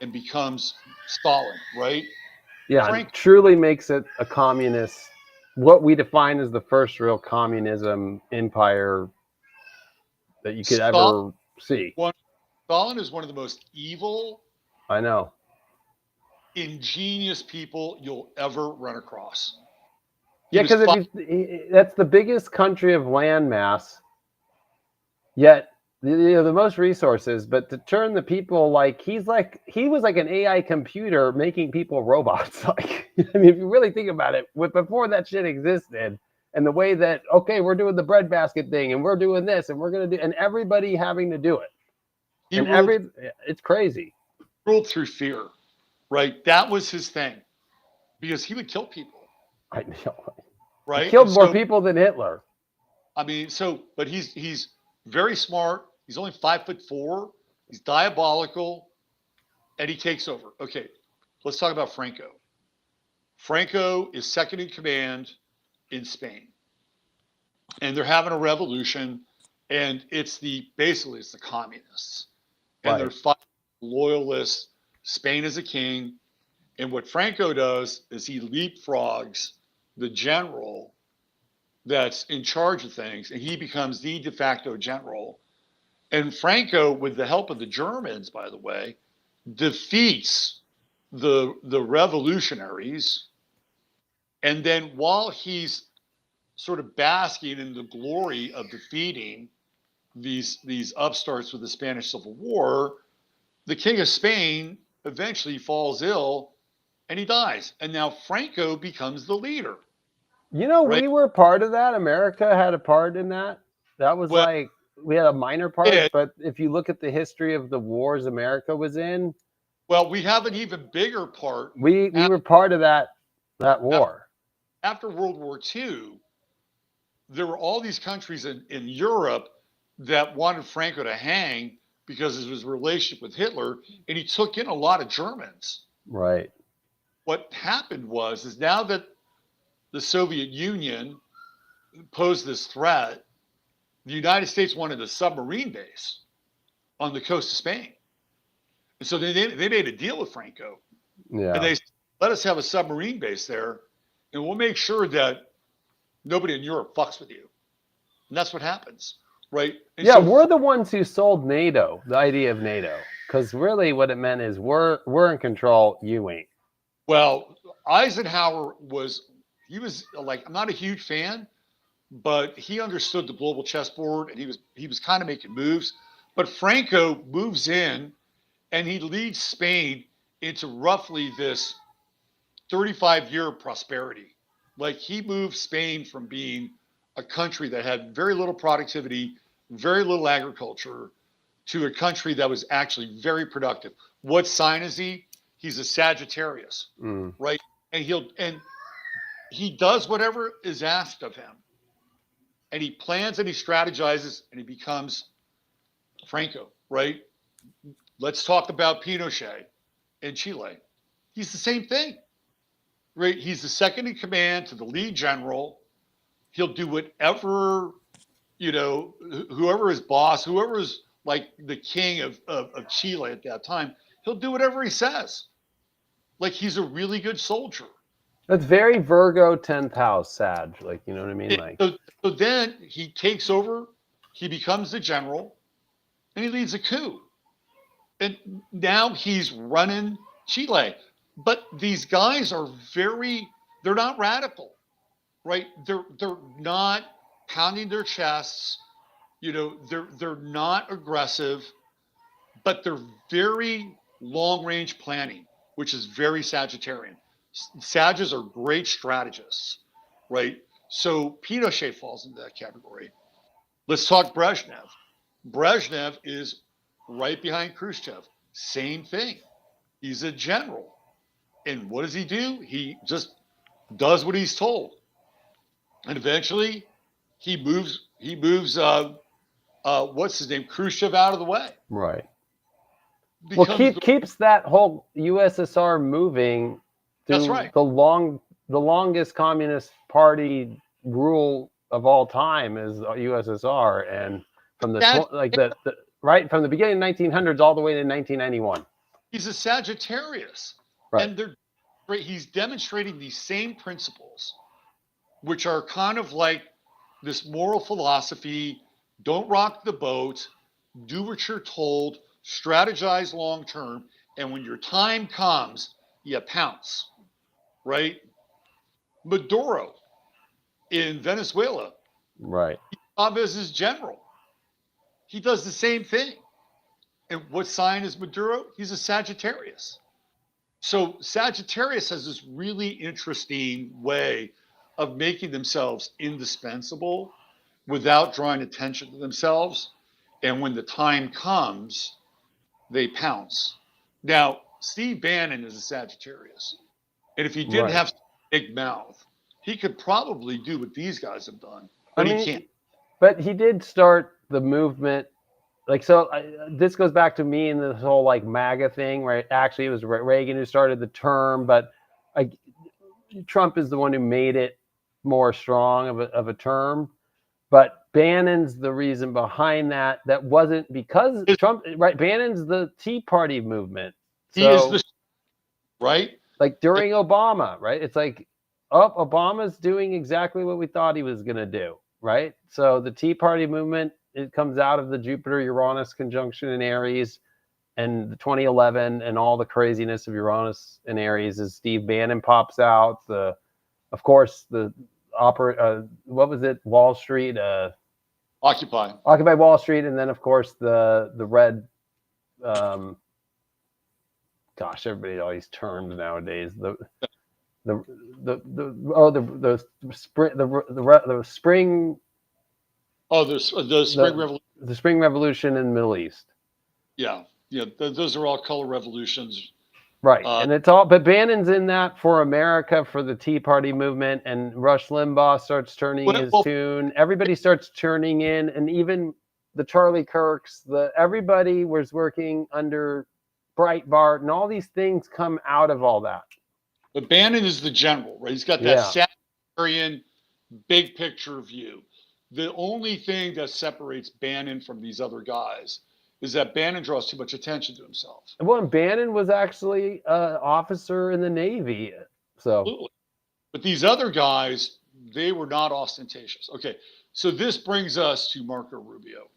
and becomes Stalin, right? Yeah, Frank truly makes it a communist, what we define as the first real communism empire that you could Stalin, ever see. Stalin is one of the most evil, I know. ingenious people you'll ever run across. He Yeah, was because that's the biggest country of land mass, yet the most resources, but to turn the people he was like an AI computer making people robots. Like, I mean, if you really think about it, before that shit existed, and the way that, okay, we're doing the breadbasket thing, and we're doing this, and we're gonna do, and everybody having to do it, he and ruled it's crazy. ruled through fear, right? That was his thing, because he would kill people, I know. He right? killed And more so, people than Hitler. I mean, but he's very smart. He's only 5'4". He's diabolical, and he takes over. Okay, let's talk about Franco. Franco is second in command in Spain, and they're having a revolution, and basically it's the communists, and they're Right. fighting loyalists. Spain is a king, and what Franco does is he leapfrogs the general that's in charge of things, and he becomes the de facto general. And Franco, with the help of the Germans, by the way, defeats the revolutionaries. And then while he's sort of basking in the glory of defeating these upstarts with the Spanish Civil War, the King of Spain eventually falls ill and he dies. And now Franco becomes the leader, You know, right? we were part of that. America had a part in that. That was Well, like, we had a minor part, it, but if you look at the history of the wars America was in, well, we have an even bigger part we after, were part of that after, war. after World War II. There were all these countries in Europe that wanted Franco to hang because of his relationship with Hitler, and he took in a lot of Germans. Right. What happened is now that the Soviet Union posed this threat, the United States wanted a submarine base on the coast of Spain. And so they made a deal with Franco. And Yeah. they said, let us have a submarine base there, and we'll make sure that nobody in Europe fucks with you. And that's what happens, right? And Yeah, so, we're the ones who sold NATO, the idea of NATO. Because really what it meant is we're in control, you ain't. well, Eisenhower he was like, I'm not a huge fan, but he understood the global chessboard, and he was kind of making moves. But Franco moves in and he leads Spain into roughly this 35-year prosperity. Like, he moved Spain from being a country that had very little productivity, very little agriculture, to a country that was actually very productive. What sign is he? He's a Sagittarius, Mm. right? And he does whatever is asked of him. And he plans and he strategizes and he becomes Franco, right? Let's talk about Pinochet in Chile. He's the same thing, right? He's the second in command to the lead general. He'll do whatever, whoever his boss, whoever is like the king of Chile at that time, he'll do whatever he says. Like, he's a really good soldier. That's very Virgo 10th house, Sag. Like, you know what I mean? Like, So then he takes over, he becomes the general, and he leads a coup. And now he's running Chile. But these guys are they're not radical, right? They're not pounding their chests, they're not aggressive, but they're very long range planning, which is very Sagittarian. Sages are great strategists, right? So Pinochet falls into that category. Let's talk Brezhnev. Brezhnev is right behind Khrushchev. Same thing. He's a general. And what does he do? He just does what he's told. And eventually he moves what's his name? Khrushchev out of the way. right. Well, Becomes the keeps that whole USSR moving That's through right. the longest communist party rule of all time is USSR, and from That the right from the beginning of 1900s all the way to 1991. He's a Sagittarius. Right. And he's demonstrating these same principles, which are kind of like this moral philosophy: don't rock the boat, do what you're told, strategize long term, and when your time comes, you pounce, right? Maduro in Venezuela, Right. Chavez's general, he does the same thing. And what sign is Maduro? He's a Sagittarius. So Sagittarius has this really interesting way of making themselves indispensable without drawing attention to themselves. And when the time comes, they pounce. Now, Steve Bannon is a Sagittarius. And if he didn't Right. have a big mouth, he could probably do what these guys have done, but I he mean, can't. but he did start the movement. Like, so this goes back to me and this whole like MAGA thing, right? Actually, it was Reagan who started the term, but like Trump is the one who made it more strong of a term. But Bannon's the reason behind that. That wasn't because Trump, right? Bannon's the Tea Party movement. He is So, the right. like during Obama, right? It's like, oh, Obama's doing exactly what we thought he was going to do, right? So the Tea Party movement, it comes out of the Jupiter-Uranus conjunction in Aries and the 2011 and all the craziness of Uranus in Aries as Steve Bannon pops out. Of course, the what was it? Wall Street, Occupy Wall Street, and then of course the red. Gosh, everybody always terms nowadays. The spring. Oh, the spring revolution. The spring revolution in the Middle East. Yeah, those are all color revolutions. Right, and it's all, but Bannon's in that for America, for the Tea Party movement, and Rush Limbaugh starts turning his tune. Everybody starts turning in, and even the Charlie Kirks, everybody was working under Breitbart, and all these things come out of all that. But Bannon is the general, right? He's got that Sagittarian big picture view. The only thing that separates Bannon from these other guys is that Bannon draws too much attention to himself. Well, and Bannon was actually an officer in the Navy. So, absolutely. But these other guys, they were not ostentatious. Okay, so this brings us to Marco Rubio.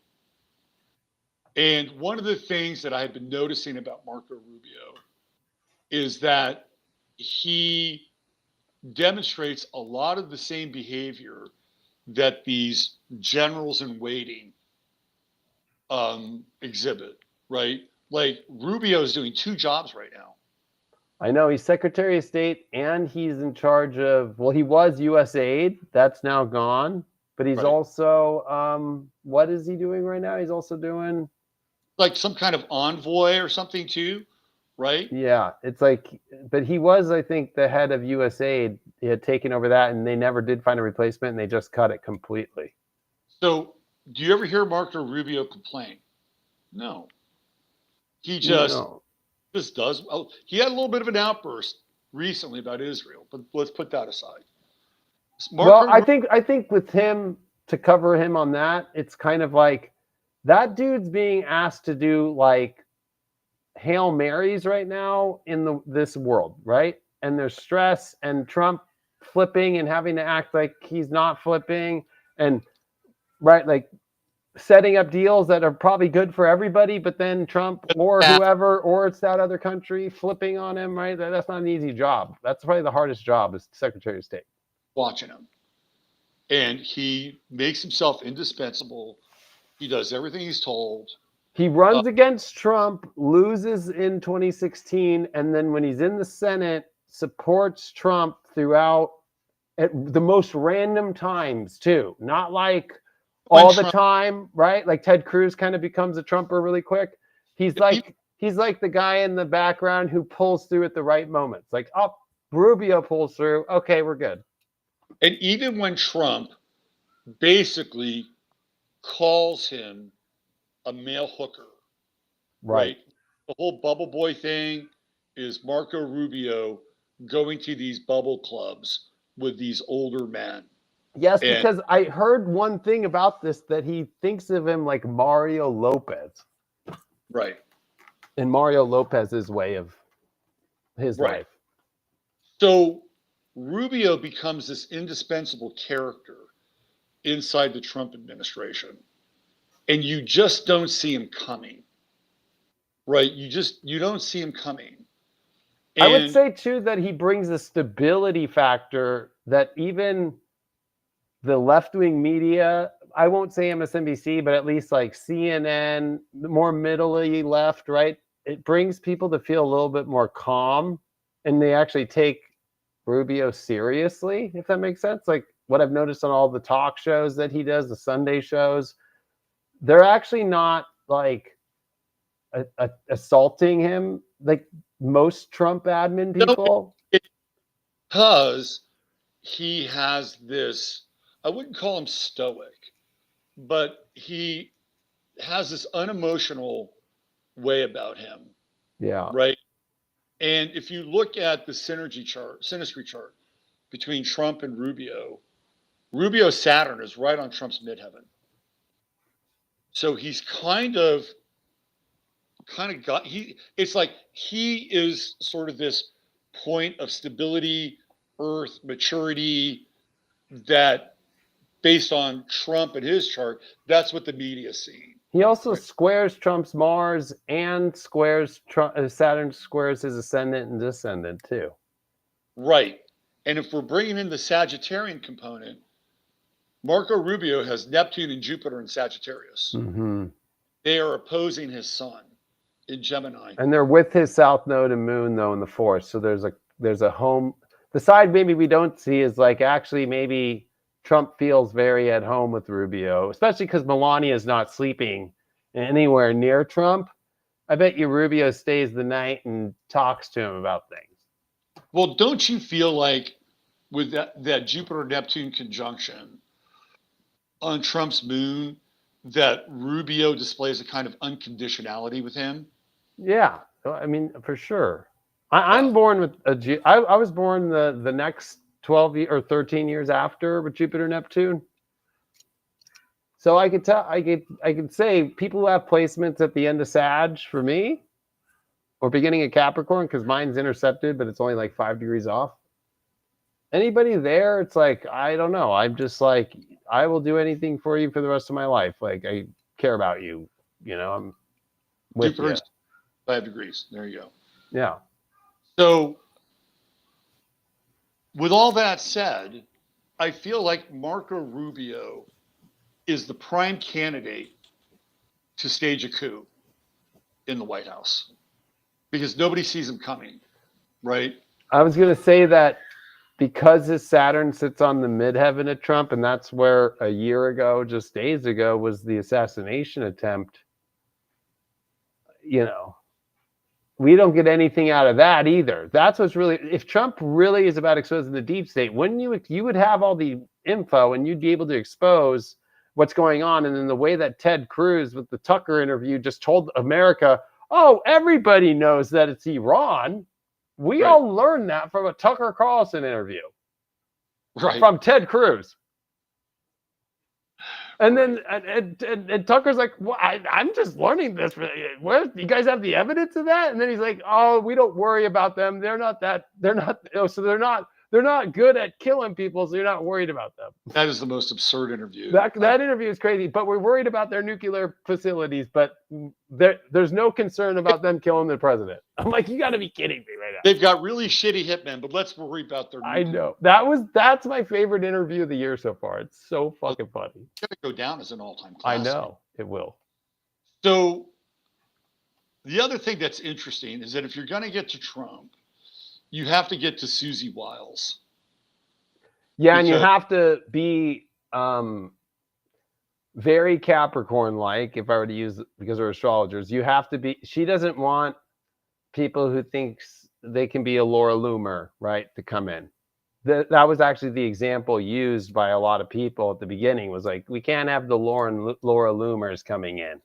And one of the things that I have been noticing about Marco Rubio is that he demonstrates a lot of the same behavior that these generals in waiting exhibit, right? Like Rubio is doing two jobs right now. I know he's Secretary of State and he's in charge of, well, he was USAID. That's now gone. But he's also, what is he doing right now? He's also doing like some kind of envoy or something too, right? Yeah, it's like, but he was, I think, the head of USAID. He had taken over that, and they never did find a replacement, and they just cut it completely. So, do you ever hear Marco Rubio complain? No. He just does. Oh, he had a little bit of an outburst recently about Israel, but let's put that aside. I think with him, to cover him on that, it's kind of like that dude's being asked to do like Hail Marys right now in this world, right? And there's stress and Trump flipping and having to act like he's not flipping, and like setting up deals that are probably good for everybody, but then Trump or whoever, or it's that other country flipping on him, right? That's not an easy job. That's probably the hardest job as Secretary of State. Watching him. And he makes himself indispensable. He does everything he's told. He runs against Trump, loses in 2016, and then when he's in the Senate, supports Trump throughout at the most random times too. Not like all the time, right? Like Ted Cruz kind of becomes a Trumper really quick. He's like the guy in the background who pulls through at the right moments. Like, oh, Rubio pulls through. Okay, we're good. And even when Trump basically calls him a male hooker, right? The whole bubble boy thing is Marco Rubio going to these bubble clubs with these older men. Yes, because I heard one thing about this, that he thinks of him like Mario Lopez. Right. in Mario Lopez's way of his Right. life. So Rubio becomes this indispensable character inside the Trump administration, and you just don't see him coming. Right? You don't see him coming. And I would say too that he brings a stability factor that even the left-wing media, I won't say MSNBC, but at least like CNN, more middle-y left, right? It brings people to feel a little bit more calm, and they actually take Rubio seriously, if that makes sense. Like what I've noticed on all the talk shows that he does, the Sunday shows, they're actually not like assaulting him like most Trump admin people. because he has this, I wouldn't call him stoic, but he has this unemotional way about him. Yeah. Right. And if you look at the synastry chart between Trump and Rubio, Rubio's Saturn is right on Trump's midheaven. So he's kind of it's like he is sort of this point of stability, earth, maturity, that based on Trump and his chart, that's what the media is seeing. He also squares Trump's Mars and squares Saturn squares his ascendant and descendant too. Right. And if we're bringing in the Sagittarian component, Marco Rubio has Neptune and Jupiter in Sagittarius. Mm-hmm. They are opposing his sun in Gemini. And they're with his South Node and Moon though in the fourth. So there's a home. The side maybe we don't see is like actually maybe Trump feels very at home with Rubio, especially because Melania is not sleeping anywhere near Trump. I bet you Rubio stays the night and talks to him about things. Well, don't you feel like with that Jupiter-Neptune conjunction on Trump's moon, that Rubio displays a kind of unconditionality with him? Yeah, I mean, for sure. I'm born with I was born the next 12 or 13 years after with Jupiter Neptune. So I could tell, I could say people who have placements at the end of Sag for me, or beginning of Capricorn, because mine's intercepted, but it's only like 5 degrees off. Anybody there, it's like, I don't know. I'm just like, I will do anything for you for the rest of my life. Like, I care about you. You know, I'm with Jupiter you. 5 degrees. There you go. Yeah. So with all that said, I feel like Marco Rubio is the prime candidate to stage a coup in the White House because nobody sees him coming, right? I was going to say that because his Saturn sits on the midheaven at Trump, and that's where a year ago, just days ago, was the assassination attempt. You know, we don't get anything out of that either. That's what's really, if Trump really is about exposing the deep state, wouldn't you would have all the info and you'd be able to expose what's going on. And then the way that Ted Cruz with the Tucker interview just told America, oh, everybody knows that it's Iran. We all learned that from a Tucker Carlson interview. Right. From Ted Cruz. And then and Tucker's like, well, I'm just learning this. Where you guys have the evidence of that? And then he's like, oh, we don't worry about them. They're not, they're not good at killing people, so you're not worried about them. That is the most absurd interview. That interview is crazy, but we're worried about their nuclear facilities, but there's no concern about them killing the president. I'm like, you got to be kidding me right now. They've got really shitty hitmen, but let's worry about their nuclear. I know. That's my favorite interview of the year so far. It's so fucking funny. It's going to go down as an all-time classic. I know. It will. So the other thing that's interesting is that if you're going to get to Trump, you have to get to Susie Wiles. Yeah, and you have to be very Capricorn-like, if I were to use, because we're astrologers, you have to be, she doesn't want people who thinks they can be a Laura Loomer, right, to come in. That was actually the example used by a lot of people at the beginning, was like, we can't have the Laura Loomers coming in.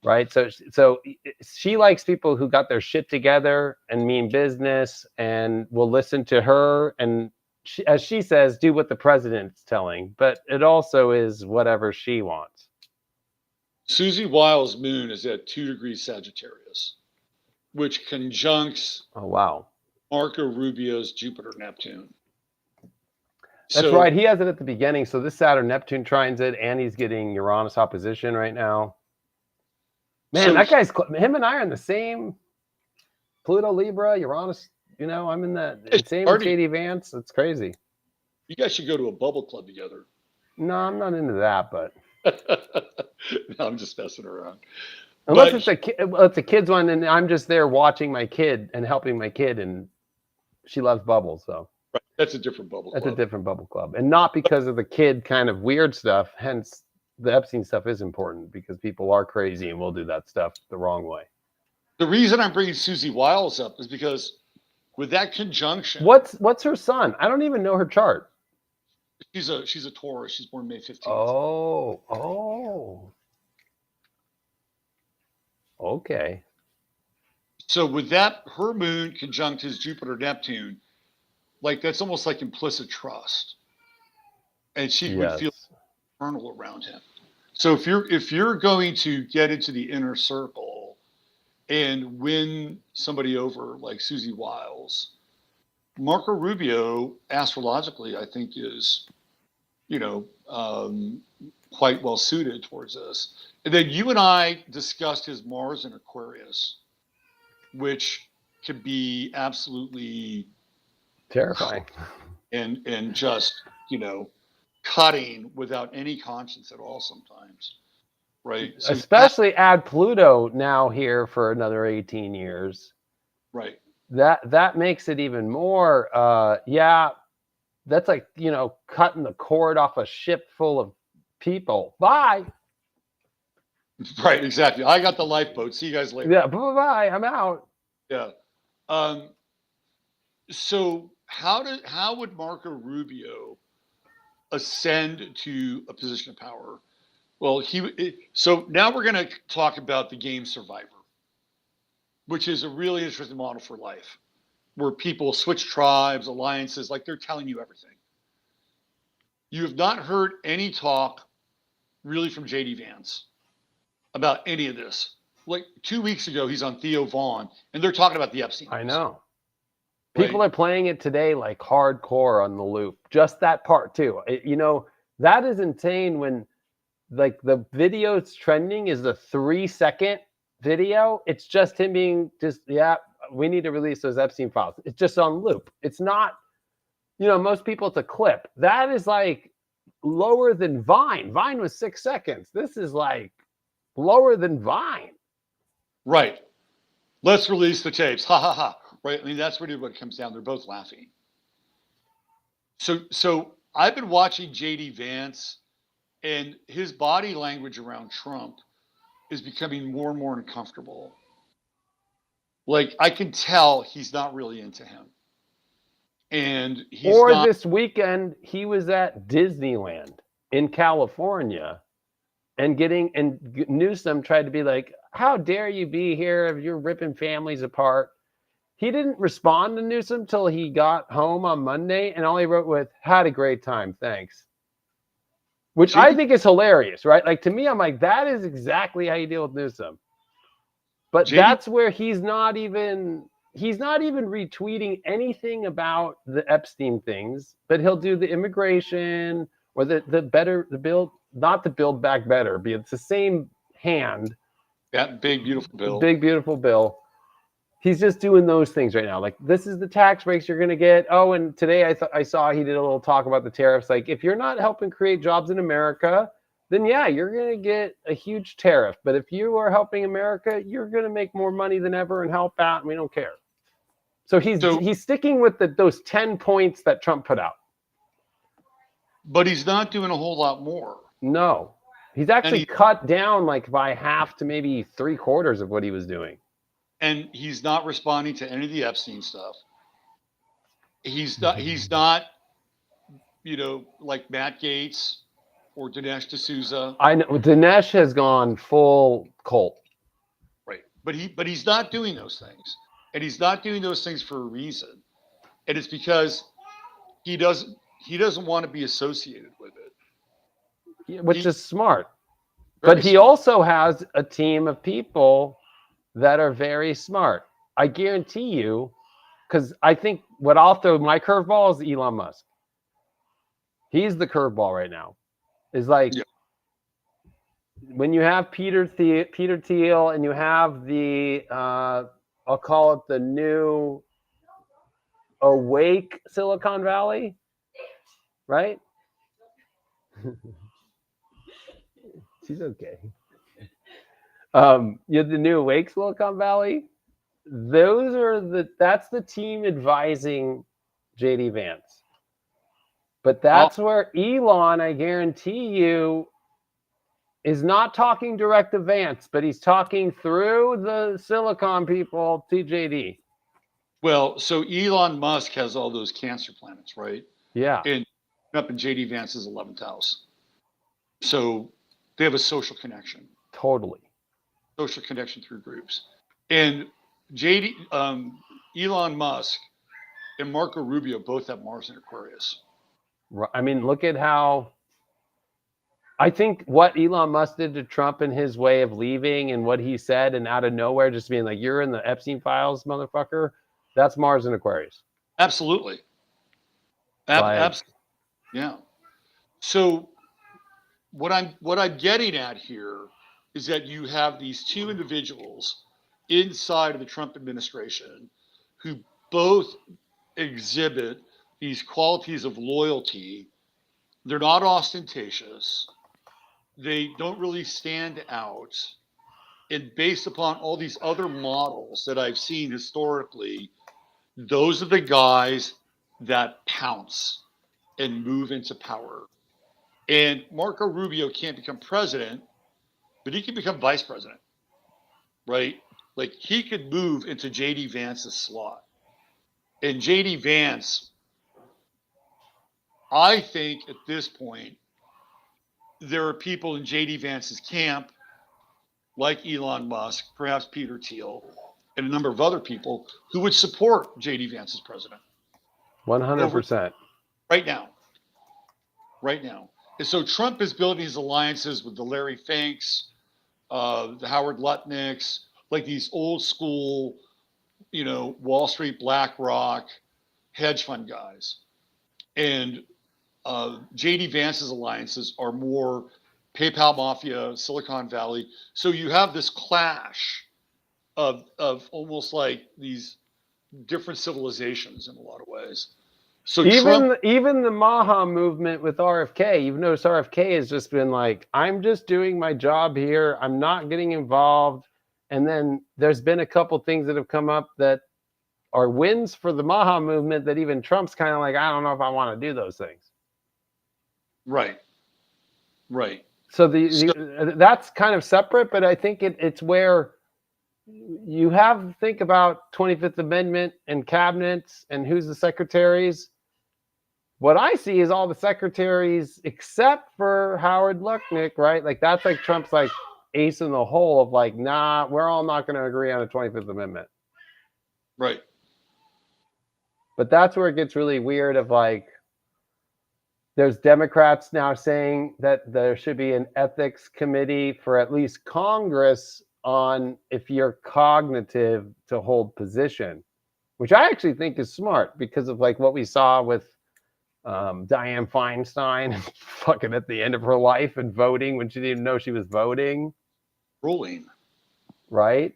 Right. So she likes people who got their shit together and mean business and will listen to her. And she, as she says, do what the president's telling. But it also is whatever she wants. Susie Wiles' moon is at 2 degrees Sagittarius, which conjuncts Oh, wow. Marco Rubio's Jupiter Neptune. That's So, right. He has it at the beginning. So this Saturn Neptune trines it, and he's getting Uranus opposition right now. Man, so that guy's him and I are in the same Pluto Libra, Uranus. You know, I'm in that same with JD Vance. It's crazy. You guys should go to a bubble club together. No, I'm not into that, but No, I'm just messing around. unless But it's a kid's one, and I'm just there watching my kid and helping my kid, and she loves bubbles, so right, that's a different bubble that's club. a different bubble club, and not because of the kid kind of weird stuff. Hence, the Epstein stuff is important because people are crazy and will do that stuff the wrong way. The reason I'm bringing Susie Wiles up is because with that conjunction, what's her sun? I don't even know her chart. she's a Taurus. She's born May 15th. Oh. Okay. So with that, her moon conjunct his Jupiter Neptune, like that's almost like implicit trust, and she would feel eternal around him. So if you're going to get into the inner circle and win somebody over like Susie Wiles, Marco Rubio astrologically I think is, quite well suited towards this. And then you and I discussed his Mars in Aquarius, which could be absolutely terrifying and just, cutting without any conscience at all sometimes. Right. So especially add Pluto now here for another 18 years. Right. That makes it even more that's like, cutting the cord off a ship full of people. Bye. Right, exactly. I got the lifeboat. See you guys later. Yeah, bye. I'm out. Yeah. So how would Marco Rubio ascend to a position of power? Well, so now we're going to talk about the game Survivor, which is a really interesting model for life, where people switch tribes, alliances, like they're telling you everything. You have not heard any talk really from JD Vance about any of this. Like 2 weeks ago, he's on Theo Vaughn, and they're talking about the Epstein. I know. People are playing it today like hardcore on the loop. Just that part too. That is insane when like the video it's trending is the 3-second video. It's just him being we need to release those Epstein files. It's just on loop. It's not, most people it's a clip. That is like lower than Vine. Vine was 6 seconds. This is like lower than Vine. Right. Let's release the tapes. Ha ha ha. Right. I mean, that's really what it comes down. They're both laughing. So I've been watching JD Vance, and his body language around Trump is becoming more and more uncomfortable. Like I can tell he's not really into him. And this weekend he was at Disneyland in California and Newsom tried to be like, how dare you be here if you're ripping families apart? He didn't respond to Newsom till he got home on Monday, and all he wrote was, had a great time, thanks. Which I think is hilarious, right? Like, to me, I'm like, that is exactly how you deal with Newsom. But that's where he's not even retweeting anything about the Epstein things, but he'll do the immigration or the build, not the Build Back Better, but it's the same hand. That big, beautiful bill. Big, beautiful bill. He's just doing those things right now. Like, this is the tax breaks you're going to get. Oh, and today I saw he did a little talk about the tariffs. Like, if you're not helping create jobs in America, then yeah, you're going to get a huge tariff. But if you are helping America, you're going to make more money than ever and help out, and we don't care. So he's sticking with those 10 points that Trump put out. But he's not doing a whole lot more. No. He's actually cut down like by half to maybe 3/4 of what he was doing. And he's not responding to any of the Epstein stuff. He's not, like Matt Gaetz or Dinesh D'Souza. I know Dinesh has gone full cult. Right. But he's not doing those things. And he's not doing those things for a reason. And it's because he doesn't want to be associated with it. Which is smart. But he also has a team of people that are very smart. I guarantee you, because I think what I'll throw my curveball is Elon Musk. He's the curveball right now. Is like when you have Peter Thiel and you have the I'll call it the new awake Silicon Valley, right? She's okay. You have the new awake Silicon Valley. That's the team advising JD Vance. But that's where Elon, I guarantee you, is not talking direct to Vance, but he's talking through the Silicon people to JD. Well, so Elon Musk has all those Cancer planets, right? Yeah. And up in JD Vance's 11th house. So they have a social connection. Totally. Social connection through groups. And Elon Musk and Marco Rubio both have Mars in Aquarius. I mean, look at how I think what Elon Musk did to Trump and his way of leaving and what he said and out of nowhere just being like, you're in the Epstein files, motherfucker. That's Mars in Aquarius. Absolutely. Absolutely. Yeah. So what I'm getting at here is that you have these two individuals inside of the Trump administration who both exhibit these qualities of loyalty. They're not ostentatious. They don't really stand out. And based upon all these other models that I've seen historically, those are the guys that pounce and move into power. And Marco Rubio can't become president, but he can become vice president, right? Like he could move into JD Vance's slot. And JD Vance, I think at this point, there are people in JD Vance's camp, like Elon Musk, perhaps Peter Thiel, and a number of other people who would support JD Vance as president. 100%. Right now. And so Trump is building his alliances with the Larry Finks, the Howard Lutnicks, like these old school, Wall Street, BlackRock, hedge fund guys. And JD Vance's alliances are more PayPal Mafia, Silicon Valley. So you have this clash of almost like these different civilizations in a lot of ways. So even the Maha movement with RFK, you've noticed RFK has just been like, I'm just doing my job here. I'm not getting involved. And then there's been a couple things that have come up that are wins for the Maha movement that even Trump's kind of like, I don't know if I want to do those things. Right. So that's kind of separate, but I think it's where you have to think about 25th Amendment and cabinets and who's the secretaries. What I see is all the secretaries except for Howard Lutnick, right? Like that's like Trump's like ace in the hole of like, nah, we're all not going to agree on the 25th Amendment. Right. But that's where it gets really weird of like, there's Democrats now saying that there should be an ethics committee for at least Congress on if you're cognitive to hold position, which I actually think is smart because of like what we saw with Dianne Feinstein fucking at the end of her life and voting when she didn't even know she was voting. Ruling. Right?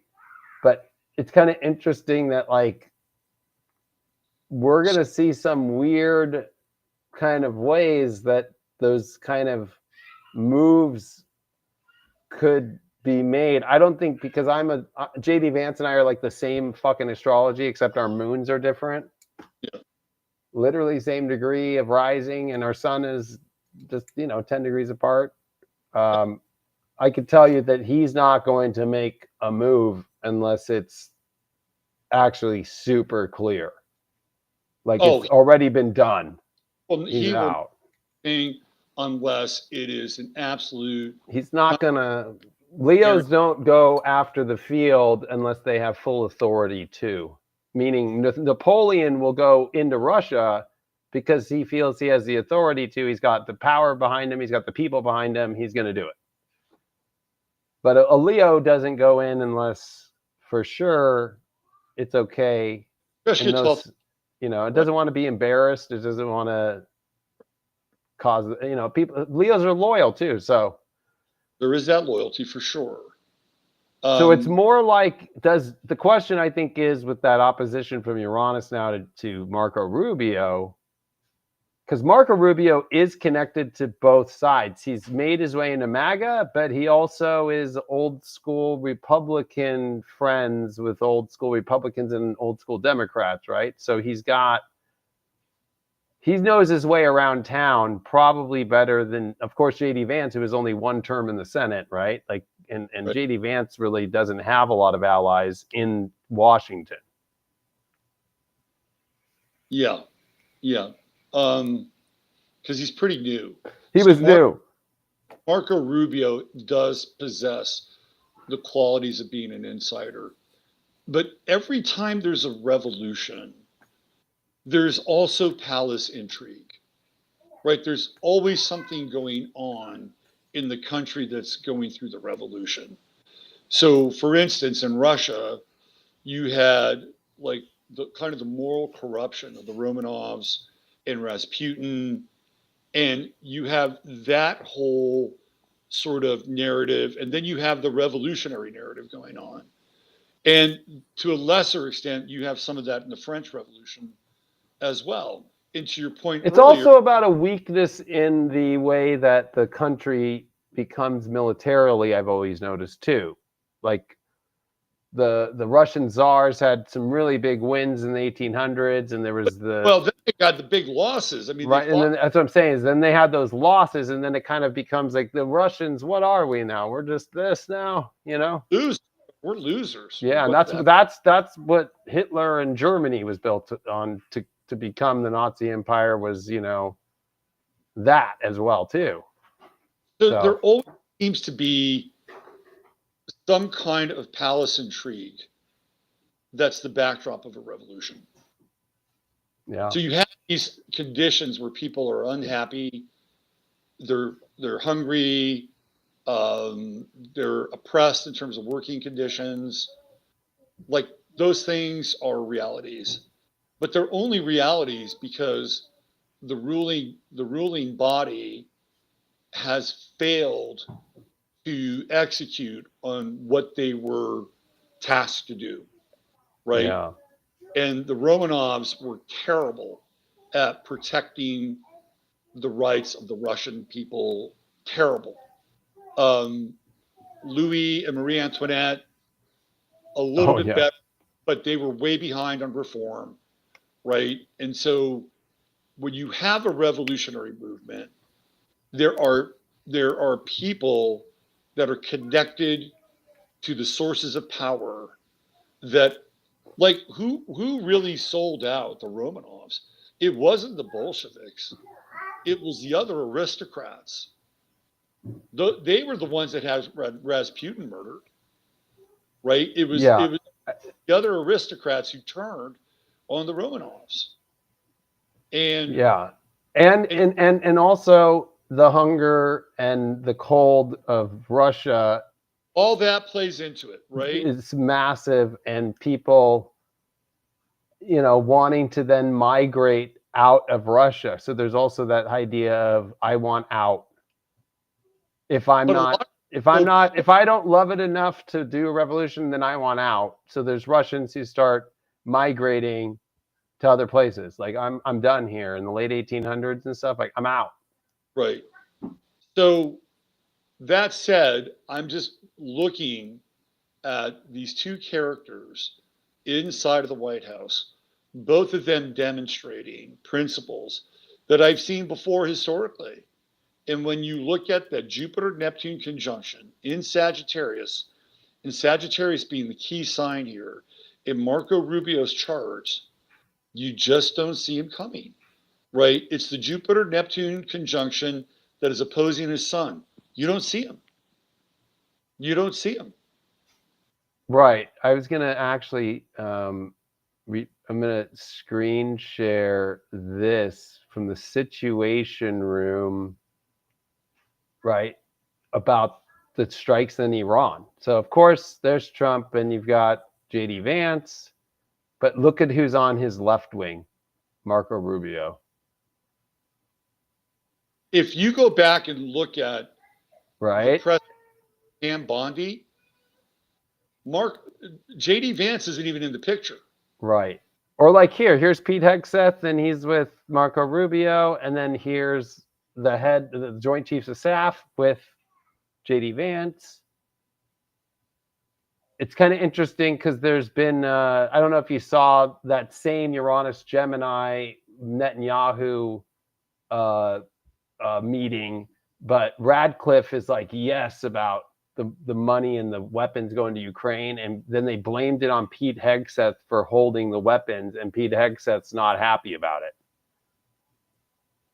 But it's kind of interesting that like we're going to see some weird kind of ways that those kind of moves could be made. I don't think because JD Vance and I are like the same fucking astrology, except our moons are different. Yeah. Literally same degree of rising, and our sun is just 10 degrees apart. I could tell you that he's not going to make a move unless it's actually super clear, like it's already been done. Well, he will think unless it is an absolute. He's not gonna. Leos don't go after the field unless they have full authority too. Meaning Napoleon will go into Russia because he feels he has the authority to. He's got the power behind him. He's got the people behind him. He's going to do it. But a Leo doesn't go in unless for sure it's okay. Especially And a 12th, those, you know, it right? doesn't want to be embarrassed. It doesn't want to cause, you know, people, Leos are loyal too. So There is that loyalty for sure. so it's more like, does the question I think is with that opposition from Uranus now to Marco Rubio, because Marco Rubio is connected to both sides. He's made his way into MAGA, but he also is old school Republican friends with old school Republicans and old school Democrats, right? So he knows his way around town probably better than, of course, J.D. Vance, who has only one term in the Senate, right? Like, and right. J.D. Vance really doesn't have a lot of allies in Washington. Yeah, yeah. Because he's pretty new. He was new. Marco Rubio does possess the qualities of being an insider. But every time there's a revolution, there's also palace intrigue, right? There's always something going on in the country that's going through the revolution. So, for instance, in Russia, you had like the kind of the moral corruption of the Romanovs and Rasputin, and you have that whole sort of narrative, and then you have the revolutionary narrative going on. And to a lesser extent, you have some of that in the French Revolution as well. And to your point It's earlier, also about a weakness in the way that the country becomes militarily, I've always noticed too. Like the Russian czars had some really big wins in the 1800s, and there was well, then they got the big losses. I mean, they right, and fought. then that's what I'm saying is then they had those losses, and then it kind of becomes like the Russians. What are we now? We're just this now, you know? Lose. We're losers. Yeah, and that's what Hitler and Germany was built on to become the Nazi Empire was, you know, that as well too. So there So always seems to be some kind of palace intrigue that's the backdrop of a revolution. yeah, So you have these conditions where people are unhappy, they're hungry, they're oppressed in terms of working conditions. Like those things are realities, but they're only realities because the ruling body has failed to execute on what they were tasked to do, right? yeah, And the Romanovs were terrible at protecting the rights of the Russian people. Terrible. Um, Louis and Marie Antoinette, a little oh bit yeah, better, but they were way behind on reform, right? And so when you have a revolutionary movement, there are there are people that are connected to the sources of power that like who really sold out the Romanovs? It wasn't the Bolsheviks. It was the other aristocrats. They were the ones that had Rasputin murdered, right? It was yeah, it was the other aristocrats who turned on the Romanovs, and yeah, and and also the hunger and the cold of Russia all that plays into it, right? is massive, and people, you know, wanting to then migrate out of Russia. So there's also that idea of I want out. If I'm But a not lot of people, if I don't love it enough to do a revolution, then I want out. So there's Russians who start migrating to other places. Like I'm done here in the late 1800s and stuff. Like I'm out. right? So that said, I'm just looking at these two characters inside of the White House, both of them demonstrating principles that I've seen before historically. And when you look at the Jupiter Neptune conjunction in Sagittarius, and Sagittarius being the key sign here, in Marco Rubio's charts, you just don't see him coming, right? It's the Jupiter Neptune conjunction that is opposing his sun. You don't see him. You don't see him. Right. I was gonna actually I'm gonna screen share this from the Situation Room, right? About the strikes in Iran. So of course there's Trump, and you've got JD Vance, but look at who's on his left wing, Marco Rubio. If you go back and look at right, the press and Bondi, JD Vance isn't even in the picture. Right. Or like here's Pete Hegseth, and he's with Marco Rubio, and then here's the Joint Chiefs of Staff with JD Vance. It's kind of interesting because there's been, I don't know if you saw that same Uranus Gemini Netanyahu meeting, but Radcliffe is like, yes, about the money and the weapons going to Ukraine, and then they blamed it on Pete Hegseth for holding the weapons, and Pete Hegseth's not happy about it.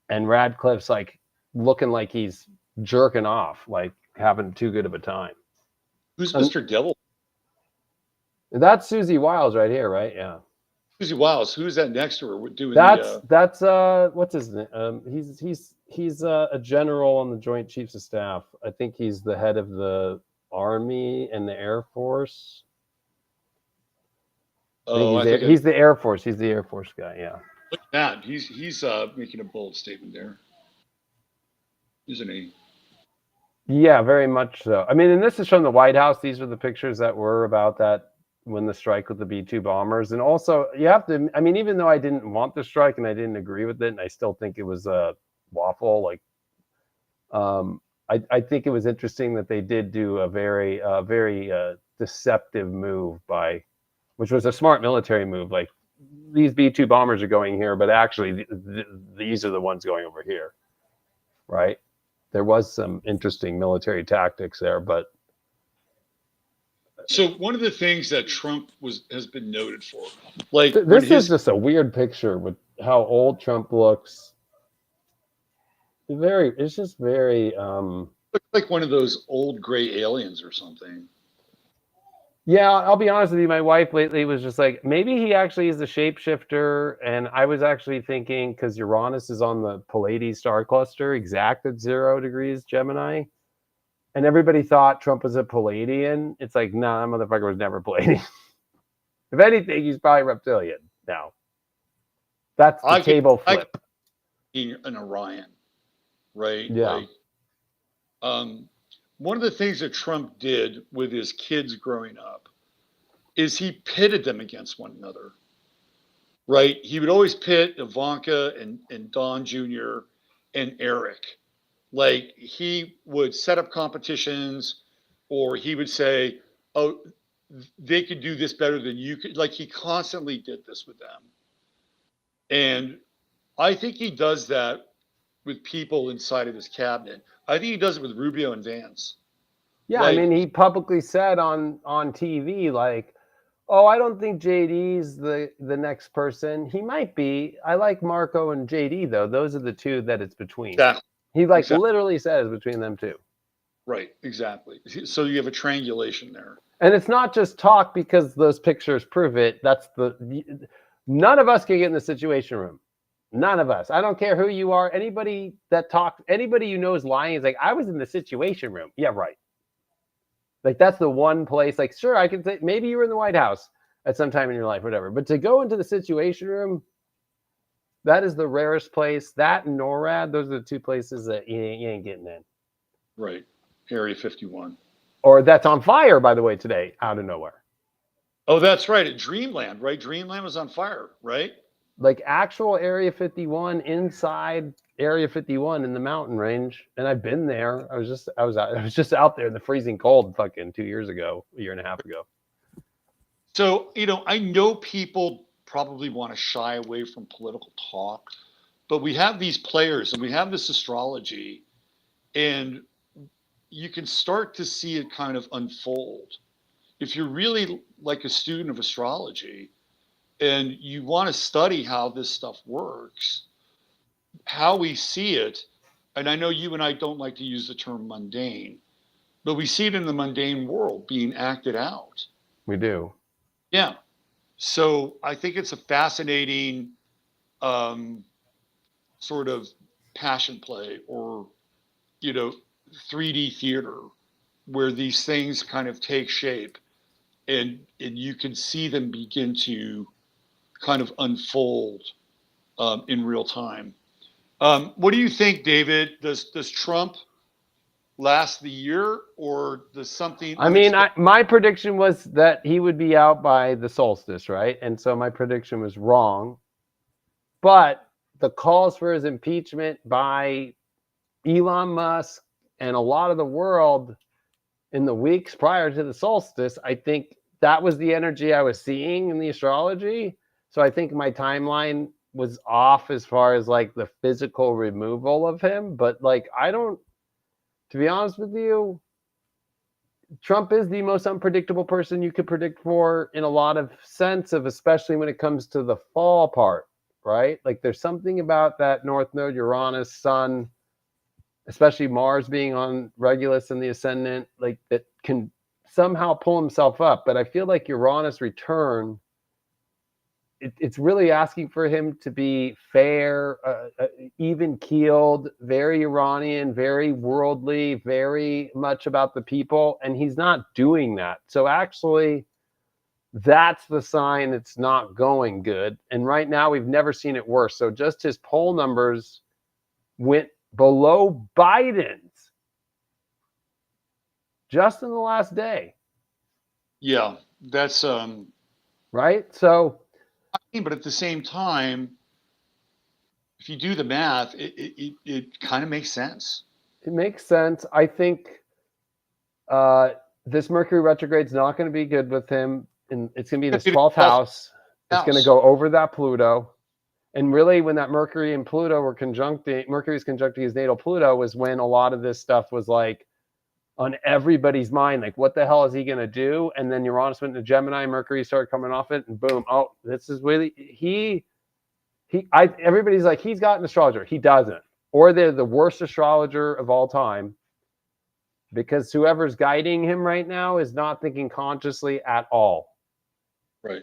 And Radcliffe's like looking like he's jerking off, like having too good of a time. Who's Mr. Devil? That's Susie Wiles right here, right? Yeah. Susie Wiles. Who's that next to her? Doing that's what's his name? He's a general on the Joint Chiefs of Staff. I think he's the head of the Army and the Air Force. He's the Air Force. He's the Air Force guy. Yeah. Look at that. He's making a bold statement there, isn't he? Yeah, very much so. I mean, and this is from the White House. These are the pictures that were about that when the strike with the B-2 bombers. And also, you have to, I mean, even though I didn't want the strike and I didn't agree with it, and I still think it was a waffle, like, I think it was interesting that they did do a very deceptive move which was a smart military move. Like, these B-2 bombers are going here, but actually these are the ones going over here, right? There was some interesting military tactics there, but. So one of the things that Trump has been noted for, like this is just a weird picture with how old Trump looks. It's just very looks like one of those old gray aliens or something. Yeah, I'll be honest with you. My wife lately was just like, maybe he actually is a shapeshifter, and I was actually thinking because Uranus is on the Pleiades star cluster, exact at 0 degrees Gemini. And everybody thought Trump was a Palladian. It's like, nah, that motherfucker was never Palladian. If anything, he's probably reptilian now. That's the table flip. Being an Orion, right? Yeah. Like, one of the things that Trump did with his kids growing up is he pitted them against one another, right? He would always pit Ivanka and Don Jr. and Eric. Like, he would set up competitions, or he would say, oh, they could do this better than you could. Like, he constantly did this with them. And I think he does that with people inside of his cabinet. I think he does it with Rubio and Vance. Yeah, like, I mean, he publicly said on TV, like, oh, I don't think JD's the next person. He might be. I like Marco and JD, though. Those are the two that it's between. Exactly. He literally says between them two. Right, exactly. So you have a triangulation there. And it's not just talk because those pictures prove it. None of us can get in the Situation Room. None of us. I don't care who you are. Anybody you know is lying is like, I was in the Situation Room. Yeah, right. Like, that's the one place, like, sure, I can say maybe you were in the White House at some time in your life, whatever. But to go into the Situation Room, that is the rarest place. That and NORAD, those are the two places that you ain't getting in. Right. Area 51. Or that's on fire, by the way, today, out of nowhere. Oh, that's right. At Dreamland, right? Dreamland was on fire, right? Like actual Area 51 inside Area 51 in the mountain range. And I've been there. I was just out there in the freezing cold fucking 2 years ago, a year and a half ago. So, I know people probably want to shy away from political talk, but we have these players and we have this astrology, and you can start to see it kind of unfold. If you're really like a student of astrology and you want to study how this stuff works, how we see it, and I know you and I don't like to use the term mundane, but we see it in the mundane world being acted out. We do. Yeah. So I think it's a fascinating sort of passion play, or 3D theater where these things kind of take shape, and you can see them begin to kind of unfold in real time. What do you think, David? Does Trump last the year, or does something I mean, unexpected? my prediction was that he would be out by the solstice, right? And so my prediction was wrong. But the calls for his impeachment by Elon Musk and a lot of the world in the weeks prior to the solstice, I think that was the energy I was seeing in the astrology. So I think my timeline was off as far as like the physical removal of him. But like, to be honest with you, Trump is the most unpredictable person you could predict for in a lot of sense of, especially when it comes to the fall part, right? Like there's something about that North Node, Uranus, Sun, especially Mars being on Regulus in the ascendant, like that can somehow pull himself up. But I feel like Uranus return, it's really asking for him to be fair, even keeled, very Uranian, very worldly, very much about the people. And he's not doing that. So actually, that's the sign it's not going good. And right now, we've never seen it worse. So just his poll numbers went below Biden's just in the last day. Yeah, that's right. So, but at the same time, if you do the math, it kind of makes sense. it makes sense. I think this Mercury retrograde is not going to be good with him, and it's going to be in his 12th house. It's going to go over that Pluto. And really, when that Mercury and Pluto were conjuncting, Mercury's conjuncting his natal Pluto, was when a lot of this stuff was like on everybody's mind. Like, what the hell is he going to do? And then Uranus went into Gemini, Mercury started coming off it, and boom! Oh, this is really everybody's like, he's got an astrologer. He doesn't, or they're the worst astrologer of all time, because whoever's guiding him right now is not thinking consciously at all. Right.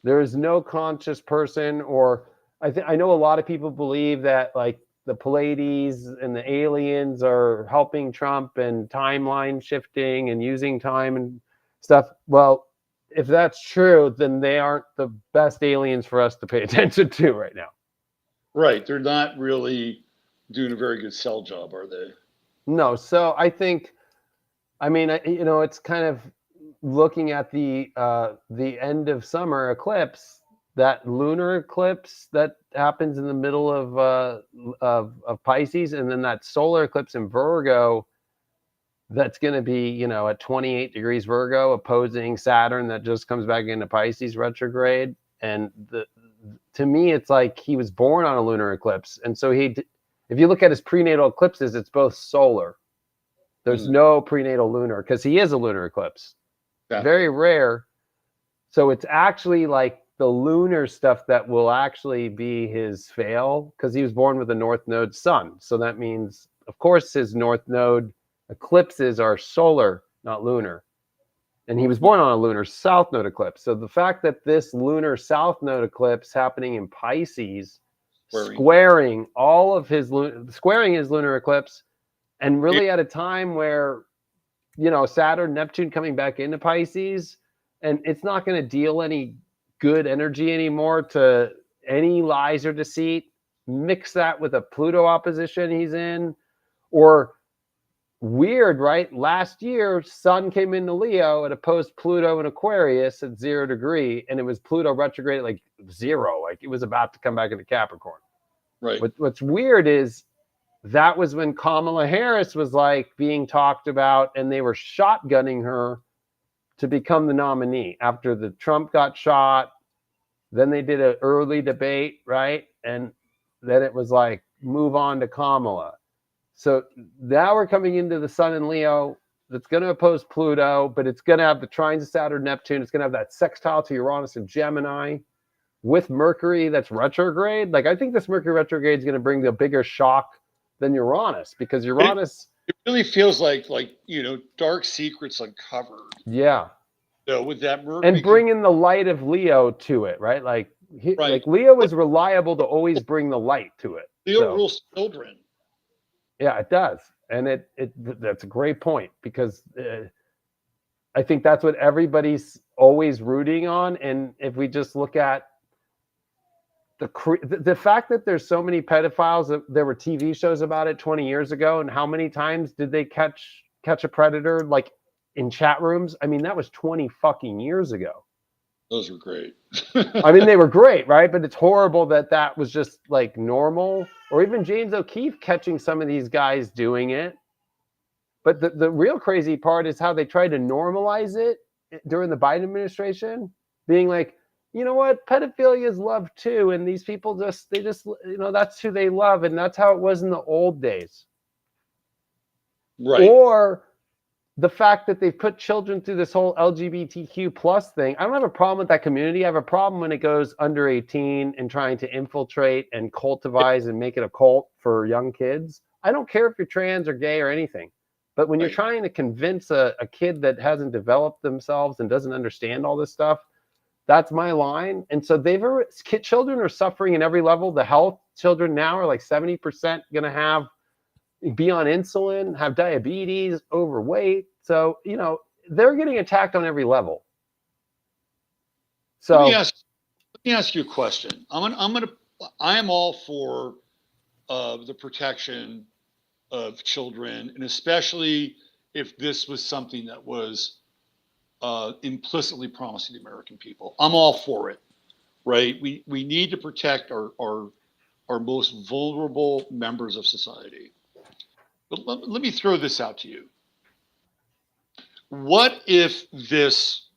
There is no conscious person, or I know a lot of people believe that like the Pleiades and the aliens are helping Trump and timeline shifting and using time and stuff. Well, if that's true, then they aren't the best aliens for us to pay attention to right now. Right. They're not really doing a very good sell job, are they? No. So I think, I mean, it's kind of looking at the end of summer eclipse, that lunar eclipse that happens in the middle of Pisces, and then that solar eclipse in Virgo that's going to be, at 28 degrees Virgo, opposing Saturn that just comes back into Pisces retrograde. And to me, it's like he was born on a lunar eclipse. And so if you look at his prenatal eclipses, it's both solar. There's no prenatal lunar, because he is a lunar eclipse. Very rare. So it's actually like the lunar stuff that will actually be his fail, because he was born with a North Node Sun. So that means, of course, his North Node eclipses are solar, not lunar. And he was born on a lunar South Node eclipse. So the fact that this lunar South Node eclipse happening in Pisces, squaring his lunar eclipse, and really at a time where, Saturn, Neptune coming back into Pisces, and it's not going to deal any good energy anymore to any lies or deceit. Mix that with a Pluto opposition he's in, or weird, right? Last year, Sun came into Leo and opposed Pluto in Aquarius at 0 degree, and it was Pluto retrograde at like 0, like it was about to come back into Capricorn. Right. What's weird is that was when Kamala Harris was like being talked about, and they were shotgunning her to become the nominee after the Trump got shot. Then they did an early debate, right? And then it was like, move on to Kamala. So now we're coming into the Sun in Leo that's going to oppose Pluto, but it's going to have the trines of Saturn, Neptune. It's going to have that sextile to Uranus and Gemini with Mercury that's retrograde. Like, I think this Mercury retrograde is going to bring a bigger shock than Uranus, because Uranus, it really feels like dark secrets uncovered. Yeah. So with that Mercury, and bring in the light of Leo to it, right? Like Leo is reliable to always bring the light to it. Leo rules children. Yeah, it does. And that's a great point, because I think that's what everybody's always rooting on. And if we just look at the fact that there's so many pedophiles, there were TV shows about it 20 years ago, and how many times did they catch a predator, like in chat rooms? I mean, that was 20 fucking years ago. Those were great. I mean, they were great, right? But it's horrible that was just like normal. Or even James O'Keefe catching some of these guys doing it. But the real crazy part is how they tried to normalize it during the Biden administration, being like, you know what, pedophilia is love too, and these people just that's who they love, and that's how it was in the old days. Right. Or the fact that they've put children through this whole LGBTQ plus thing. I don't have a problem with that community. I have a problem when it goes under 18 and trying to infiltrate and cultivize and make it a cult for young kids. I don't care if you're trans or gay or anything. But when you're trying to convince a kid that hasn't developed themselves and doesn't understand all this stuff, that's my line. And so children are suffering in every level. The health children now are like 70% going to be on insulin, have diabetes, overweight. So, they're getting attacked on every level. So let me ask you a question. I am all for the protection of children, and especially if this was something that was implicitly promised to the American people. I'm all for it, right? We need to protect our most vulnerable members of society. But let me throw this out to you. What if this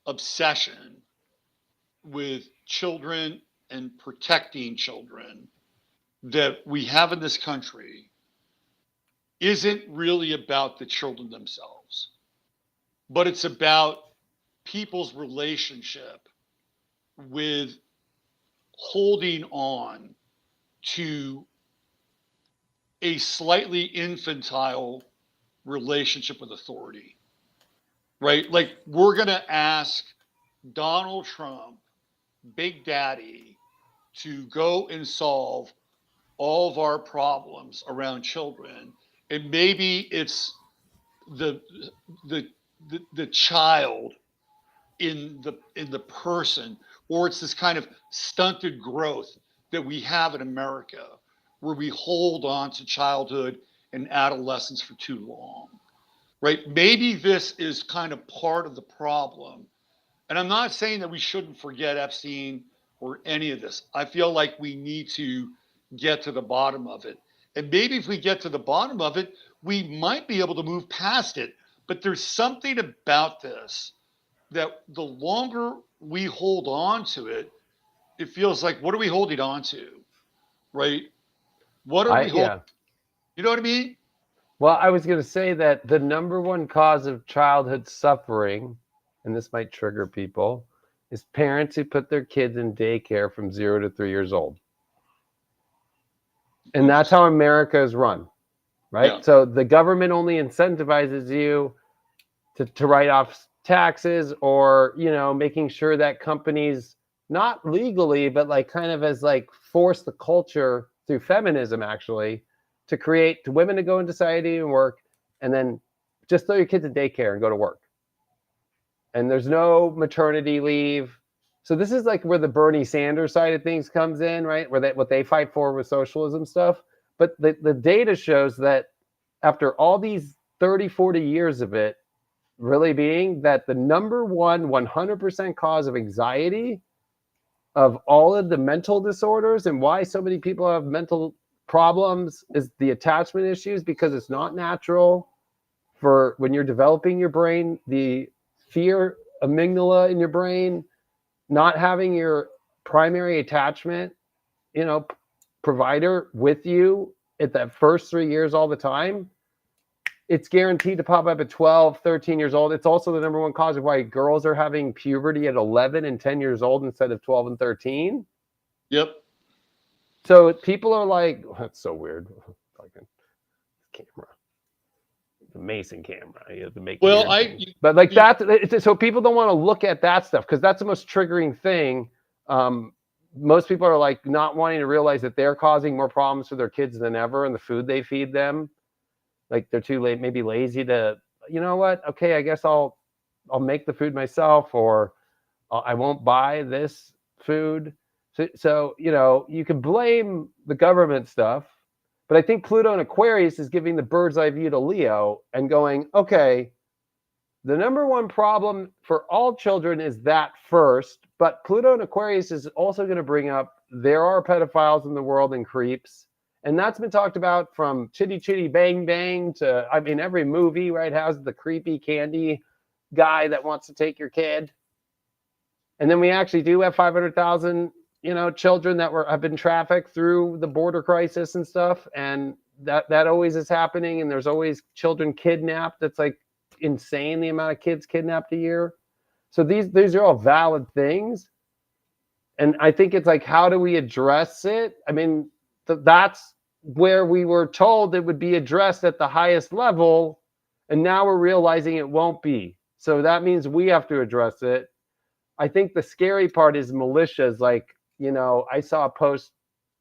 obsession with children and protecting children that we have in this country isn't really about the children themselves, but it's about people's relationship with holding on to a slightly infantile relationship with authority, right? Like, we're going to ask Donald Trump, Big Daddy, to go and solve all of our problems around children. And maybe it's the child in the person, or it's this kind of stunted growth that we have in America, where we hold on to childhood and adolescence for too long, right? Maybe this is kind of part of the problem. And I'm not saying that we shouldn't forget Epstein or any of this. I feel like we need to get to the bottom of it. And maybe if we get to the bottom of it, we might be able to move past it. But there's something about this that the longer we hold on to it, it feels like, what are we holding on to? Right? What are we holding? Yeah. You know what I mean? Well, I was going to say that the number one cause of childhood suffering, and this might trigger people, is parents who put their kids in daycare from 0 to 3 years old. And that's how America is run, right? Yeah. So the government only incentivizes you to write off taxes, or, making sure that companies, not legally, but like kind of as like force the culture through feminism, actually, to create women to go into society and work, and then just throw your kids in daycare and go to work. And there's no maternity leave. So this is like where the Bernie Sanders side of things comes in, right? Where what they fight for with socialism stuff. But the data shows that after all these 30, 40 years of it really being, that the number one 100% cause of anxiety, of all of the mental disorders, and why so many people have mental problems, is the attachment issues, because it's not natural for when you're developing your brain, the fear amygdala in your brain, not having your primary attachment, provider with you at that first 3 years all the time. It's guaranteed to pop up at 12, 13 years old. It's also the number one cause of why girls are having puberty at 11 and 10 years old instead of 12 and 13. Yep. So people are like, that's so weird. Fucking camera. The Mason camera. You have to make but like that. So people don't want to look at that stuff, because that's the most triggering thing. Most people are like not wanting to realize that they're causing more problems for their kids than ever, and the food they feed them. Like they're too late, maybe lazy to, you know what? Okay, I guess I'll make the food myself, or I won't buy this food. So you know, you can blame the government stuff, but I think Pluto and Aquarius is giving the bird's eye view to Leo and going, okay, the number one problem for all children is that first, but Pluto and Aquarius is also going to bring up there are pedophiles in the world and creeps. And that's been talked about from Chitty Chitty Bang Bang to, I mean, every movie, right, has the creepy candy guy that wants to take your kid. And then we actually do have 500,000, you know, children that have been trafficked through the border crisis and stuff. And that always is happening. And there's always children kidnapped. That's like insane, the amount of kids kidnapped a year. So these are all valid things. And I think it's like, how do we address it? I mean, that's where we were told it would be addressed at the highest level. And now we're realizing it won't be. So that means we have to address it. I think the scary part is militias. Like, you know, I saw a post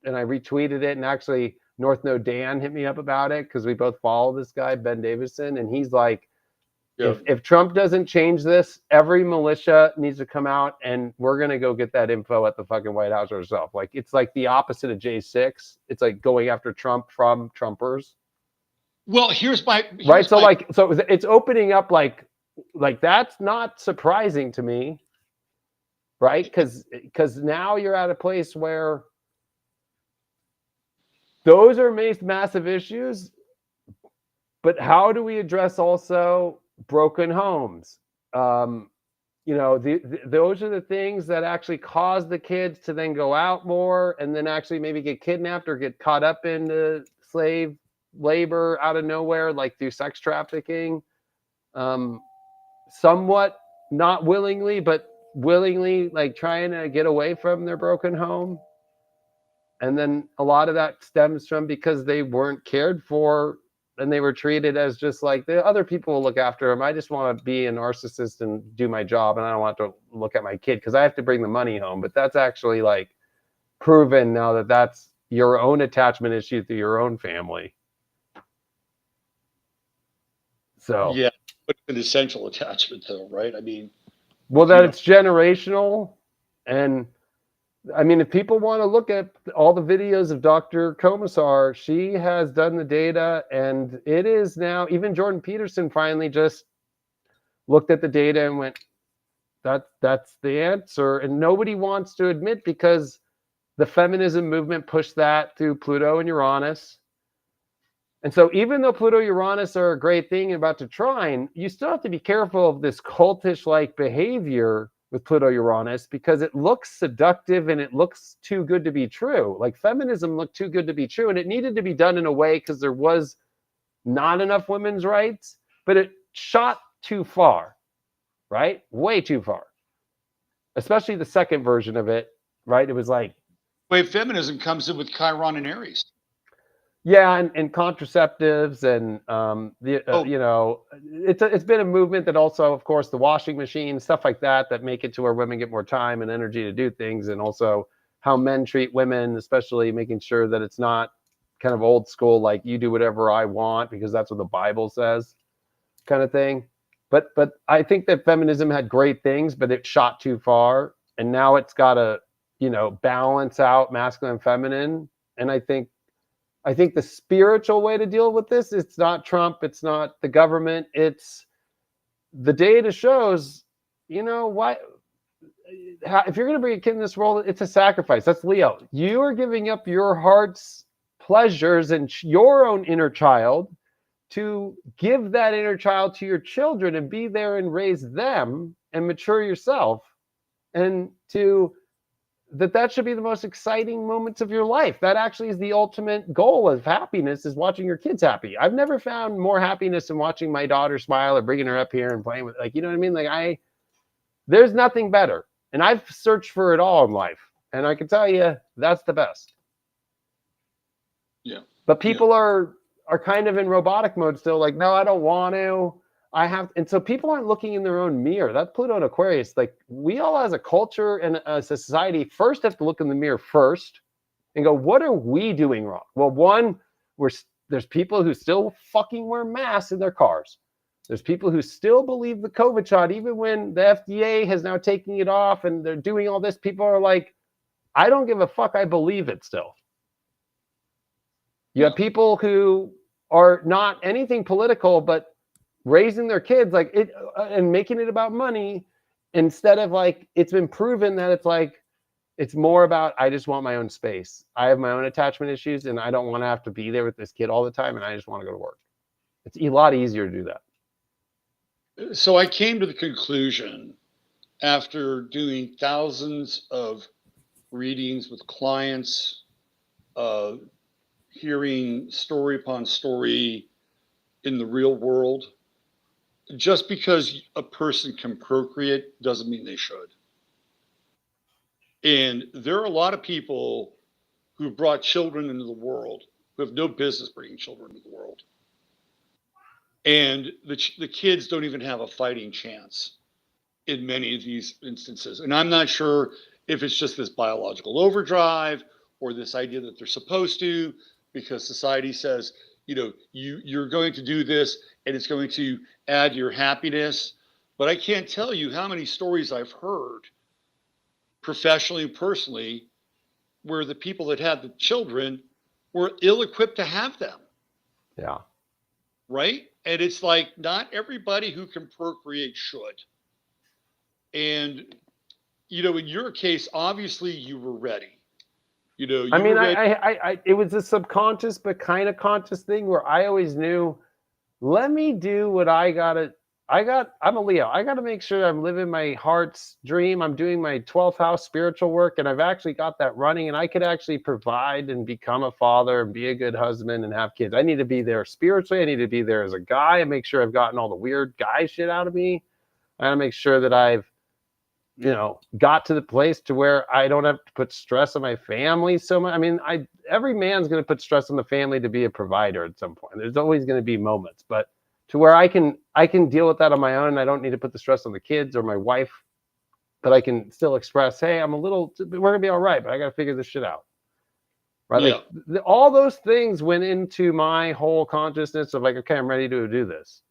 and I retweeted it, and actually North Node Dan hit me up about it because we both follow this guy, Ben Davison, and he's like, if Trump doesn't change this, every militia needs to come out and we're going to go get that info at the fucking White House ourselves. Like, it's like the opposite of J6. It's like going after Trump from Trumpers. Well, here's so it's opening up like that's not surprising to me. Right? Because now you're at a place where those are massive issues, but how do we address also broken homes? You know, those are the things that actually cause the kids to then go out more and then actually maybe get kidnapped or get caught up into slave labor out of nowhere, like through sex trafficking, somewhat not willingly, but willingly, like trying to get away from their broken home. And then a lot of that stems from because they weren't cared for and they were treated as just like the other people will look after them. I just want to be a narcissist and do my job, and I don't want to look at my kid because I have to bring the money home. But that's actually like proven now that that's your own attachment issue through your own family. So yeah, but an essential attachment though, right? I mean, well, that it's generational. And I mean, if people want to look at all the videos of Dr. Komisar, she has done the data, and it is now, even Jordan Peterson finally just looked at the data and went, that's the answer. And nobody wants to admit, because the feminism movement pushed that through Pluto and Uranus. And so even though Pluto Uranus are a great thing about to trine, you still have to be careful of this cultish-like behavior with Pluto Uranus, because it looks seductive and it looks too good to be true. Like feminism looked too good to be true, and it needed to be done in a way because there was not enough women's rights, but it shot too far, right? Way too far. Especially the second version of it, right? It was like, wait, feminism comes in with Chiron and Aries. Yeah, and contraceptives and you know, it's been a movement that also, of course, the washing machine, stuff like that make it to where women get more time and energy to do things, and also how men treat women, especially making sure that it's not kind of old school, like you do whatever I want because that's what the Bible says, kind of thing. But I think that feminism had great things, but it shot too far, and now it's got to, you know, balance out masculine and feminine. And I think the spiritual way to deal with this, it's not Trump, it's not the government, it's the data shows, you know, if you're going to bring a kid in this world, it's a sacrifice. That's Leo. You are giving up your heart's pleasures and your own inner child to give that inner child to your children and be there and raise them and mature yourself, and that should be the most exciting moments of your life. That actually is the ultimate goal of happiness, is watching your kids happy. I've never found more happiness in watching my daughter smile or bringing her up here and playing with, like, you know what I mean? Like there's nothing better. And I've searched for it all in life. And I can tell you that's the best. Yeah. But people are kind of in robotic mode still, like, no, I don't want to. And so people aren't looking in their own mirror. That's Pluto and Aquarius. Like, we all as a culture and as a society first have to look in the mirror first and go, what are we doing wrong? Well, one, we're there's people who still fucking wear masks in their cars. There's people who still believe the COVID shot, even when the FDA has now taken it off and they're doing all this. People are like, I don't give a fuck. I believe it still. You have people who are not anything political, but raising their kids like it and making it about money instead of like, it's been proven that it's like, it's more about, I just want my own space. I have my own attachment issues and I don't want to have to be there with this kid all the time. And I just want to go to work. It's a lot easier to do that. So I came to the conclusion after doing thousands of readings with clients, hearing story upon story in the real world, just because a person can procreate doesn't mean they should. And there are a lot of people who brought children into the world who have no business bringing children into the world. And the kids don't even have a fighting chance in many of these instances. And I'm not sure if it's just this biological overdrive or this idea that they're supposed to, because society says, you're going to do this and it's going to add to your happiness. But I can't tell you how many stories I've heard professionally and personally where the people that had the children were ill-equipped to have them. Yeah. Right? And it's like, not everybody who can procreate should. And, in your case, obviously you were ready. I it was a subconscious but kind of conscious thing where I always knew, let me do what I'm a Leo. I got to make sure I'm living my heart's dream. I'm doing my 12th house spiritual work, and I've actually got that running, and I could actually provide and become a father and be a good husband and have kids. I need to be there spiritually. I need to be there as a guy and make sure I've gotten all the weird guy shit out of me. I got to make sure that I've, got to the place to where I don't have to put stress on my family so much. I mean, every man's going to put stress on the family to be a provider at some point. There's always going to be moments, but to where I can deal with that on my own. I don't need to put the stress on the kids or my wife, but I can still express, hey, we're gonna be all right, but I got to figure this shit out. Right? Yeah. Like, all those things went into my whole consciousness of like, okay, I'm ready to do this.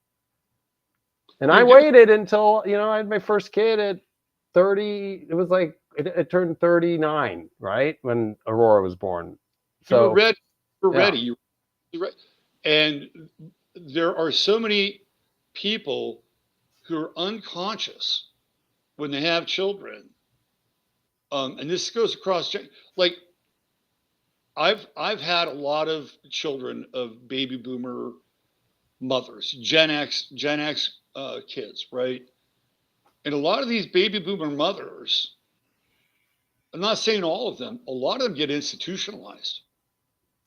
And I waited until, I had my first kid at 30. It was like, it turned 39, right? When Aurora was born. So you were ready. You were ready. You were ready. And there are so many people who are unconscious when they have children. And this goes across, like, I've had a lot of children of baby boomer mothers, Gen X kids, right? And a lot of these baby boomer mothers, I'm not saying all of them, a lot of them get institutionalized.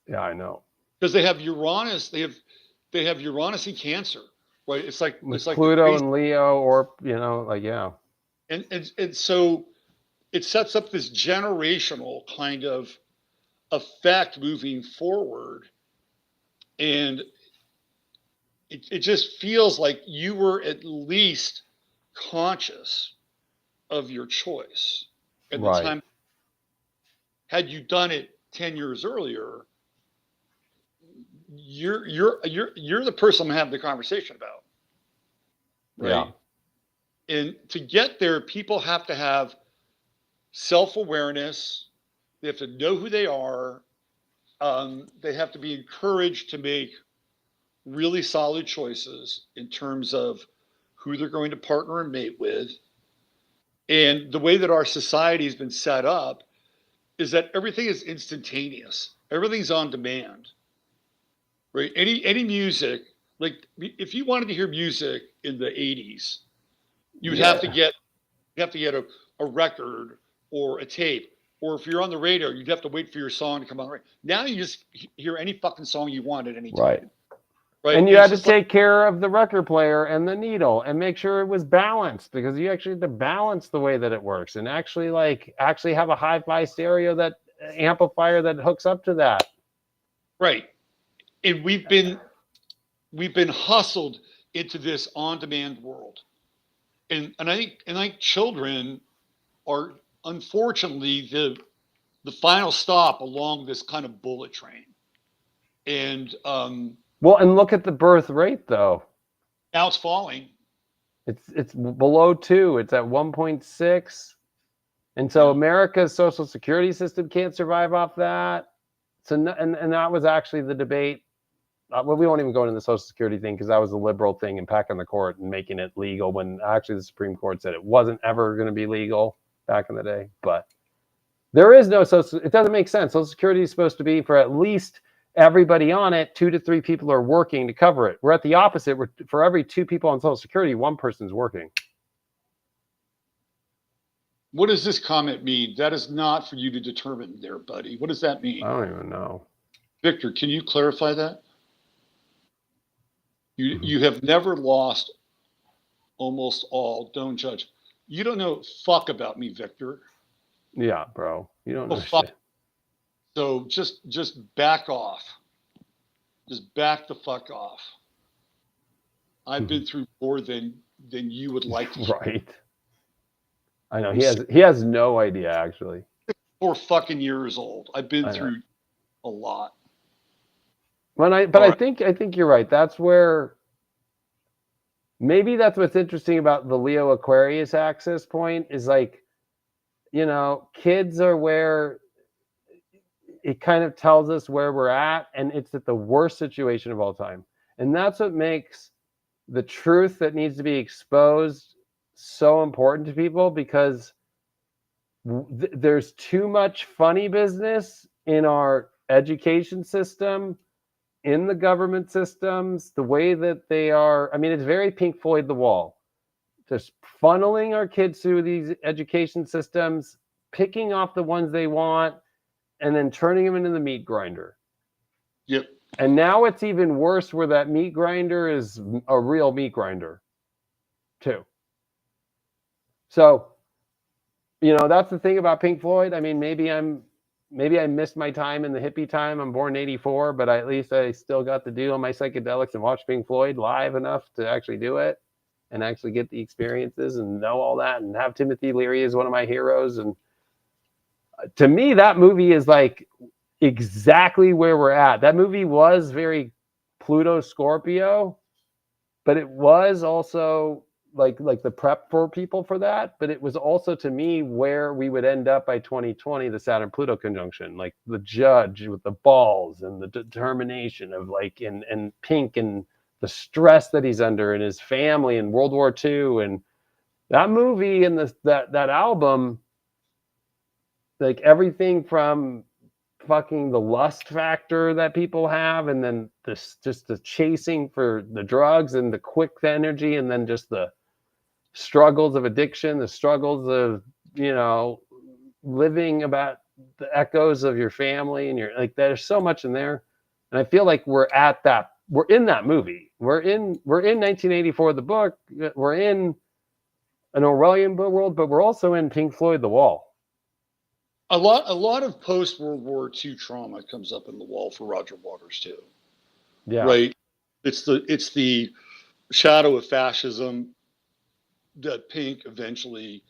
Yeah, I know. Because they have Uranus, they have Uranus in Cancer, right? It's like Pluto and Leo, or yeah. And so it sets up this generational kind of effect moving forward, and it just feels like you were at least conscious of your choice at the time. Had you done it 10 years earlier, you're the person I'm having the conversation about, right? Yeah. And to get there, people have to have self-awareness. They have to know who they are. They have to be encouraged to make really solid choices in terms of who they're going to partner and mate with. And the way that our society has been set up is that everything is instantaneous. Everything's on demand, right? Any music, like if you wanted to hear music in the 80s, you would have to get a record or a tape. Or if you're on the radio, you'd have to wait for your song to come on. Now you just hear any fucking song you want at any time. Right. And you had to take care of the record player and the needle and make sure it was balanced, because you actually have to balance the way that it works and actually have a hi-fi stereo, that amplifier that hooks up to that. Right. And we've been hustled into this on-demand world. And I think children are unfortunately the final stop along this kind of bullet train. And Well, and look at the birth rate though. now it's falling. It's below 2. It's at 1.6. And so Yeah. America's social security system can't survive off that. So and that was actually the debate. Well, we won't even go into the social security thing because that was a liberal thing and packing the court and making it legal when actually the Supreme Court said it wasn't ever going to be legal back in the day. But there is no social. It doesn't make sense. Social security is supposed to be for at least everybody on it. 2 to 3 people are working to cover it. We're at the opposite. For every 2 people on social security, 1 person's working. What does this comment mean? That is not for you to determine there, buddy. What does that mean? I don't even know. Victor, can you clarify that? You have never lost almost all. Don't judge. You don't know fuck about me, Victor. Yeah, bro. You don't know fuck. shit. So just back off. Just back the fuck off. I've been through more than you would like to. Right. I know he has no idea actually. 4 fucking years old. I've been through a lot. I think you're right. That's where maybe that's what's interesting about the Leo Aquarius axis point is like, kids are where it kind of tells us where we're at, and it's at the worst situation of all time. And that's what makes the truth that needs to be exposed so important to people, because there's too much funny business in our education system, in the government systems, the way that they are. I mean, it's very Pink Floyd The Wall. Just funneling our kids through these education systems, picking off the ones they want, and then turning them into the meat grinder. Yep. And now it's even worse where that meat grinder is a real meat grinder, too. So, that's the thing about Pink Floyd. I mean, maybe I missed my time in the hippie time. I'm born in 84, but at least I still got to do all my psychedelics and watch Pink Floyd live enough to actually do it and actually get the experiences and know all that and have Timothy Leary as one of my heroes. And to me, that movie is like exactly where we're at. That movie was very Pluto Scorpio, but it was also like the prep for people for that. But it was also, to me, where we would end up by 2020, the Saturn Pluto conjunction, like the judge with the balls and the determination of like, and Pink and the stress that he's under and his family and World War II. And that movie and that album, like everything from fucking the lust factor that people have, and then this just the chasing for the drugs and the quick energy, and then just the struggles of addiction, the struggles of living about the echoes of your family, and you're like, there's so much in there. And I feel like we're in that movie. We're in 1984 the book, we're in an Orwellian world, but we're also in Pink Floyd The Wall. A lot of post World War II trauma comes up in The Wall for Roger Waters too. Yeah. Right. It's the shadow of fascism that Pink eventually,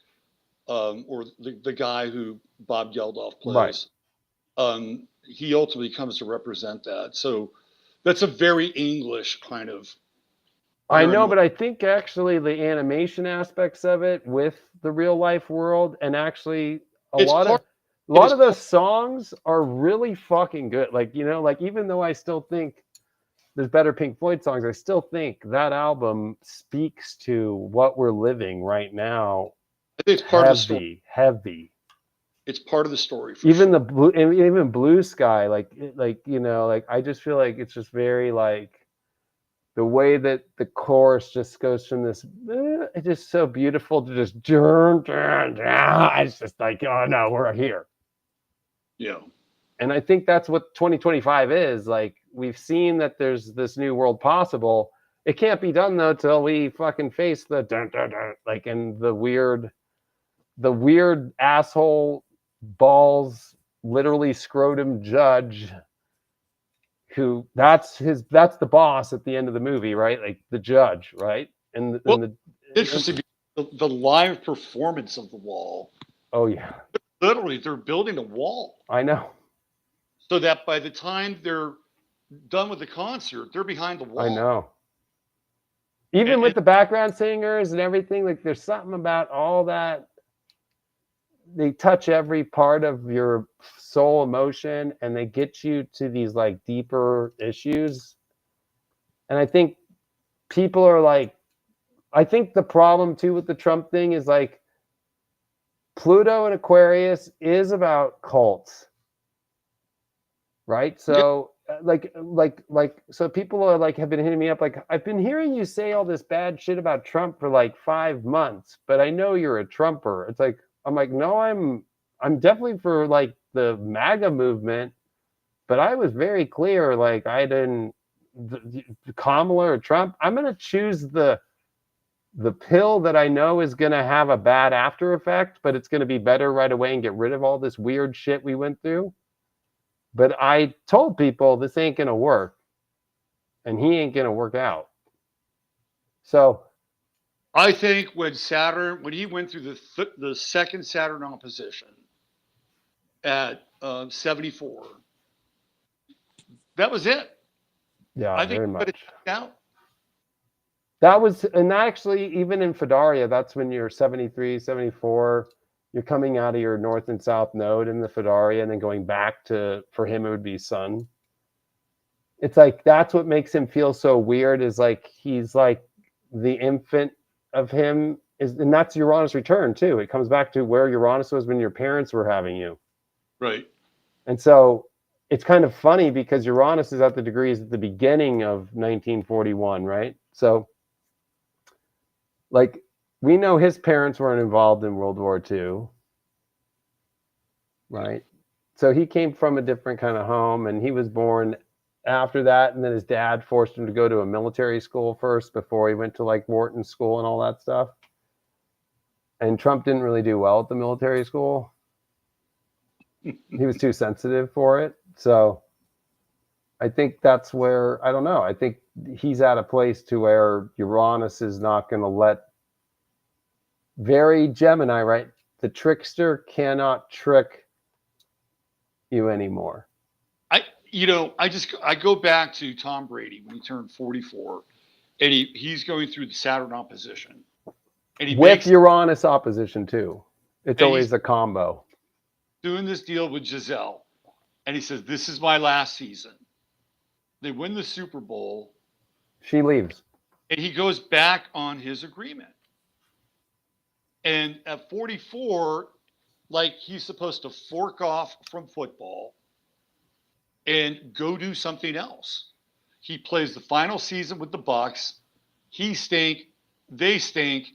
or the guy who Bob Geldof plays, right. He ultimately comes to represent that. So that's a very English kind of. I know, but I think actually the animation aspects of it with the real life world, and actually a lot of those songs are really fucking good. Like, even though I still think there's better Pink Floyd songs, I still think that album speaks to what we're living right now. I think it's part of the story. Heavy. It's part of the story. Even sure. Even Blue Sky, like I just feel like it's just very like the way that the chorus just goes from this, it's just so beautiful to just it's just like, oh no, we're here. Yeah. And I think that's what 2025 is. Like, we've seen that there's this new world possible. It can't be done though till we fucking face the like, and the weird asshole balls, literally scrotum judge, who that's the boss at the end of the movie, right? Like the judge, right? And interesting, the live performance of The Wall. Oh yeah. Literally, they're building a wall. I know. So that by the time they're done with the concert, they're behind the wall. I know. Even with the background singers and everything, like there's something about all that. They touch every part of your soul emotion and they get you to these like deeper issues. And I think people are like, I think the problem too with the Trump thing is like Pluto and Aquarius is about cults, right? So so people are like have been hitting me up like, I've been hearing you say all this bad shit about Trump for like 5 months, but I know you're a Trumper. It's like, I'm like, no, I'm definitely for like the MAGA movement, but I was very clear, like I didn't Kamala or Trump. I'm gonna choose the pill that I know is gonna have a bad after effect, but it's gonna be better right away and get rid of all this weird shit we went through. But I told people this ain't gonna work, and he ain't gonna work out. So I think when he went through the second Saturn opposition at 74, that was it. yeah, I think very much. Out. That was, and actually, even in Fidaria, that's when you're 73, 74, you're coming out of your north and south node in the Fidaria and then going back to, for him, it would be sun. It's like, that's what makes him feel so weird, is like, he's like the infant of him, and that's Uranus return too. It comes back to where Uranus was when your parents were having you. Right. And so it's kind of funny because Uranus is at the degrees at the beginning of 1941, right? So like, we know his parents weren't involved in World War II, right? So he came from a different kind of home, and he was born after that, and then his dad forced him to go to a military school first before he went to like Wharton School and all that stuff. And Trump didn't really do well at the military school. He was too sensitive for it. So I think that's where, I don't know, I think he's at a place to where Uranus is not going to let, very Gemini, right? The trickster cannot trick you anymore. I go back to Tom Brady when he turned 44, and he's going through the Saturn opposition, and he with makes Uranus opposition too. It's always a combo. Doing this deal with Giselle, and he says, "This is my last season." They win the Super Bowl. She leaves, and he goes back on his agreement. And at 44, like he's supposed to fork off from football and go do something else. He plays the final season with the Bucks. He stink, they stink,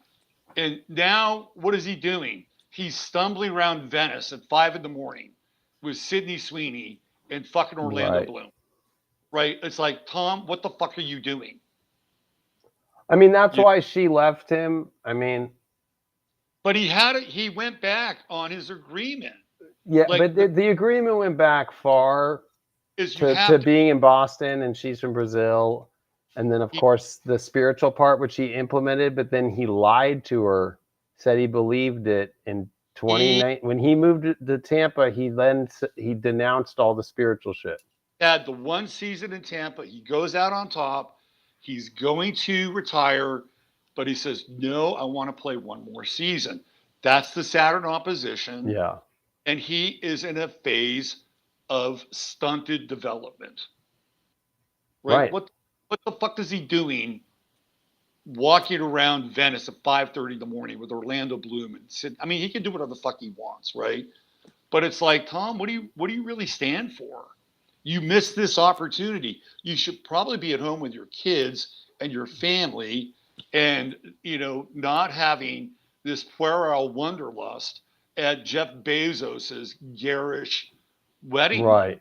and now what is he doing? He's stumbling around Venice at 5 a.m. with Sydney Sweeney and fucking Orlando Bloom. Right? It's like, Tom, what the fuck are you doing? I mean, that's why she left him. I mean, but he went back on his agreement. Yeah, like, but the agreement went back far to being in Boston, and she's from Brazil. And then, of course, the spiritual part, which he implemented, but then he lied to her, said he believed it in 2019. When he moved to Tampa, he denounced all the spiritual shit. Had the one season in Tampa, he goes out on top. He's going to retire, but he says, no, I want to play one more season. That's the Saturn opposition. Yeah. And he is in a phase of stunted development. Right? What the fuck is he doing walking around Venice at 5:30 in the morning with Orlando Bloom and Sid? I mean, he can do whatever the fuck he wants, right? But it's like, Tom, what do you really stand for? You missed this opportunity. You should probably be at home with your kids and your family, and not having this puerile wanderlust at Jeff Bezos's garish wedding. Right.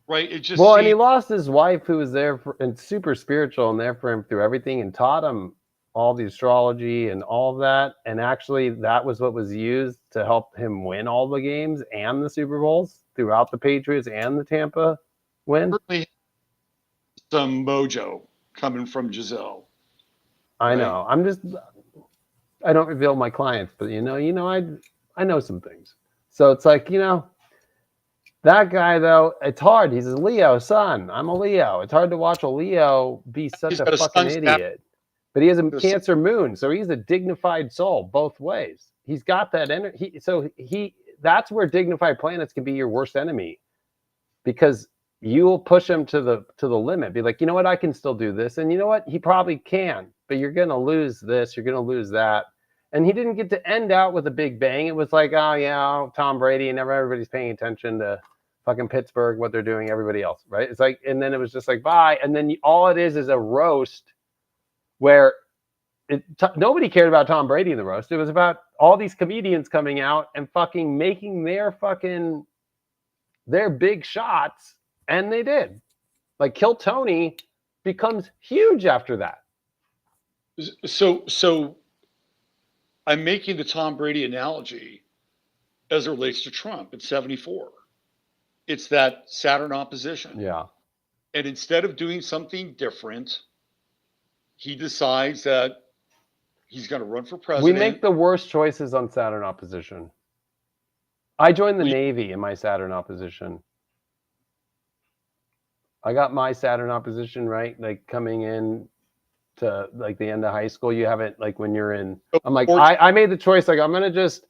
Right. It just and he lost his wife, who was there and super spiritual and there for him through everything, and taught him all the astrology and all of that. And actually, that was what was used to help him win all the games and the Super Bowls throughout the Patriots and the Tampa win. Some mojo coming from Giselle. I know. I don't reveal my clients, but I know some things. So it's like, That guy, though, it's hard. He's a Leo sun. I'm a Leo. It's hard to watch a Leo be such He's a got a fucking sun Saturn. idiot. But he has a The sun- Cancer moon, so he's a dignified soul both ways. He's got that energy. So that's where dignified planets can be your worst enemy, because you'll push him to the limit. Be like, you know what, I can still do this, and you know what, he probably can, but you're gonna lose this, you're gonna lose that. And he didn't get to end out with a big bang. It was like, oh yeah, Tom Brady, and everybody's paying attention to fucking Pittsburgh, what they're doing, everybody else, right? It's like, and then it was just like, bye. And then all it is a roast where nobody cared about Tom Brady in the roast. It was about all these comedians coming out and fucking making their big shots, and they did. Like, Kill Tony becomes huge after that. So I'm making the Tom Brady analogy as it relates to Trump at 74. It's that Saturn opposition. Yeah. And instead of doing something different, he decides that he's going to run for president. We make the worst choices on Saturn opposition. I joined the Navy in my Saturn opposition. I got my Saturn opposition, right? Like, coming in to like the end of high school, you have it like when you're in. I'm like, I made the choice. Like, I'm gonna just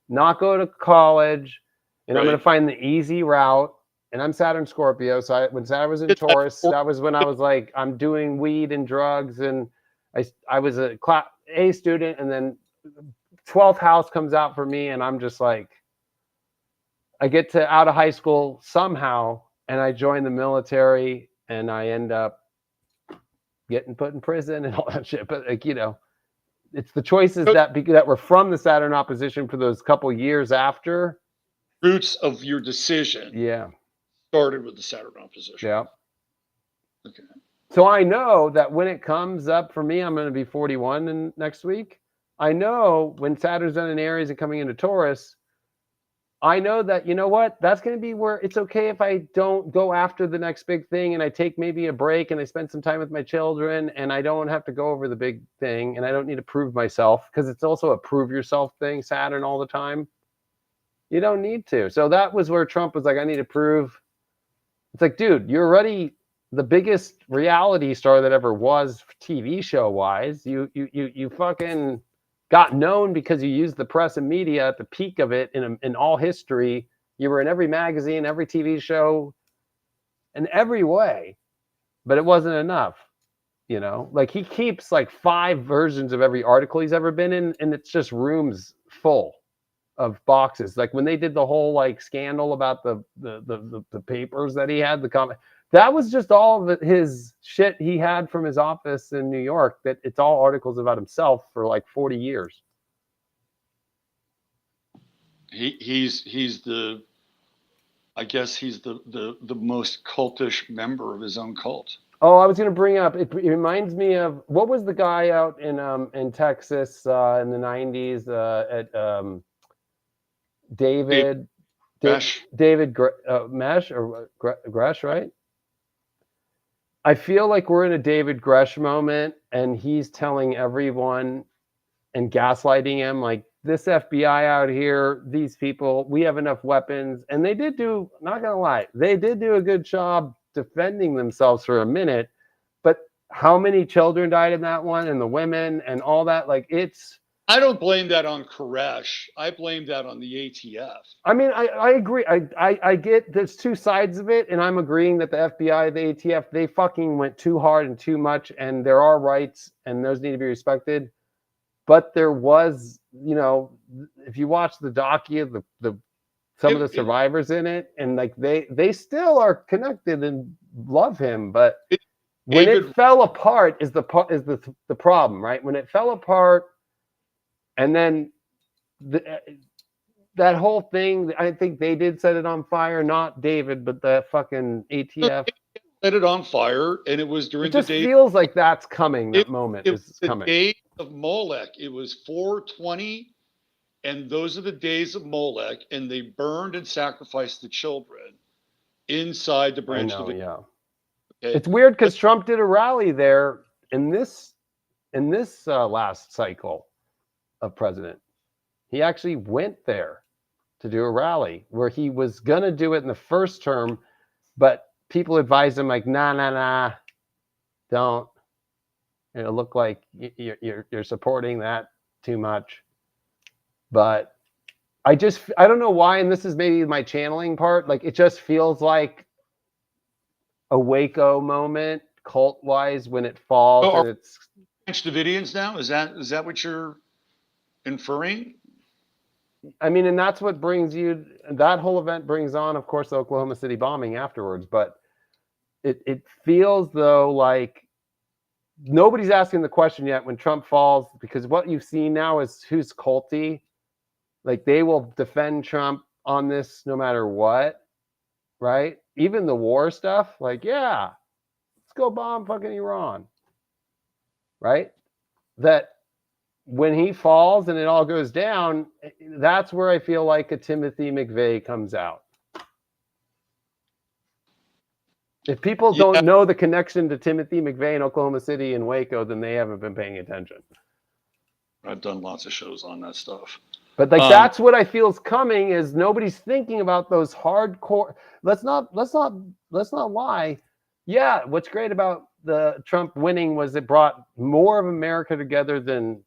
not go to college, and I'm gonna find the easy route. And I'm Saturn Scorpio, so when Saturn was in Taurus, that was when I was like, I'm doing weed and drugs, and I was a class A student, and then 12th house comes out for me, and I'm just like, I get to out of high school somehow, and I join the military, and I end up getting put in prison and all that shit. But like, you know, it's the choices that were from the Saturn opposition for those couple years after. Roots of your decision. Yeah. Started with the Saturn opposition. Yeah. Okay. So I know that when it comes up for me, I'm going to be 41 next week. I know when Saturn's done in Aries and coming into Taurus, I know that, you know what, that's going to be where it's okay if I don't go after the next big thing, and I take maybe a break and I spend some time with my children, and I don't have to go over the big thing, and I don't need to prove myself, because it's also a prove yourself thing, Saturn, all the time. You don't need to. So that was where Trump was like, I need to prove. It's like, dude, you're already the biggest reality star that ever was, TV show wise. You fucking got known because you used the press and media at the peak of it in all history. You were in every magazine, every TV show, in every way, but it wasn't enough. You know, like, he keeps like 5 versions of every article he's ever been in, and it's just rooms full of boxes. Like when they did the whole like scandal about the papers that he had, the comment, that was just all of his shit he had from his office in New York, that it's all articles about himself for like 40 years. He's the, I guess he's the most cultish member of his own cult. Oh, I was going to bring up, it reminds me of, what was the guy out in Texas in the 90s at David Mesh or Gresh, right? I feel like we're in a David Gresh moment, and he's telling everyone and gaslighting him, like, this FBI out here, these people, we have enough weapons. And they did do, not gonna lie, they did do a good job defending themselves for a minute, but how many children died in that one, and the women and all that? Like, it's, I don't blame that on Koresh. I blame that on the ATF. I mean, I agree. I get there's two sides of it, and I'm agreeing that the FBI, the ATF, they fucking went too hard and too much, and there are rights, and those need to be respected. But there was, you know, if you watch the docu, some of the survivors in it, and like they still are connected and love him, but when it fell apart is the problem, right? When it fell apart. And then that whole thing, I think they did set it on fire, not David, but the fucking ATF. Set it on fire, and it was during the day. It just feels like that's coming, that moment is coming. The days of Molech, it was 420, and those are the days of Molech, and they burned and sacrificed the children inside the branch of the... Yeah. Okay. It's weird because Trump did a rally there in this last cycle of president. He actually went there to do a rally where he was gonna do it in the first term, but people advised him like, nah, don't. It'll look like you're supporting that too much. But I don't know why, and this is maybe my channeling part. Like it just feels like a Waco moment, cult wise, when it falls, So and it's French Davidians now? Is that what you're inferring? I mean, and that's what brings you, that whole event brings on, of course, the Oklahoma City bombing afterwards. But it feels though like nobody's asking the question yet when Trump falls, because what you've seen now is who's culty. Like they will defend Trump on this no matter what, right? Even the war stuff, like, yeah, let's go bomb fucking Iran, right? That when he falls and it all goes down, that's where I feel like a Timothy McVeigh comes out. If people don't know the connection to Timothy McVeigh in Oklahoma City and Waco, then they haven't been paying attention. I've done lots of shows on that stuff. But like that's what I feel is coming, is nobody's thinking about those hardcore. Let's not lie. Yeah, what's great about the Trump winning was it brought more of America together than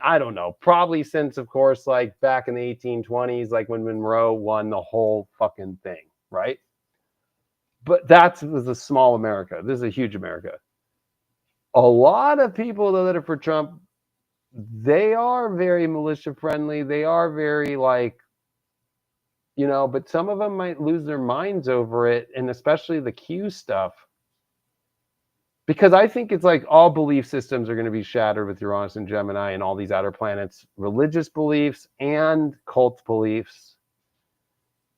I don't know, probably since, of course, like back in the 1820s, like when Monroe won the whole fucking thing, right? But that was a small America. This is a huge America. A lot of people that are for Trump, they are very militia friendly. They are very like, you know, but some of them might lose their minds over it, and especially the Q stuff. Because I think it's like all belief systems are going to be shattered with Uranus and Gemini and all these outer planets, religious beliefs and cult beliefs,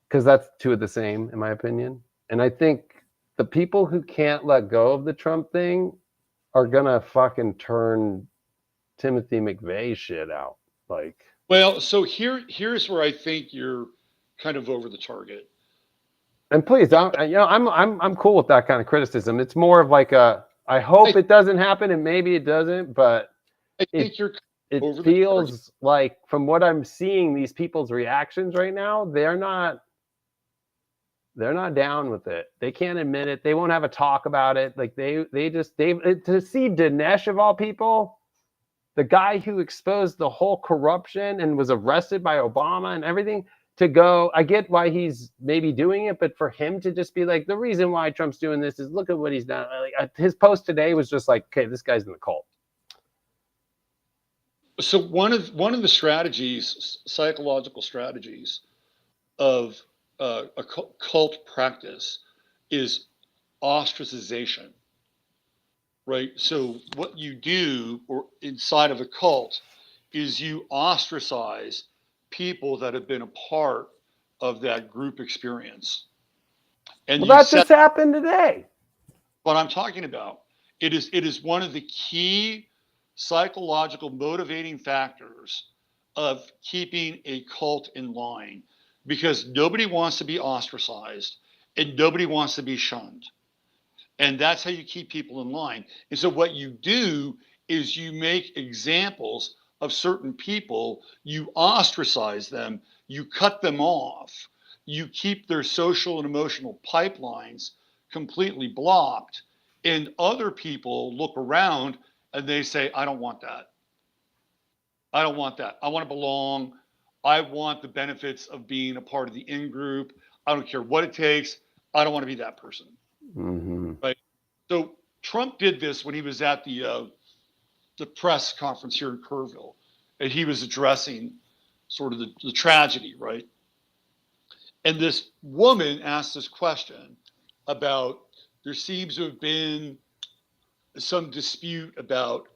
because that's two of the same, in my opinion. And I think the people who can't let go of the Trump thing are going to fucking turn Timothy McVeigh shit out. Like, well, so here's where I think you're kind of over the target. And please, I'm cool with that kind of criticism. It's more of like I hope it doesn't happen, and maybe it doesn't, but I think you're over it feels like, from what I'm seeing, these people's reactions right now, they're not down with it. They can't admit it. They won't have a talk about it. Like to see Dinesh of all people, the guy who exposed the whole corruption and was arrested by Obama and everything, to go, I get why he's maybe doing it, but for him to just be like, the reason why Trump's doing this is look at what he's done. Like, his post today was just like, okay, this guy's in the cult. So one of the strategies, psychological strategies of a cult practice is ostracization, right? So what you do, or inside of a cult, is you ostracize people that have been a part of that group experience. And well, that just happened today. What I'm talking about, it is one of the key psychological motivating factors of keeping a cult in line, because nobody wants to be ostracized and nobody wants to be shunned. And that's how you keep people in line. And so what you do is you make examples of certain people, you ostracize them, you cut them off, you keep their social and emotional pipelines completely blocked, and other people look around and they say, I don't want that. I don't want that. I want to belong. I want the benefits of being a part of the in group. I don't care what it takes. I don't want to be that person. Mm-hmm. Right. So Trump did this when he was at the press conference here in Kerrville, and he was addressing sort of the tragedy, right? And this woman asked this question about, there seems to have been some dispute about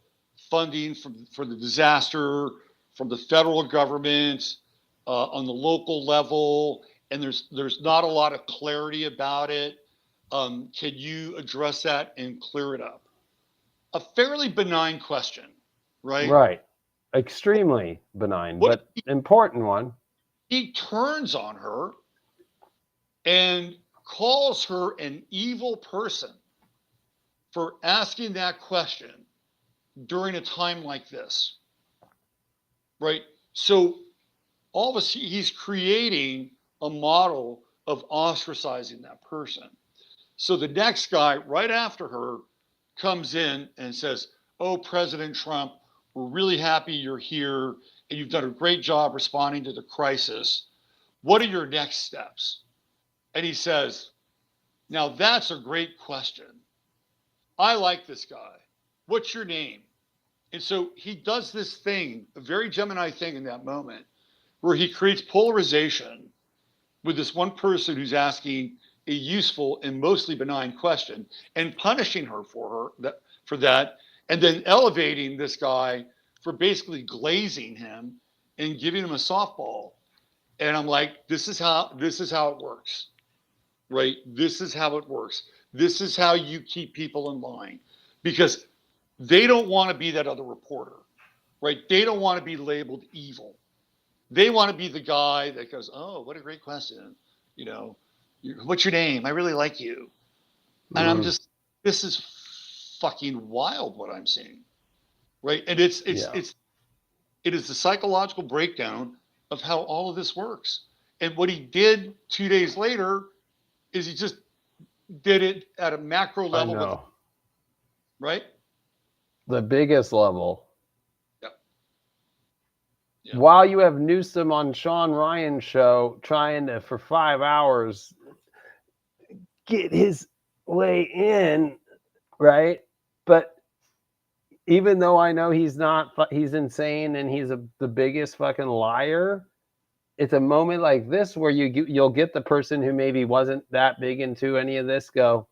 funding for the disaster from the federal government on the local level, and there's not a lot of clarity about it. Can you address that and clear it up? A fairly benign question, right? Right. Extremely benign, but important one. He turns on her and calls her an evil person for asking that question during a time like this, right? So all of a sudden he's creating a model of ostracizing that person. So the next guy right after her comes in and says, "Oh, President Trump, we're really happy you're here and you've done a great job responding to the crisis. What are your next steps?" And he says, "Now that's a great question. I like this guy. What's your name?" And so he does this thing, a very Gemini thing in that moment, where he creates polarization with this one person who's asking a useful and mostly benign question and punishing her for that, and then elevating this guy for basically glazing him and giving him a softball. And I'm like, this is how it works, right? This is how it works. This is how you keep people in line, because they don't want to be that other reporter, right? They don't want to be labeled evil. They want to be the guy that goes, "Oh, what a great question. You know, what's your name? I really like you." And I'm just, this is fucking wild what I'm seeing, right? And it is the psychological breakdown of how all of this works. And what he did 2 days later is he just did it at a macro level, I know. right? The biggest level. Yep. Yeah. While you have Newsom on Sean Ryan's show trying to, for 5 hours, get his way in, right? But even though I know he's insane and he's the biggest fucking liar, it's a moment like this where you'll get the person who maybe wasn't that big into any of this go,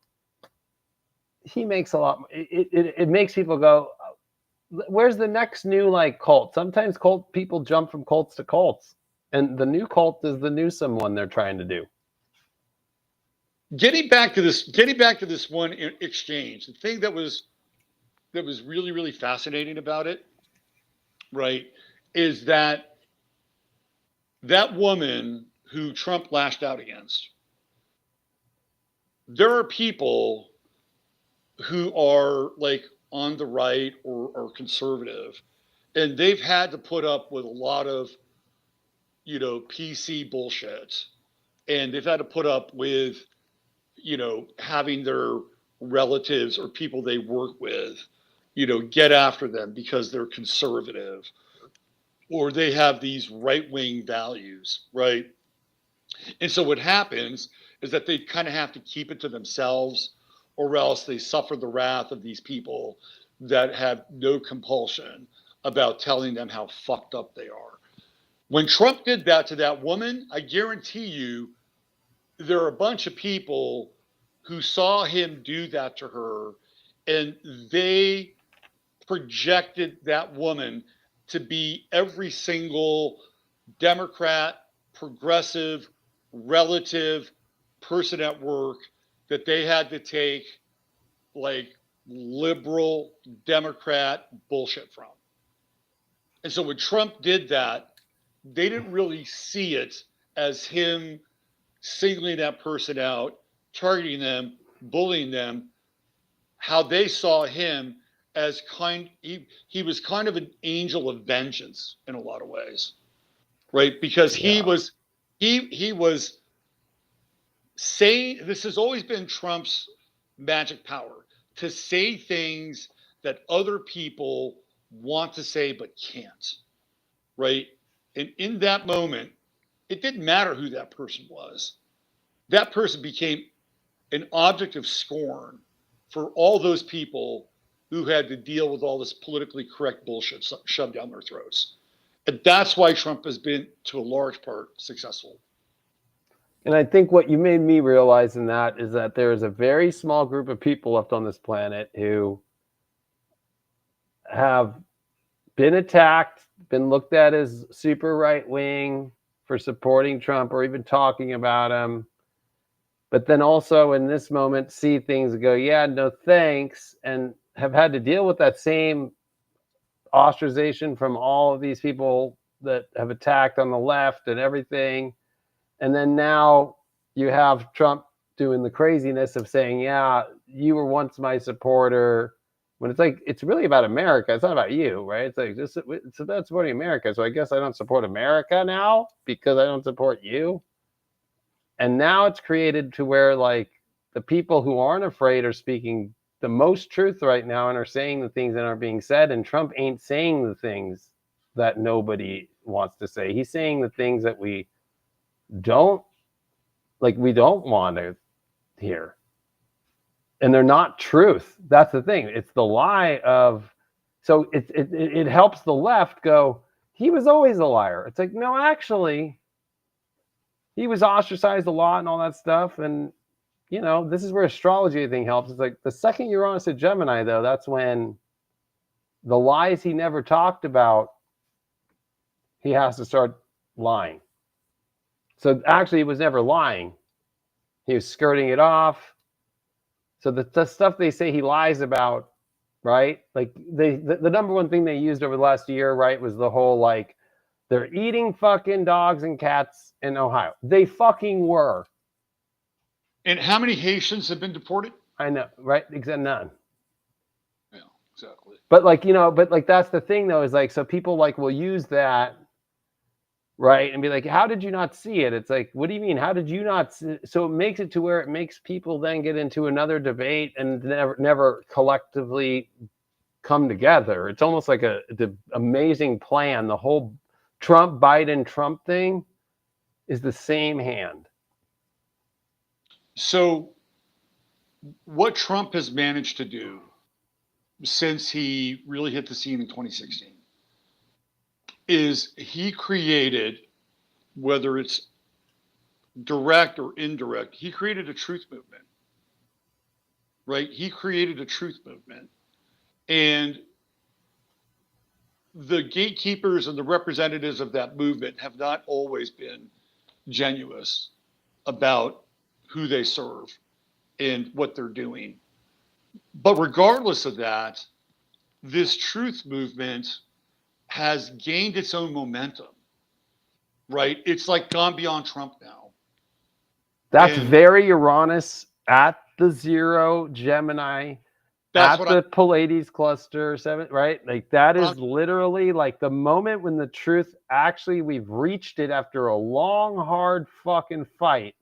he makes a lot. It makes people go, where's the next new like cult? Sometimes cult people jump from cults to cults, and the new cult is the Newsom one they're trying to do. Getting back to this one exchange, the thing that was really, really fascinating about it, right, is that woman who Trump lashed out against, there are people who are like on the right or conservative, and they've had to put up with a lot of, PC bullshit, and they've had to put up with, having their relatives or people they work with, get after them because they're conservative or they have these right-wing values, right? And so what happens is that they kind of have to keep it to themselves, or else they suffer the wrath of these people that have no compulsion about telling them how fucked up they are. When Trump did that to that woman, I guarantee you there are a bunch of people who saw him do that to her, and they projected that woman to be every single Democrat, progressive, relative person at work that they had to take like liberal Democrat bullshit from. And so when Trump did that, they didn't really see it as him singling that person out, targeting them, bullying them. How they saw him as he was kind of an angel of vengeance in a lot of ways, right? Because he was saying, this has always been Trump's magic power, to say things that other people want to say but can't, right? And in that moment, it didn't matter who that person was. That person became an object of scorn for all those people who had to deal with all this politically correct bullshit shoved down their throats. And that's why Trump has been, to a large part, successful. And I think what you made me realize in that is that there is a very small group of people left on this planet who have been attacked, been looked at as super right-wing for supporting Trump or even talking about him, but then also in this moment see things and go, yeah, no thanks, and have had to deal with that same ostracization from all of these people that have attacked on the left and everything. And then now you have Trump doing the craziness of saying, yeah, you were once my supporter, When it's like, it's really about America. It's not about you, right? It's like, this, it's about supporting America. So I guess I don't support America now because I don't support you. And now it's created to where like the people who aren't afraid are speaking the most truth right now and are saying the things that aren't being said. And Trump ain't saying the things that nobody wants to say. He's saying the things that we don't want to hear. And they're not truth. That's the thing. It's the lie of, so it helps the left go, he was always a liar. It's like, no, actually, he was ostracized a lot and all that stuff. And, you know, this is where astrology, I think, helps. It's like the second Uranus at Gemini, though, that's when the lies he never talked about, he has to start lying. So actually, he was never lying. He was skirting it off. So the stuff they say he lies about, right? Like the number one thing they used over the last year, right, was the whole like, they're eating fucking dogs and cats in Ohio. They fucking were. And how many Haitians have been deported? I know, right? Except none. Yeah, exactly. But like, you know, but like that's the thing though, is like, so people like will use that, right, and be like, how did you not see it? It's like, what do you mean? How did you not see it? So it makes it to where it makes people then get into another debate and never collectively come together. It's almost like the amazing plan. The whole Trump Biden Trump thing is the same hand. So what Trump has managed to do since he really hit the scene in 2016 is he created, whether it's direct or indirect, he created a truth movement, right? He created a truth movement. And the gatekeepers and the representatives of that movement have not always been genuine about who they serve and what they're doing. But regardless of that, this truth movement has gained its own momentum, right? It's like gone beyond Trump now. That's And very Uranus at the 0 Gemini that's at what the Pleiades cluster 7, right? Like that is literally like the moment when the truth actually, we've reached it after a long, hard fucking fight.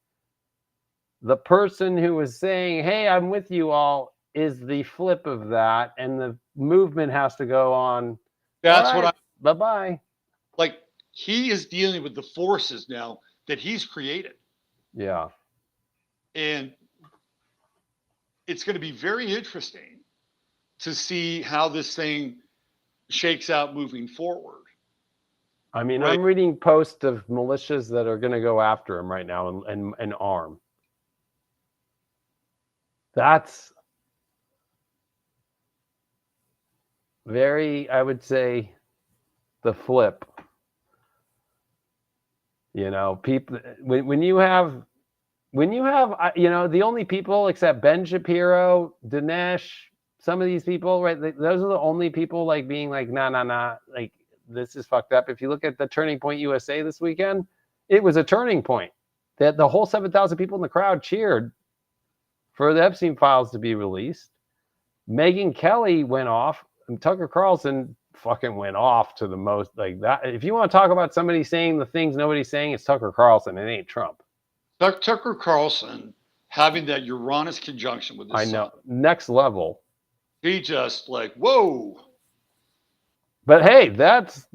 The person who was saying, hey, I'm with you all, is the flip of that. And the movement has to go on. That's what I bye-bye. like. He is dealing with the forces now that he's created. Yeah. And it's going to be very interesting to see how this thing shakes out moving forward. I mean, Right. I'm reading posts of militias that are going to go after him right now and arm. That's very, I would say, the flip. You know, people, when you have, you know, the only people except Ben Shapiro, Dinesh, some of these people, right? Those are the only people like being like, nah, like this is fucked up. If you look at the Turning Point USA this weekend, it was a turning point. That the whole 7,000 people in the crowd cheered for the Epstein files to be released. Megyn Kelly went off, and Tucker Carlson fucking went off to the most like that. If you want to talk about somebody saying the things nobody's saying, it's Tucker Carlson. It ain't Trump. Tucker Carlson having that Uranus conjunction with his know. sun. Next level. He just like, whoa. But hey, that's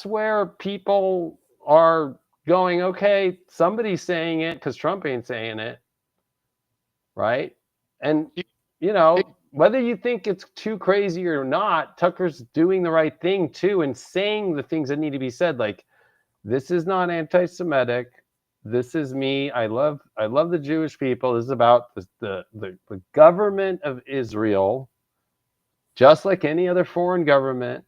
where people are going, okay, somebody's saying it because Trump ain't saying it. Right? And you know, whether you think it's too crazy or not, Tucker's doing the right thing too and saying the things that need to be said. Like, this is not anti-Semitic. This is me. I love the Jewish people. This is about the government of Israel, just like any other foreign government.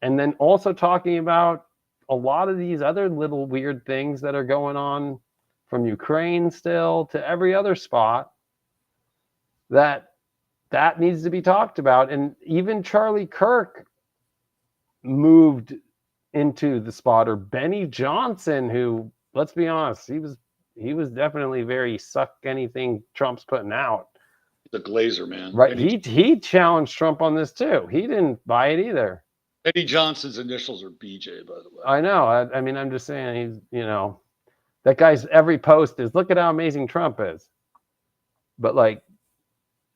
And then also talking about a lot of these other little weird things that are going on from Ukraine still to every other spot that needs to be talked about. And even Charlie Kirk moved into the spot, or Benny Johnson, who, let's be honest, he was definitely very suck anything Trump's putting out. The Glazer, man. Right. He challenged Trump on this too. He didn't buy it either. Eddie Johnson's initials are BJ, by the way. I know. I mean, I'm just saying that guy's every post is look at how amazing Trump is. But like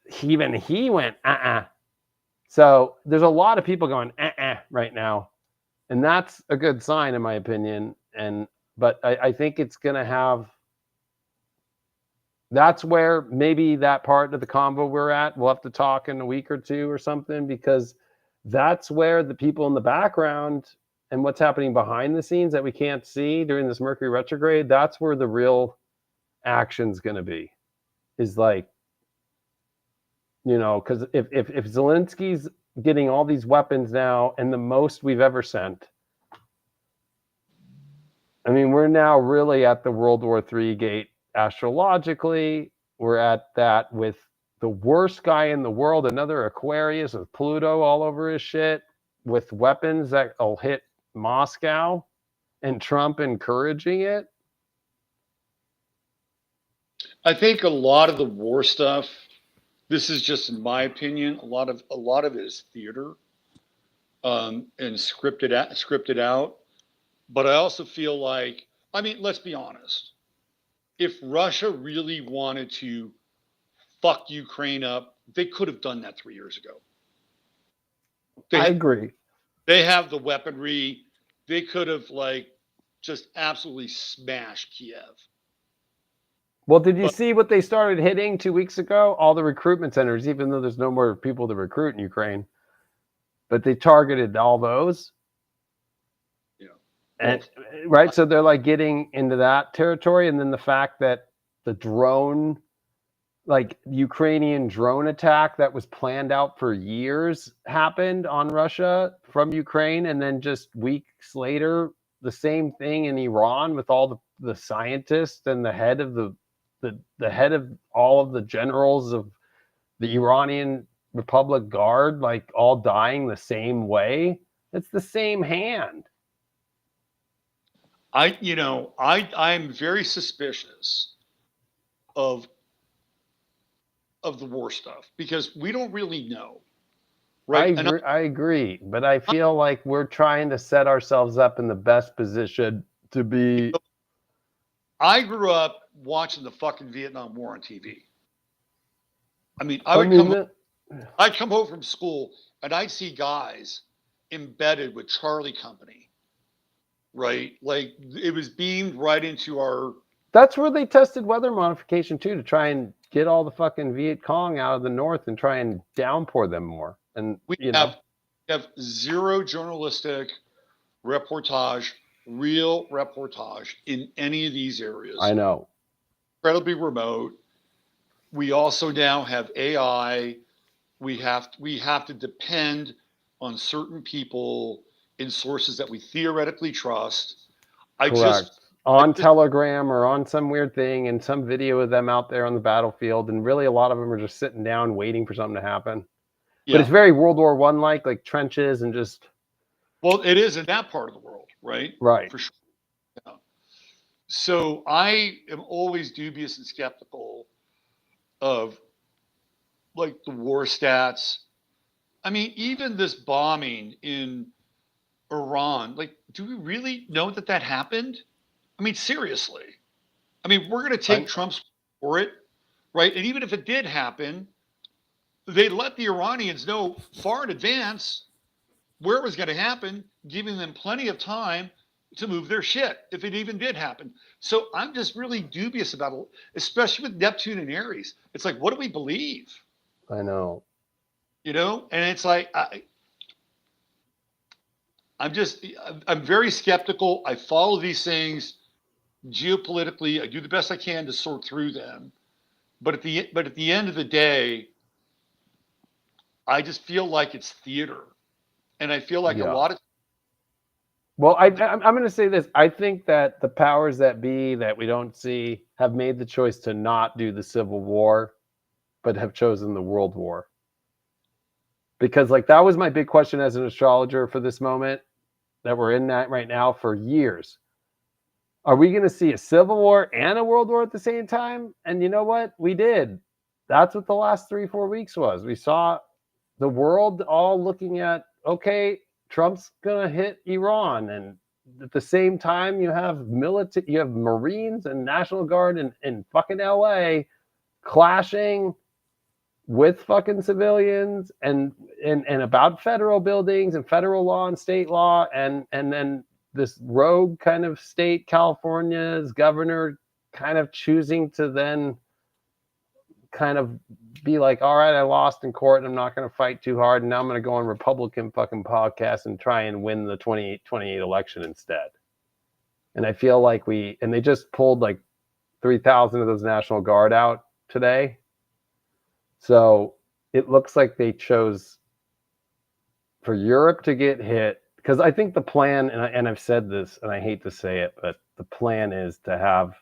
he went, So there's a lot of people going, right now. And that's a good sign in my opinion. But I think it's gonna have that's where maybe that part of the convo we're at, we'll have to talk in a week or two or something, because that's where the people in the background and what's happening behind the scenes that we can't see during this Mercury retrograde, that's where the real action's going to be. Is like, because if Zelensky's getting all these weapons now and the most we've ever sent, I mean, we're now really at the World War III gate. Astrologically, we're at that with the worst guy in the world, another Aquarius with Pluto all over his shit, with weapons that will hit Moscow, and Trump encouraging it. I think a lot of the war stuff, this is just in my opinion, a lot of it is theater, and scripted out. But I also feel like, I mean, let's be honest. If Russia really wanted to fuck Ukraine up, they could have done that 3 years ago. I agree. They have the weaponry. They could have just absolutely smashed Kiev. Well, did you see what they started hitting 2 weeks ago? All the recruitment centers, even though there's no more people to recruit in Ukraine. But they targeted all those. And right, so they're like getting into that territory, and then the fact that the drone, like Ukrainian drone attack that was planned out for years, happened on Russia from Ukraine, and then just weeks later, the same thing in Iran with all the scientists and the head of the head of all of the generals of the Iranian Republic Guard, like all dying the same way. It's the same hand. I'm very suspicious of the war stuff because we don't really know. Right? I agree, but I feel like we're trying to set ourselves up in the best position to be. I grew up watching the fucking Vietnam War on TV. I mean, I'd come home from school and I'd see guys embedded with Charlie Company. Right? Like it was beamed right into our. That's where they tested weather modification too, to try and get all the fucking Viet Cong out of the north and try and downpour them more. And we have zero journalistic reportage, real reportage in any of these areas. I know. Incredibly remote. We also now have AI. We have to depend on certain people in sources that we theoretically trust. On Telegram or on some weird thing and some video of them out there on the battlefield, and really a lot of them are just sitting down waiting for something to happen. Yeah. But it's very World War I like trenches and just. Well, it is in that part of the world, right? Right. For sure. Yeah. So I am always dubious and skeptical of like the war stats. I mean, even this bombing in Iran, like, do we really know that happened? I mean, seriously. I mean, we're going to take Trump's for it, right? And even if it did happen, they let the Iranians know far in advance where it was going to happen, giving them plenty of time to move their shit if it even did happen. So I'm just really dubious about it, especially with Neptune and Aries. It's like, what do we believe? I know. And it's like, I'm very skeptical. I follow these things geopolitically. I do the best I can to sort through them. But at the end of the day, I just feel like it's theater. And I feel like a lot of. Well, I'm going to say this. I think that the powers that be that we don't see have made the choice to not do the Civil War, but have chosen the World War. Because like that was my big question as an astrologer for this moment that we're in that right now for years. Are we going to see a Civil War and a World War at the same time? And you know what? We did. that's what the last 3-4 weeks was. We saw the world all looking at, okay, Trump's gonna hit Iran, and at the same time you have Marines and National Guard in fucking LA clashing with fucking civilians and about federal buildings and federal law and state law, and then this rogue kind of state, California's governor, kind of choosing to then kind of be like, all right, I lost in court and I'm not going to fight too hard, and now I'm going to go on Republican fucking podcast and try and win the 2028 election instead. And I feel like they just pulled like 3,000 of those National Guard out today. So it looks like they chose for Europe to get hit, because I think the plan, and I've said this, and I hate to say it, but the plan is to have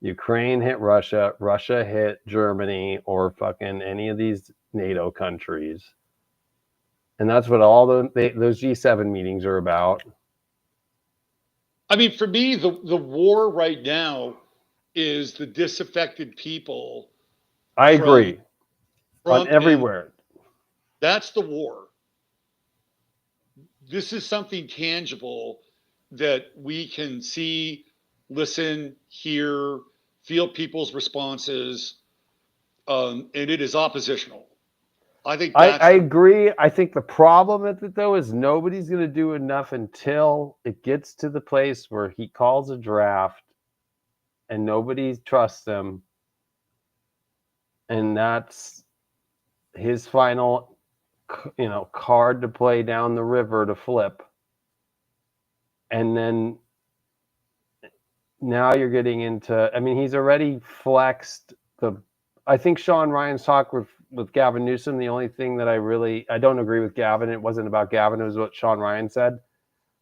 Ukraine hit Russia, Russia hit Germany, or fucking any of these NATO countries. And that's what all those G7 meetings are about. I mean, for me, the war right now is the disaffected people. I agree. On everywhere. That's the war. This is something tangible that we can see, listen, hear, feel people's responses, and it is oppositional. I think I agree. I think the problem with it, though, is nobody's going to do enough until it gets to the place where he calls a draft and nobody trusts him. And that's his final, card to play down the river to flip. And then now you're getting into, I mean, he's already flexed I think Sean Ryan's talk with Gavin Newsom, the only thing that I don't agree with Gavin. It wasn't about Gavin, it was what Sean Ryan said.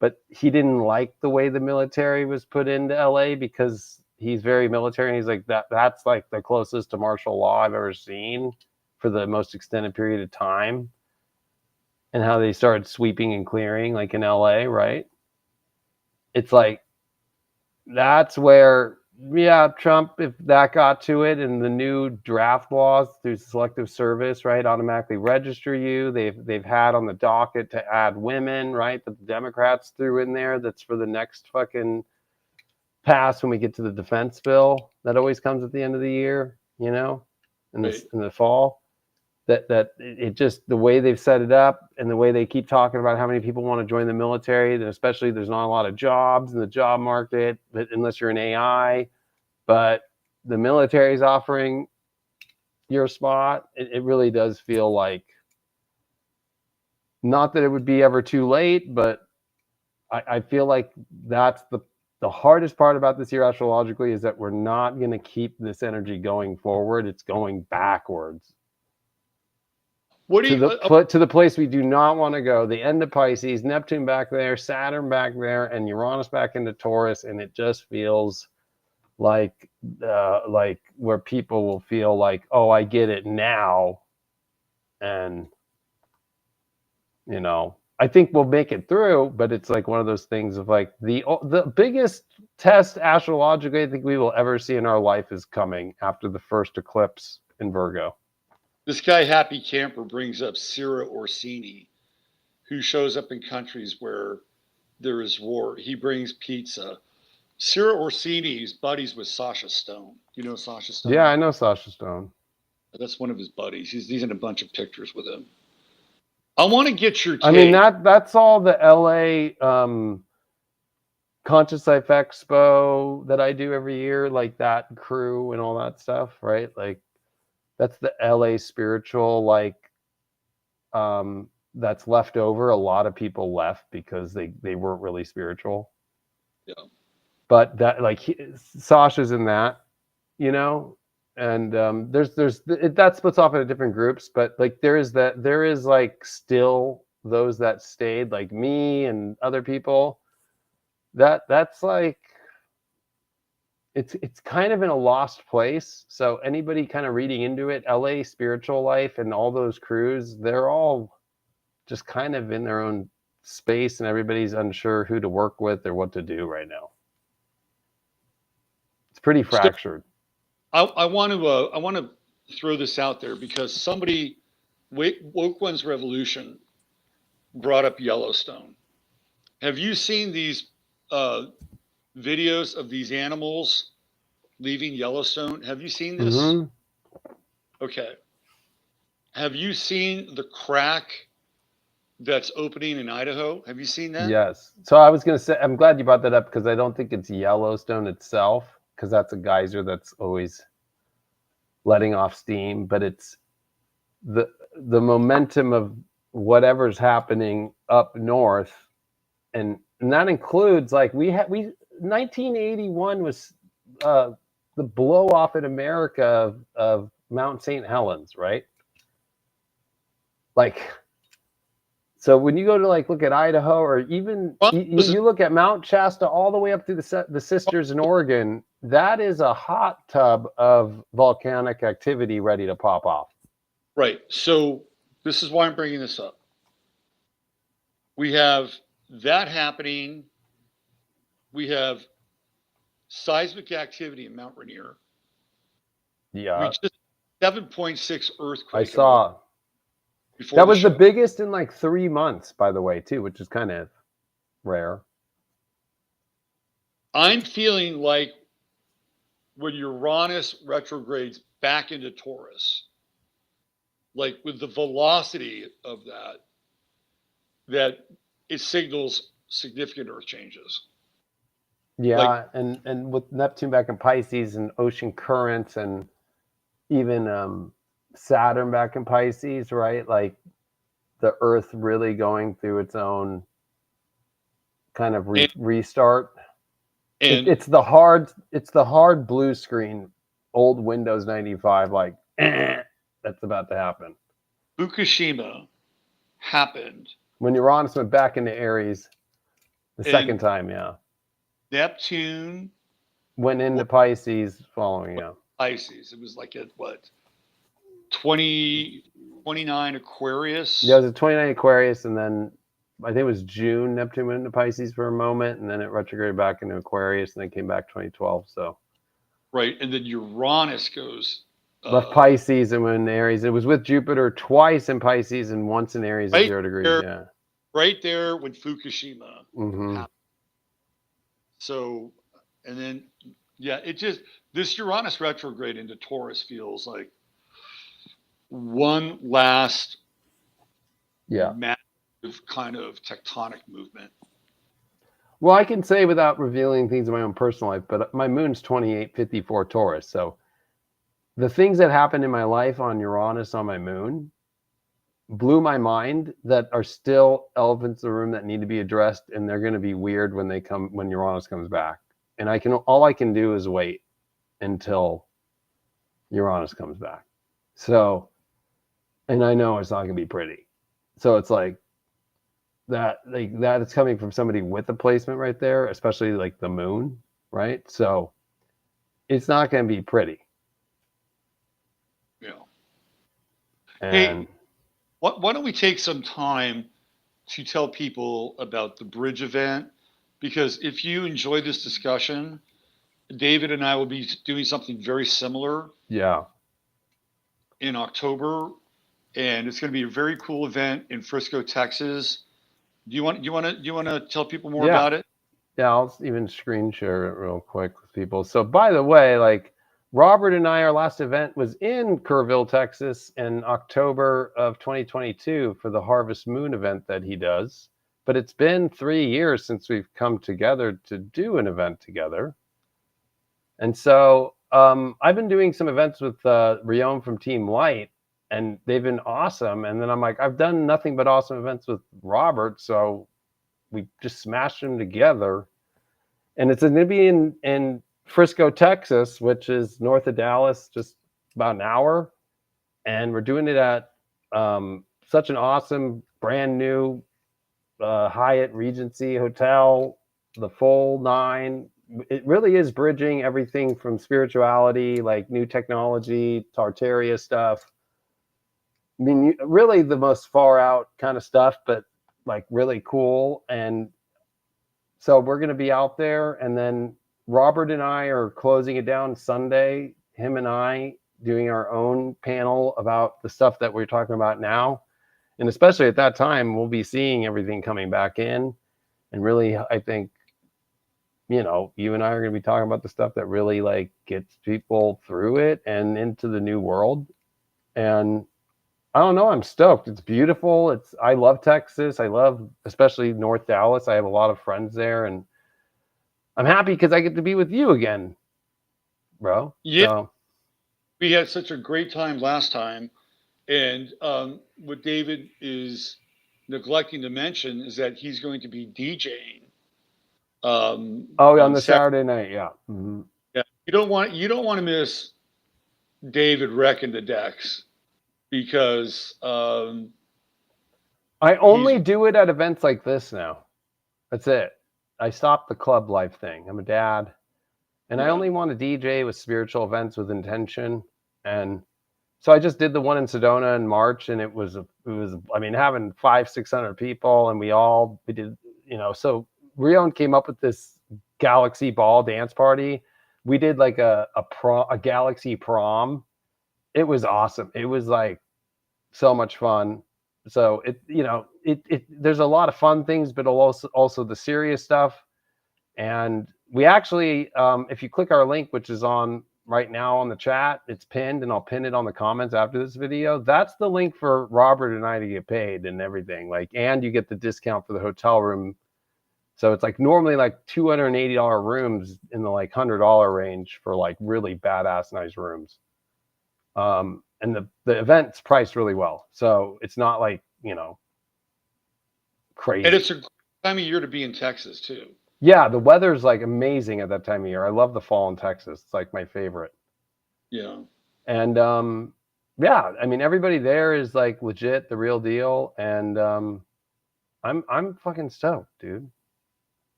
But he didn't like the way the military was put into LA, because he's very military, and he's like, that's like the closest to martial law I've ever seen for the most extended period of time. And how they started sweeping and clearing, like in LA, right? It's like, that's where, Trump, if that got to it, and the new draft laws through selective service, right, automatically register you. They've had on the docket to add women, right, that the Democrats threw in there. That's for the next fucking pass when we get to the defense bill. That always comes at the end of the year, in the fall. That it just, the way they've set it up and the way they keep talking about how many people want to join the military, and especially there's not a lot of jobs in the job market, unless you're an AI, but the military is offering your spot. It really does feel like, not that it would be ever too late, but I feel like that's the hardest part about this year astrologically, is that we're not going to keep this energy going forward. It's going backwards. To the place we do not want to go. The end of Pisces, Neptune back there, Saturn back there, and Uranus back into Taurus, and it just feels like where people will feel like, oh, I get it now, and I think we'll make it through. But it's like one of those things of like, the biggest test astrologically I think we will ever see in our life is coming after the first eclipse in Virgo. This guy, Happy Camper, brings up Cira Orsini, who shows up in countries where there is war. He brings pizza. Cira Orsini's buddies with Sasha Stone. You know Sasha Stone? Yeah, I know Sasha Stone. That's one of his buddies. He's in a bunch of pictures with him. I want to get your take. I mean, that's all the LA Conscious Life Expo that I do every year, like that crew and all that stuff, right? Like, that's the LA spiritual, that's left over. A lot of people left because they weren't really spiritual. Yeah. But that, like, Sasha's in that, and that splits off into different groups. But like, there is like still those that stayed, like me and other people. That's like, it's kind of in a lost place. So anybody kind of reading into it, LA spiritual life and all those crews, they're all just kind of in their own space, and everybody's unsure who to work with or what to do right now. It's pretty fractured. I want to throw this out there because somebody, Woke One's Revolution, brought up Yellowstone. Have you seen these videos of these animals leaving Yellowstone? Have you seen this? Mm-hmm. Okay. Have you seen the crack that's opening in Idaho? Have you seen that? Yes. So I was going to say, I'm glad you brought that up because I don't think it's Yellowstone itself, because that's a geyser that's always letting off steam, but it's the momentum of whatever's happening up north, and that includes like we 1981 was the blow off in America of Mount St. Helens, right? Like, so when you go to like look at Idaho, or even you look at Mount Shasta all the way up through the Sisters in Oregon, that is a hot tub of volcanic activity ready to pop off. Right. So this is why I'm bringing this up. We have that happening. We have seismic activity in Mount Rainier. Yeah. We just 7.6 earthquake. I saw. That was the biggest in like 3 months, by the way, too, which is kind of rare. I'm feeling like when Uranus retrogrades back into Taurus, like with the velocity of that it signals significant earth changes. Yeah, like, and with Neptune back in Pisces and ocean currents, and even Saturn back in Pisces, right? Like the Earth really going through its own kind of restart. And it's the hard blue screen, old Windows 95, like that's about to happen. Fukushima happened when Uranus went back into Aries the second time. Yeah. Neptune went into Pisces following. Yeah. Pisces. It was like at what? 29 Aquarius. Yeah, it was a 29 Aquarius, and then I think it was June Neptune went into Pisces for a moment, and then it retrograded back into Aquarius, and then came back 2012. So. Right, and then Uranus goes. Left Pisces and went in Aries. It was with Jupiter twice in Pisces and once in Aries at 0 degrees. Yeah. Right there when Fukushima mm-hmm. happened. So, and then, yeah, it just, this Uranus retrograde into Taurus feels like one last massive kind of tectonic movement. Well, I can say without revealing things in my own personal life, but my moon's 2854 Taurus. So the things that happened in my life on Uranus on my moon blew my mind, that are still elephants in the room that need to be addressed, and they're going to be weird when Uranus comes back. And all I can do is wait until Uranus comes back. So, and I know it's not going to be pretty. So it's like that it's coming from somebody with a placement right there, especially like the moon, right? So it's not going to be pretty. Yeah. And hey, why don't we take some time to tell people about the Bridge event? Because if you enjoy this discussion, David and I will be doing something very similar. Yeah. In October, and it's going to be a very cool event in Frisco, Texas. Do you want to tell people more about it? Yeah, I'll even screen share it real quick with people. So by the way, like Robert and I, our last event was in Kerrville, Texas in October of 2022 for the Harvest Moon event that he does. But it's been 3 years since we've come together to do an event together. And so I've been doing some events with Rion from Team Light, and they've been awesome. And then I'm like, I've done nothing but awesome events with Robert, so we just smashed them together. And it's going to be in Frisco, Texas, which is north of Dallas, just about an hour. And we're doing it at such an awesome, brand new Hyatt Regency hotel, the full 9. It really is bridging everything from spirituality, like new technology, Tartaria stuff. I mean, really the most far out kind of stuff, but like really cool. And so we're going to be out there, and then Robert and I are closing it down Sunday. Him and I, doing our own panel about the stuff that we're talking about now. And especially at that time, we'll be seeing everything coming back in. And really, I think, you know, you and I are going to be talking about the stuff that really like gets people through it and into the new world. And I don't know, I'm stoked. It's beautiful. I love Texas. I love especially North Dallas. I have a lot of friends there, and I'm happy because I get to be with you again, bro. Yeah, So we had such a great time last time. And what David is neglecting to mention is that he's going to be DJing on on the Saturday. Saturday night, yeah. Mm-hmm. Yeah, you don't want to miss David wrecking the decks because I he's only do it at events like this now. That's it. I stopped the club life thing. I'm a dad, and I yeah. only want to DJ with spiritual events with intention. And so I just did the one in Sedona in March, and it was I mean, having 500-600 people, and we did, you know. So Rion came up with this Galaxy Ball dance party. We did like a Galaxy prom. It was awesome. It was like so much fun. So there's a lot of fun things, but also the serious stuff. And we actually, if you click our link, which is on right now on the chat, it's pinned, and I'll pin it on the comments after this video. That's the link for Robert and I to get paid and everything. Like, and you get the discount for the hotel room. So it's like normally like $280 rooms in the like $100 range for like really badass nice rooms. And the event's priced really well, so it's not like, you know, crazy. And it's a time of year to be in Texas too. Yeah, the weather's like amazing at that time of year. I love the fall in Texas. It's like my favorite. Yeah. And yeah, I mean everybody there is like legit, the real deal, and I'm fucking stoked, dude.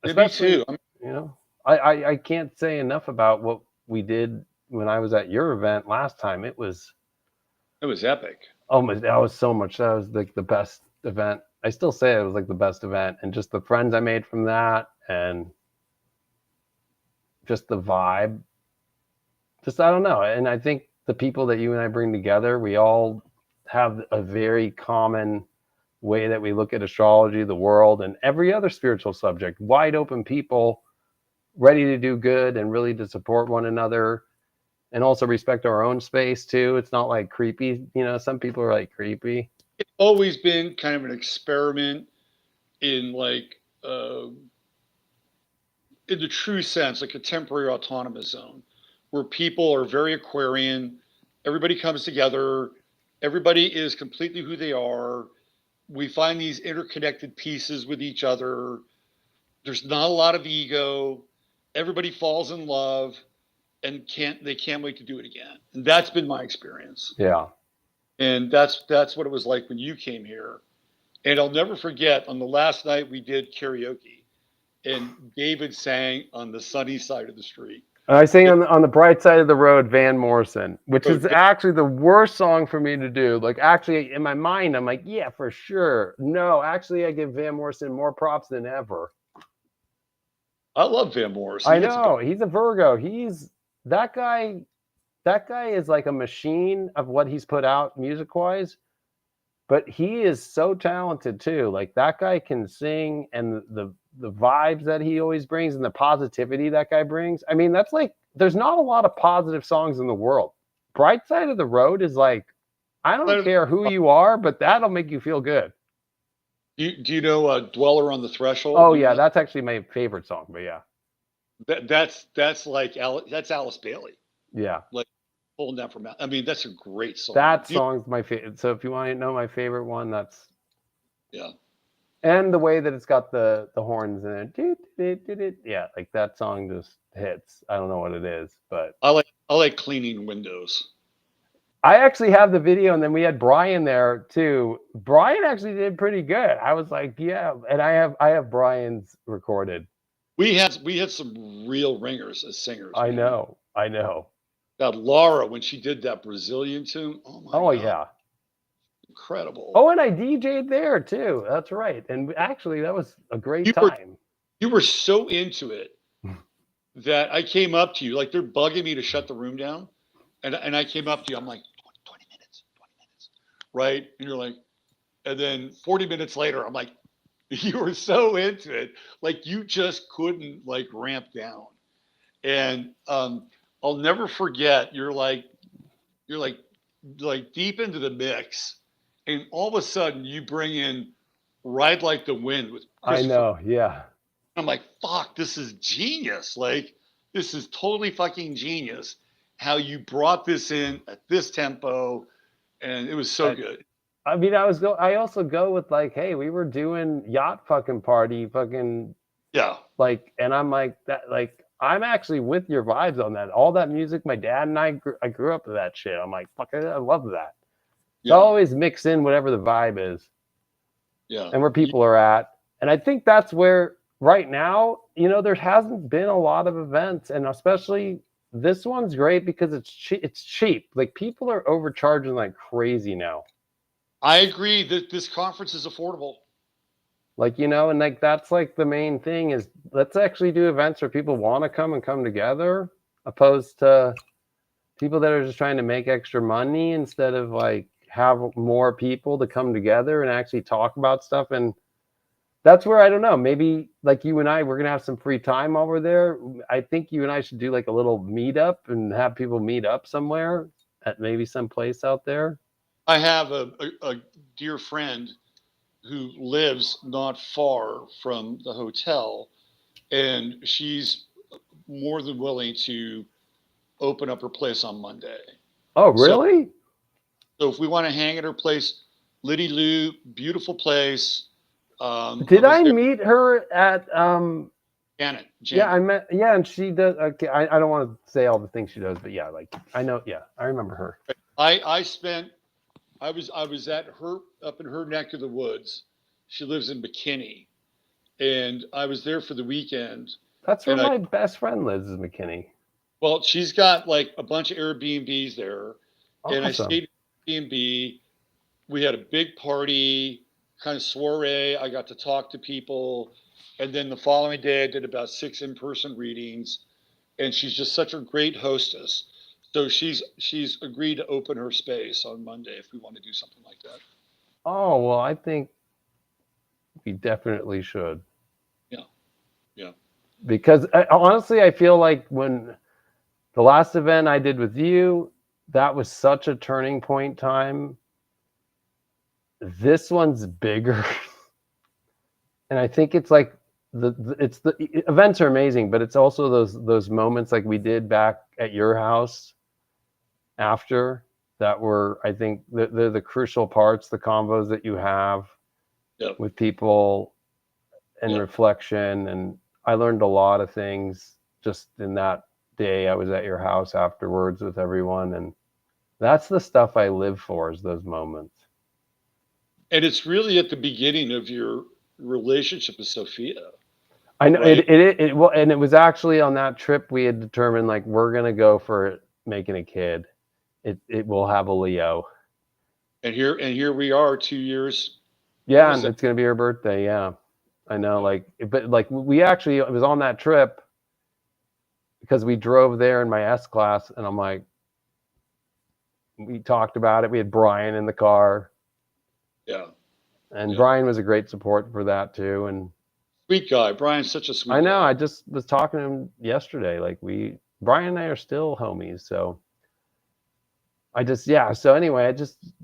Yeah, me Especially, too. you know, I can't say enough about what we did when I was at your event last time. It was epic. oh my, that was so much. That was like the best event. I still say it was like the best event, and just the friends I made from that, and just the vibe. Just I don't know, and I think the people that you and I bring together, we all have a very common way that we look at astrology, the world, and every other spiritual subject. Wide open people, ready to do good and really to support one another, and also respect our own space too. It's not like creepy, you know. Some people are like creepy. It's always been kind of an experiment in like in the true sense, like a temporary autonomous zone, where people are very Aquarian. Everybody comes together. Everybody is completely who they are. We find these interconnected pieces with each other. There's not a lot of ego. Everybody falls in love and they can't wait to do it again. And that's been my experience. Yeah. And that's what it was like when you came here. And I'll never forget on the last night we did karaoke, and David sang on the sunny side of the street. I sing on the bright side of the road, Van Morrison, which is actually the worst song for me to do. Like, actually, in my mind, I'm like, yeah, for sure. No, actually, I give Van Morrison more props than ever. I love Van Morrison. I know he's a Virgo. He's that guy. That guy is like a machine of what he's put out music-wise. But he is so talented too. Like that guy can sing, and the vibes that he always brings and the positivity that guy brings. I mean, that's like there's not a lot of positive songs in the world. Bright Side of the Road is like, I don't care who you are, but that'll make you feel good. Do you know Dweller on the Threshold? Oh yeah, that's actually my favorite song. But yeah, that's like that's Alice Bailey. Yeah, like pulling down from. I mean, that's a great song. That song's my favorite. So if you want to know my favorite one, that's yeah. And the way that it's got the horns in it, yeah, like that song just hits. I don't know what it is, but I like cleaning windows. I actually have the video, and then we had Brian there too. Brian actually did pretty good. I was like, yeah, and I have Brian's recorded. We had some real ringers as singers. I know. That Laura, when she did that Brazilian tune, oh my God. Yeah. Incredible. Oh, and I DJ'd there too. That's right. And actually, that was a great time. You were so into it that I came up to you, like they're bugging me to shut the room down. And I came up to you. I'm like, 20 minutes, 20 minutes. Right. And you're like, and then 40 minutes later, I'm like, you were so into it. Like you just couldn't like ramp down. And I'll never forget, you're like deep into the mix. And all of a sudden you bring in Ride Like the Wind with I Christopher. know. Yeah. I'm like, fuck, this is genius. Like, this is totally fucking genius. How you brought this in at this tempo, and it was so good. I mean, I also go with like, hey, we were doing yacht fucking party, fucking Yeah, like, and I'm like that, like, I'm actually with your vibes on that. All that music, my dad and I grew up with that shit. I'm like, fuck, I love that. So I yeah, always mix in whatever the vibe is yeah. and where people are at. And I think that's where right now, there hasn't been a lot of events, and especially this one's great because it's cheap. It's cheap. Like people are overcharging like crazy now. I agree that this conference is affordable. Like, and like that's like the main thing is let's actually do events where people want to come and come together, opposed to people that are just trying to make extra money instead of like have more people to come together and actually talk about stuff. And that's where I don't know, maybe like you and I, we're gonna have some free time while we're there. I think you and I should do like a little meetup and have people meet up somewhere at maybe some place out there. I have a dear friend who lives not far from the hotel, and she's more than willing to open up her place on Monday. Oh, So, really? so if we want to hang at her place, Liddy Lou, beautiful place. I Did was I there, meet her at Janet. Yeah, I Janet. met. Yeah, and she does. Okay, I don't want to say all the things she does, but yeah, like I know. Yeah, I remember her. I spent. I was at her up in her neck of the woods. She lives in McKinney, and I was there for the weekend. That's where And I my best friend lives, is McKinney. well, she's got like a bunch of Airbnbs there, and I Awesome. stayed at Airbnb. We had a big party, kind of soiree. I got to talk to people, and then the following day I did about 6 in-person readings. And she's just such a great hostess. So she's agreed to open her space on Monday if we want to do something like that. Oh well, I think we definitely should, Yeah, yeah, because honestly, I feel like when the last event I did with you, that was such a turning point time. This one's bigger, and I think it's like the events are amazing, but it's also those moments like we did back at your house after that were, I think they're the crucial parts, the convos that you have yeah, with people and yeah. reflection. And I learned a lot of things just in that day I was at your house afterwards with everyone. And that's the stuff I live for, is those moments. And it's really at the beginning of your relationship with Sophia, I know right? it well, and it was actually on that trip we had determined like we're gonna go for making a kid. It will have a Leo. And here we are 2 years. When Yeah, was and that? it's gonna be her birthday. Yeah, I know. Yeah. Like, but like we actually, it was on that trip because we drove there in my S class, and I'm like, we talked about it. We had Brian in the car, Yeah. and Yeah. Brian was a great support for that too. And Sweet guy. Brian's such a I sweet know, guy. I just was talking to him yesterday. Like Brian and I are still homies. So yeah. So anyway,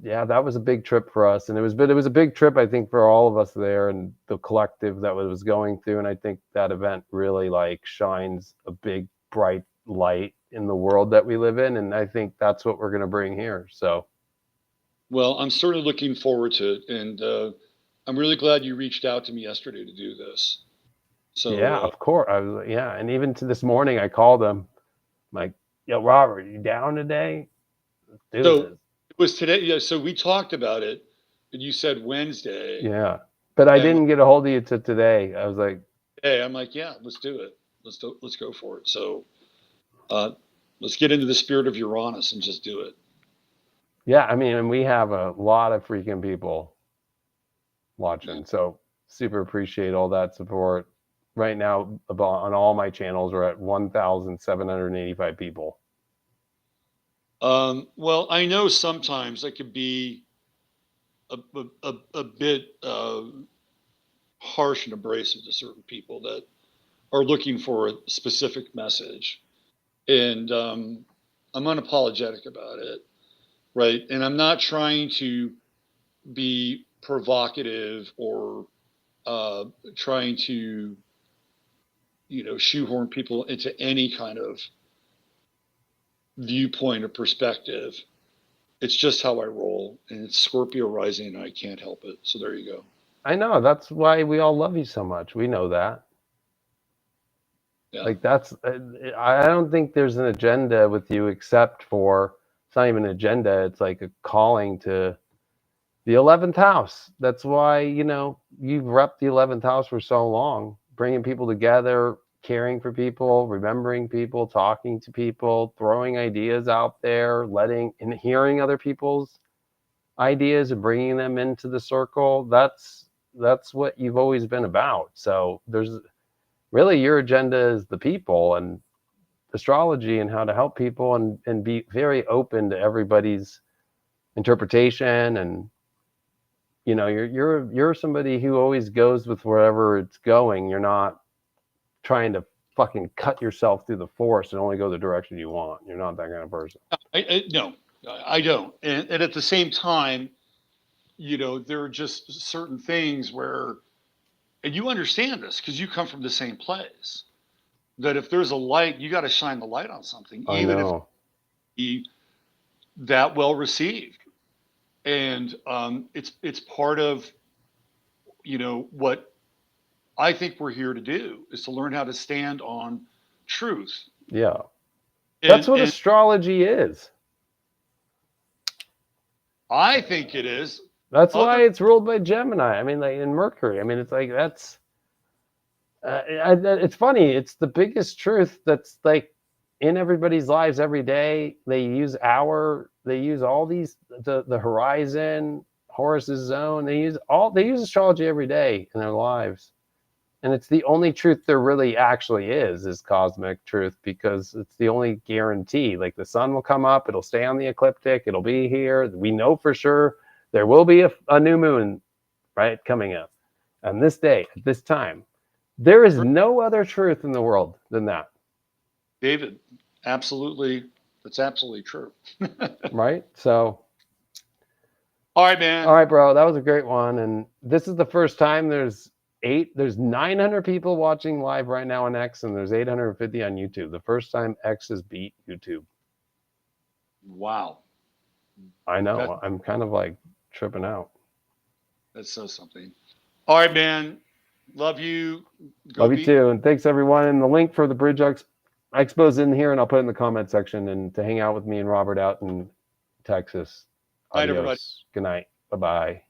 yeah, that was a big trip for us, and it was a big trip, I think, for all of us there and the collective that was going through. And I think that event really like shines a big bright light in the world that we live in, and I think that's what we're going to bring here. So Well, I'm certainly looking forward to it. And I'm really glad you reached out to me yesterday to do this. So, yeah, of course. Yeah, and even to this morning, I called him. I'm like, yo, Robert, you down today? Let's do so this. it was today. Yeah. So we talked about it, and you said Wednesday. Yeah, but I And didn't get a hold of you till today. I was like, hey, I'm like, yeah, let's do it. Let's go for it. So uh, let's get into the spirit of Uranus and just do it. yeah. I mean, and we have a lot of freaking people Yeah. watching, so super appreciate all that support. Right now, on all my channels, we're at 1,785 people. Well, I know sometimes I could be a bit harsh and abrasive to certain people that are looking for a specific message, and I'm unapologetic about it, right? And I'm not trying to be provocative or trying to, shoehorn people into any kind of viewpoint or perspective. It's just how I roll, and it's Scorpio rising, and I can't help it. So there you go. I know, that's why we all love you so much. We know that. Yeah. Like that's, I don't think there's an agenda with you except for, it's not even an agenda. It's like a calling to the 11th house. That's why, you've repped the 11th house for so long, bringing people together, caring for people, remembering people, talking to people, throwing ideas out there, letting and hearing other people's ideas and bringing them into the circle. That's what you've always been about. So there's really, your agenda is the people and astrology and how to help people and be very open to everybody's interpretation. And you're somebody who always goes with wherever it's going. You're not trying to fucking cut yourself through the force and only go the direction you want. You're not that kind of person. No, I don't. And at the same time, there are just certain things where, and you understand this because you come from the same place, that if there's a light, you got to shine the light on something, I even if know. it's that well received. And it's part of, what I think we're here to do is to learn how to stand on truth. Yeah. That's what And astrology is. I think it is. That's Other, why it's ruled by Gemini. I mean, like in Mercury. I mean, it's like that's. It's funny. It's the biggest truth that's like in everybody's lives every day. They use all these the horizon, Horus's zone. They use astrology every day in their lives, and it's the only truth there really actually is cosmic truth, because it's the only guarantee. Like the sun will come up, it'll stay on the ecliptic, it'll be here. We know for sure there will be a new moon, right, coming up on this day at this time. There is no other truth in the world than that. David, absolutely. That's absolutely true. Right? So. All right, man. All right, bro. That was a great one. And this is the first time there's 900 people watching live right now on X, and there's 850 on YouTube. The first time X has beat YouTube. Wow. I know. I'm kind of like tripping out. That says something. All right, man. Love you. Love you too. And thanks, everyone. And the link for the Bridge Expo is in here, and I'll put it in the comment section. And to hang out with me and Robert out in Texas. Night, everybody. Good night. Bye-bye.